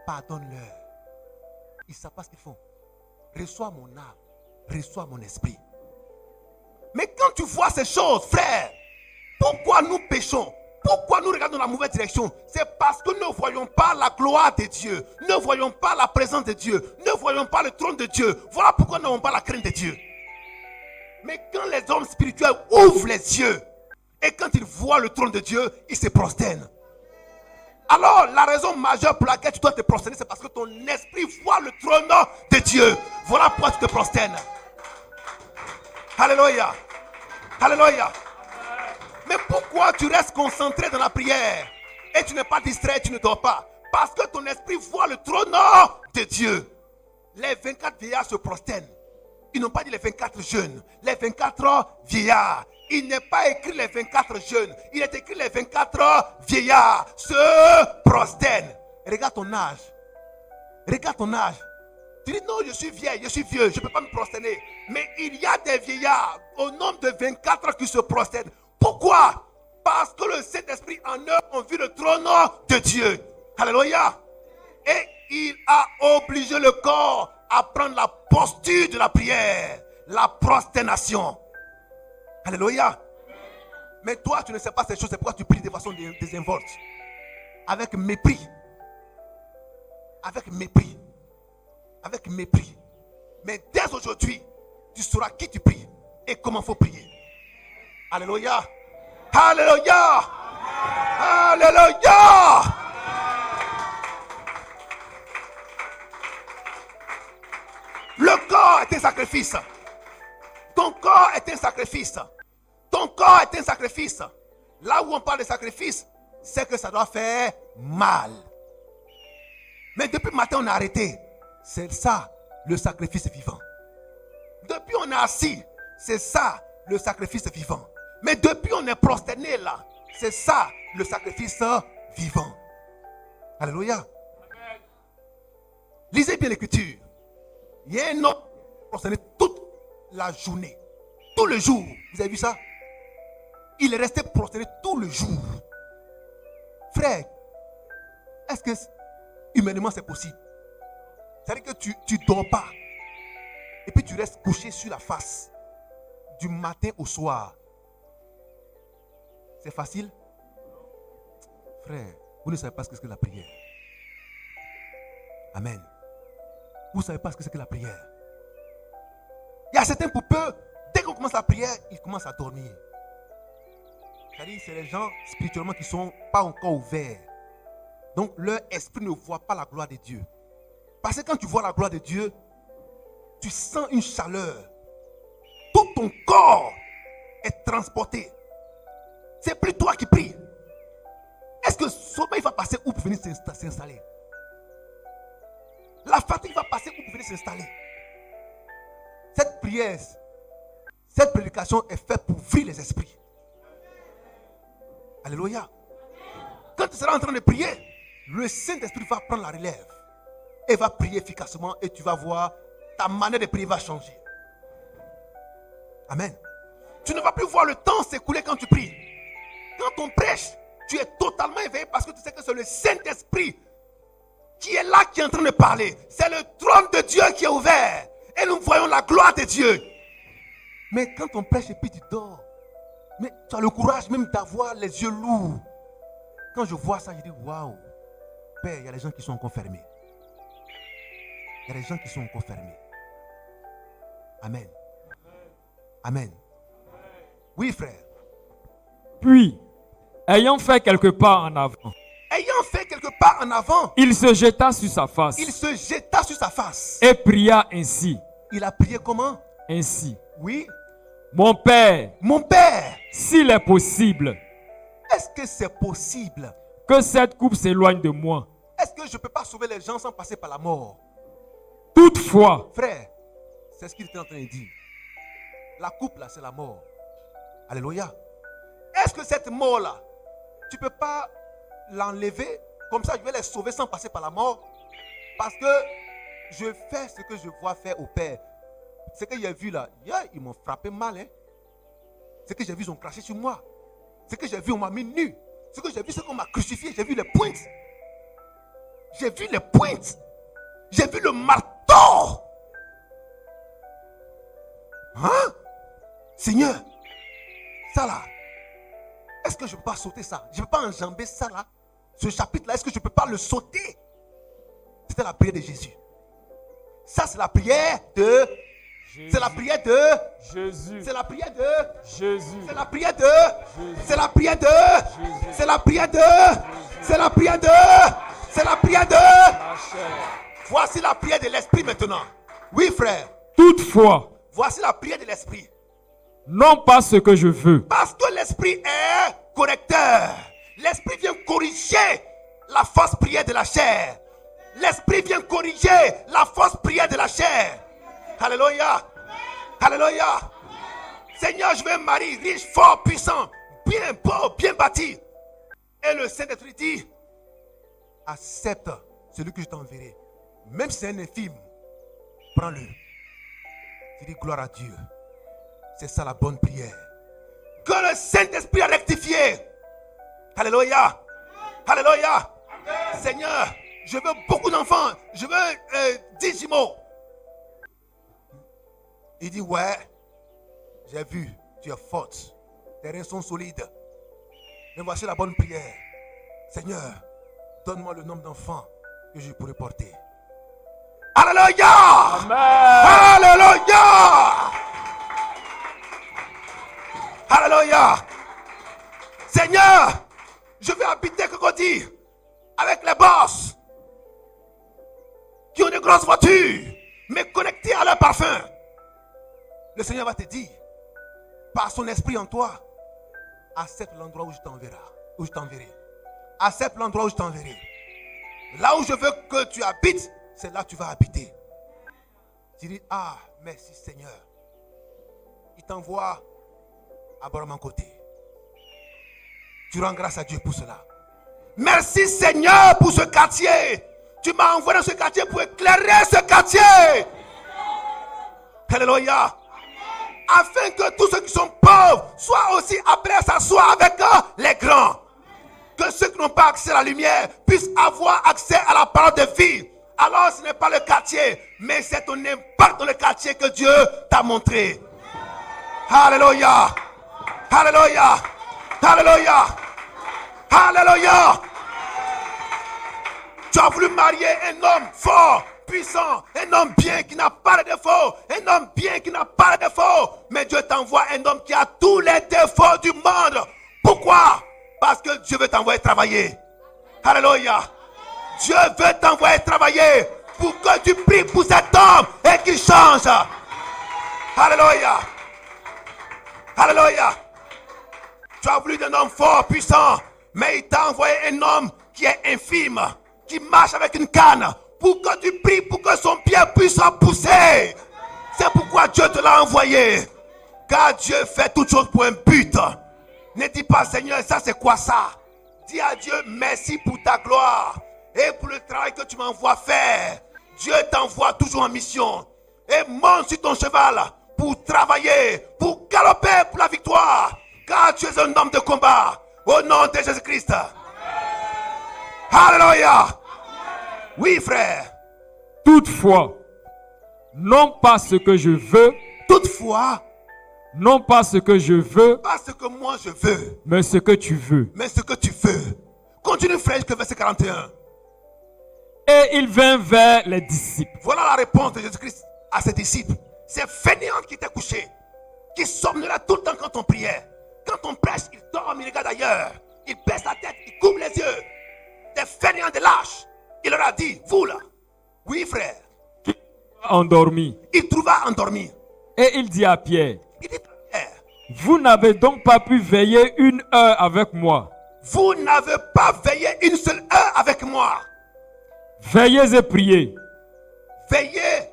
Speaker 1: pardonne-leur. Ils ne savent pas ce qu'ils font. Reçois mon âme, reçois mon esprit. Mais quand tu vois ces choses, frère, pourquoi nous péchons? Pourquoi nous regardons dans la mauvaise direction? C'est parce que nous ne voyons pas la gloire de Dieu. Ne voyons pas la présence de Dieu. Ne voyons pas le trône de Dieu. Voilà pourquoi nous n'avons pas la crainte de Dieu. Mais quand les hommes spirituels ouvrent les yeux et quand ils voient le trône de Dieu, ils se prosternent. Alors, la raison majeure pour laquelle tu dois te prosterner, c'est parce que ton esprit voit le trône de Dieu. Voilà pourquoi tu te prosternes. Alléluia. Alléluia. Mais Pourquoi tu restes concentré dans la prière et tu n'es pas distrait, tu ne dors pas? Parce que ton esprit voit le trône de Dieu. Les 24 vieillards se prosternent. Ils n'ont pas dit les 24 jeunes, les 24 vieillards. Il n'est pas écrit les 24 jeunes, il est écrit les 24 vieillards se prosternent. Regarde ton âge. Regarde ton âge. Tu dis non, je suis vieille, je suis vieux, je ne peux pas me prosterner. Mais il y a des vieillards au nombre de 24 qui se prosternent. Pourquoi? Parce que le Saint-Esprit en eux ont vu le trône de Dieu. Alléluia. Et il a obligé le corps à prendre la posture de la prière, la prosternation. Alléluia. Mais toi, tu ne sais pas ces choses, c'est pourquoi tu pries de façon désinvolte. Avec mépris. Avec mépris. Avec mépris. Mais dès aujourd'hui, tu sauras qui tu pries et comment il faut prier. Alléluia. Alléluia. Alléluia. Le corps est un sacrifice. Ton corps est un sacrifice. Ton corps est un sacrifice. Là où on parle de sacrifice, c'est que ça doit faire mal. Mais depuis le matin, on a arrêté. C'est ça, le sacrifice vivant. Depuis on est assis, c'est ça, le sacrifice vivant. Mais depuis on est prosterné là, c'est ça, le sacrifice vivant. Alléluia. Lisez bien l'écriture. Il y a un homme prosterné toute la journée, tout le jour. Vous avez vu ça? Il est resté prosterné tout le jour. Frère, est-ce que humainement c'est possible? C'est-à-dire que tu ne dors pas. Et puis tu restes couché sur la face. Du matin au soir. C'est facile? Frère, vous ne savez pas ce que c'est que la prière. Amen. Vous ne savez pas ce que c'est que la prière. Il y a certains pour peu, dès qu'on commence la prière, ils commencent à dormir. C'est-à-dire c'est les gens spirituellement qui ne sont pas encore ouverts. Donc leur esprit ne voit pas la gloire de Dieu. Parce que quand tu vois la gloire de Dieu, tu sens une chaleur. Tout ton corps est transporté. C'est plus toi qui pries. Est-ce que le sommeil va passer où pour venir s'installer? La fatigue va passer où pour venir s'installer? Cette prière, cette prédication est faite pour ouvrir les esprits. Alléluia. Quand tu seras en train de prier, le Saint-Esprit va prendre la relève. Et va prier efficacement et tu vas voir ta manière de prier va changer. Amen. Tu ne vas plus voir le temps s'écouler quand tu pries. Quand on prêche, tu es totalement éveillé parce que tu sais que c'est le Saint-Esprit qui est là, qui est en train de parler. C'est le trône de Dieu qui est ouvert. Et nous voyons la gloire de Dieu. Mais quand on prêche et puis tu dors, mais tu as le courage même d'avoir les yeux lourds. Quand je vois ça, je dis waouh, Père, il y a des gens qui sont encore fermés. Il y a des gens qui sont encore fermés. Amen. Amen. Oui, frère.
Speaker 2: Puis, ayant fait quelques pas en avant,
Speaker 1: Ayant fait quelques pas en avant,
Speaker 2: il se jeta sur sa face
Speaker 1: il se jeta sur sa face.
Speaker 2: et pria ainsi.
Speaker 1: Il a prié comment?
Speaker 2: Ainsi.
Speaker 1: Oui.
Speaker 2: Mon Père,
Speaker 1: Mon Père,
Speaker 2: s'il est possible,
Speaker 1: est-ce que c'est possible?
Speaker 2: que cette coupe s'éloigne de moi.
Speaker 1: Est-ce que je ne peux pas sauver les gens sans passer par la mort?
Speaker 2: Toutefois,
Speaker 1: Frère, c'est ce qu'il était en train de dire. La coupe là, c'est la mort. Alléluia. Est-ce que cette mort-là, tu ne peux pas l'enlever? Comme ça, je vais les sauver sans passer par la mort. Parce que je fais ce que je vois faire au Père. Ce que j'ai vu là, ils m'ont frappé mal. Hein? Ce que j'ai vu, ils ont craché sur moi. Ce que j'ai vu, on m'a mis nu. Ce que j'ai vu, c'est qu'on m'a crucifié. J'ai vu les pointes. J'ai vu les pointes. J'ai vu le marteau. Hein? Seigneur, ça là, est-ce que je ne peux pas sauter ça? Je ne peux pas enjamber ça là? Ce chapitre-là, est-ce que je ne peux pas le sauter? C'était la prière de Jésus. Ça, c'est la prière de Jésus. C'est la prière de
Speaker 2: Jésus.
Speaker 1: C'est la prière de
Speaker 2: Jésus.
Speaker 1: C'est la prière de C'est la prière de C'est la prière de C'est la prière de C'est la prière de Voici la prière de l'esprit maintenant. Oui, frère.
Speaker 2: Toutefois,
Speaker 1: Voici la prière de l'esprit.
Speaker 2: non pas ce que je veux,
Speaker 1: Parce que l'esprit est correcteur. L'esprit vient corriger la fausse prière de la chair. L'esprit vient corriger la fausse prière de la chair. Alléluia. Alléluia. Seigneur, je veux un mari riche, fort, puissant, bien beau, bien bâti. Et le Saint-Esprit dit, accepte celui que je t'enverrai. Même si c'est un infime, prends-le. Tu dis gloire à Dieu. C'est ça la bonne prière. Que le Saint-Esprit a rectifié. Alléluia. Alléluia. Seigneur, je veux beaucoup d'enfants. Je veux 10 jumeaux. Il dit, ouais, j'ai vu, tu es forte. Tes reins sont solides. Mais voici la bonne prière. Seigneur, donne-moi le nombre d'enfants que je pourrai porter. Alléluia.
Speaker 3: Amen.
Speaker 1: Alléluia. Alléluia. Seigneur, je vais habiter Cocody avec les boss qui ont des grosses voitures, mais connectés à leur parfum. Le Seigneur va te dire, par son esprit en toi, accepte l'endroit où je t'enverrai. Accepte l'endroit où je t'enverrai. Là où je veux que tu habites, c'est là que tu vas habiter. Tu dis, ah, merci Seigneur. Il t'envoie à bord à mon côté. Tu rends grâce à Dieu pour cela. Merci Seigneur pour ce quartier. Tu m'as envoyé dans ce quartier pour éclairer ce quartier. Alléluia. Afin que tous ceux qui sont pauvres soient aussi appelés à s'asseoir avec les grands. Que ceux qui n'ont pas accès à la lumière puissent avoir accès à la parole de vie. Alors ce n'est pas le quartier, mais c'est ton impact dans le quartier que Dieu t'a montré. Alléluia. Alléluia. Alléluia. Alléluia. Tu as voulu marier un homme fort, puissant, un homme bien qui n'a pas de défaut, un homme bien qui n'a pas de défaut. Mais Dieu t'envoie un homme qui a tous les défauts du monde. Pourquoi? Parce que Dieu veut t'envoyer travailler. Alléluia. Dieu veut t'envoyer travailler pour que tu pries pour cet homme et qu'il change. Alléluia. Alléluia. Tu as voulu un homme fort, puissant, mais il t'a envoyé un homme qui est infime, qui marche avec une canne, pour que tu pries pour que son pied puisse pousser. C'est pourquoi Dieu te l'a envoyé. Car Dieu fait toutes choses pour un but. Ne dis pas, Seigneur, ça c'est quoi ça? Dis à Dieu, merci pour ta gloire et pour le travail que tu m'envoies faire. Dieu t'envoie toujours en mission. Et monte sur ton cheval pour travailler, pour galoper pour la victoire. Car tu es un homme de combat. Au nom de Jésus-Christ. Alléluia. Oui, frère.
Speaker 2: Toutefois, non pas ce que je veux,
Speaker 1: Toutefois,
Speaker 2: non pas ce que je veux,
Speaker 1: pas ce que moi je veux,
Speaker 2: mais ce que tu veux.
Speaker 1: mais ce que tu veux. Continue, frère, jusqu'au verset 41.
Speaker 2: Et il vint vers les disciples.
Speaker 1: Voilà la réponse de Jésus-Christ à ses disciples. Ces fainéants qui étaient couchés, qui somnolaient tout le temps quand on priait. Quand on prêche, ils dorment, ils regardent ailleurs. Ils baissent la tête, ils couvrent les yeux. Des fainéants, des lâches. Il leur a dit, vous là, oui frère.
Speaker 2: Endormi.
Speaker 1: Il trouva endormi.
Speaker 2: Et il dit à Pierre,
Speaker 1: Il dit, Pierre,
Speaker 2: vous n'avez donc pas pu veiller 1 heure avec moi.
Speaker 1: vous n'avez pas veillé une seule heure avec moi.
Speaker 2: Veillez et priez,
Speaker 1: Veillez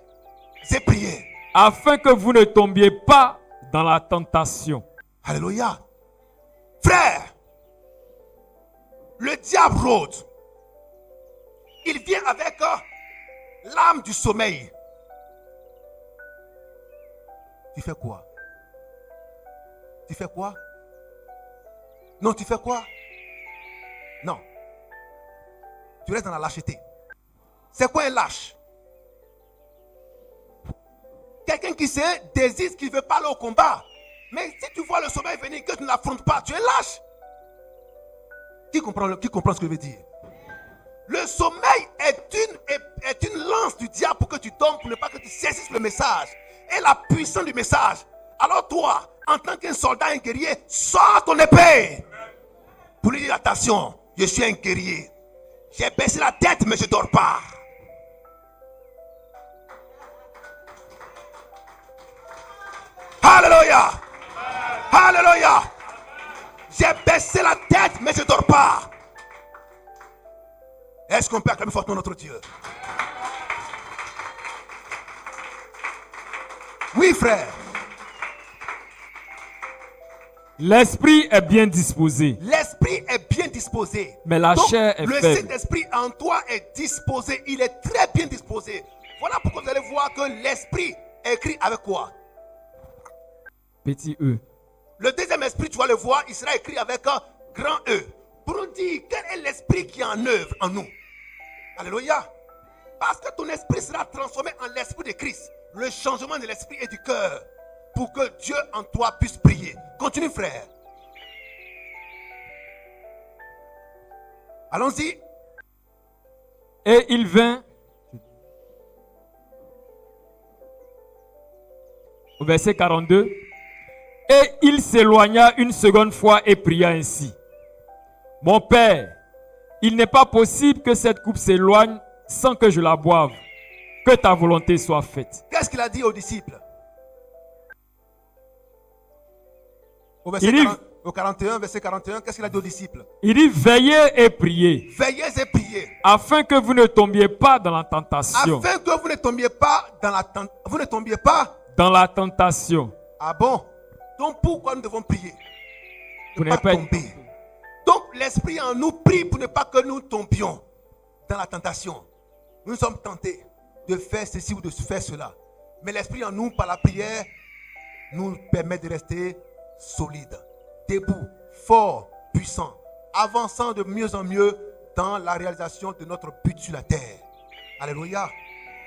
Speaker 1: et priez.
Speaker 2: afin que vous ne tombiez pas dans la tentation.
Speaker 1: Alléluia. Frère, le diable rôde. Il vient avec l'âme du sommeil. Tu fais quoi? Tu fais quoi? Non, tu fais quoi? Non. Tu restes dans la lâcheté. C'est quoi un lâche? Quelqu'un qui se désiste, qui ne veut pas aller au combat. Mais si tu vois le sommeil venir, que tu ne l'affrontes pas, tu es lâche. Qui comprend ce que je veux dire? Le sommeil est une lance du diable pour que tu dormes, pour ne pas que tu saisisses le message. Et la puissance du message. Alors toi, en tant qu'un soldat, un guerrier, sors ton épée. Pour lui dire, attention, je suis un guerrier. J'ai baissé la tête, mais je ne dors pas. Alléluia. Alléluia. J'ai baissé la tête, mais je ne dors pas. Est-ce qu'on peut acclamer fortement notre Dieu? Oui, frère.
Speaker 2: L'esprit est bien disposé,
Speaker 1: L'esprit est bien disposé.
Speaker 2: mais la
Speaker 1: Donc,
Speaker 2: chair est
Speaker 1: le
Speaker 2: faible.
Speaker 1: Saint-Esprit en toi est disposé. Il est très bien disposé. Voilà pourquoi vous allez voir que l'esprit est écrit avec quoi?
Speaker 2: Petit E.
Speaker 1: Le deuxième esprit, tu vas le voir, il sera écrit avec un grand E. Pour nous dire quel est l'esprit qui est en œuvre en nous. Alléluia. Parce que ton esprit sera transformé en l'esprit de Christ. Le changement de l'esprit et du cœur. Pour que Dieu en toi puisse briller. Continue, frère. Allons-y.
Speaker 2: Et il vint au verset 42. Et il s'éloigna une seconde fois et pria ainsi. Mon Père, il n'est pas possible que cette coupe s'éloigne sans que je la boive. Que ta volonté soit faite.
Speaker 1: Qu'est-ce qu'il a dit aux disciples? Au 41, verset 41, qu'est-ce qu'il a dit aux disciples?
Speaker 2: Il dit veillez et priez,
Speaker 1: Veillez et priez.
Speaker 2: afin que vous ne tombiez pas dans la tentation.
Speaker 1: Afin que vous ne tombiez pas dans la vous ne tombiez pas.
Speaker 2: Dans la tentation.
Speaker 1: Ah bon? Donc pourquoi nous devons prier?
Speaker 2: Pour
Speaker 1: Ne
Speaker 2: ne
Speaker 1: pas
Speaker 2: pas
Speaker 1: tomber. Donc l'esprit en nous prie pour ne pas que nous tombions dans la tentation. Nous sommes tentés de faire ceci ou de faire cela. Mais l'esprit en nous, par la prière, nous permet de rester solides, debout, forts, puissants, avançant de mieux en mieux dans la réalisation de notre but sur la terre. Alléluia.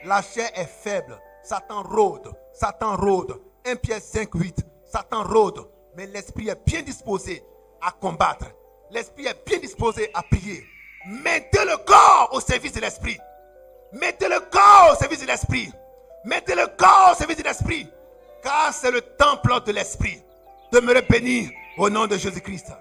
Speaker 1: La chair est faible. Satan rôde. Satan rôde. 1 Pierre 5, 8. Satan rôde. Mais l'esprit est bien disposé à combattre. L'esprit est bien disposé à prier. Mettez le corps au service de l'esprit. Mettez le corps au service de l'esprit. Mettez le corps au service de l'esprit. Car c'est le temple de l'esprit. Demeurez bénis au nom de Jésus-Christ.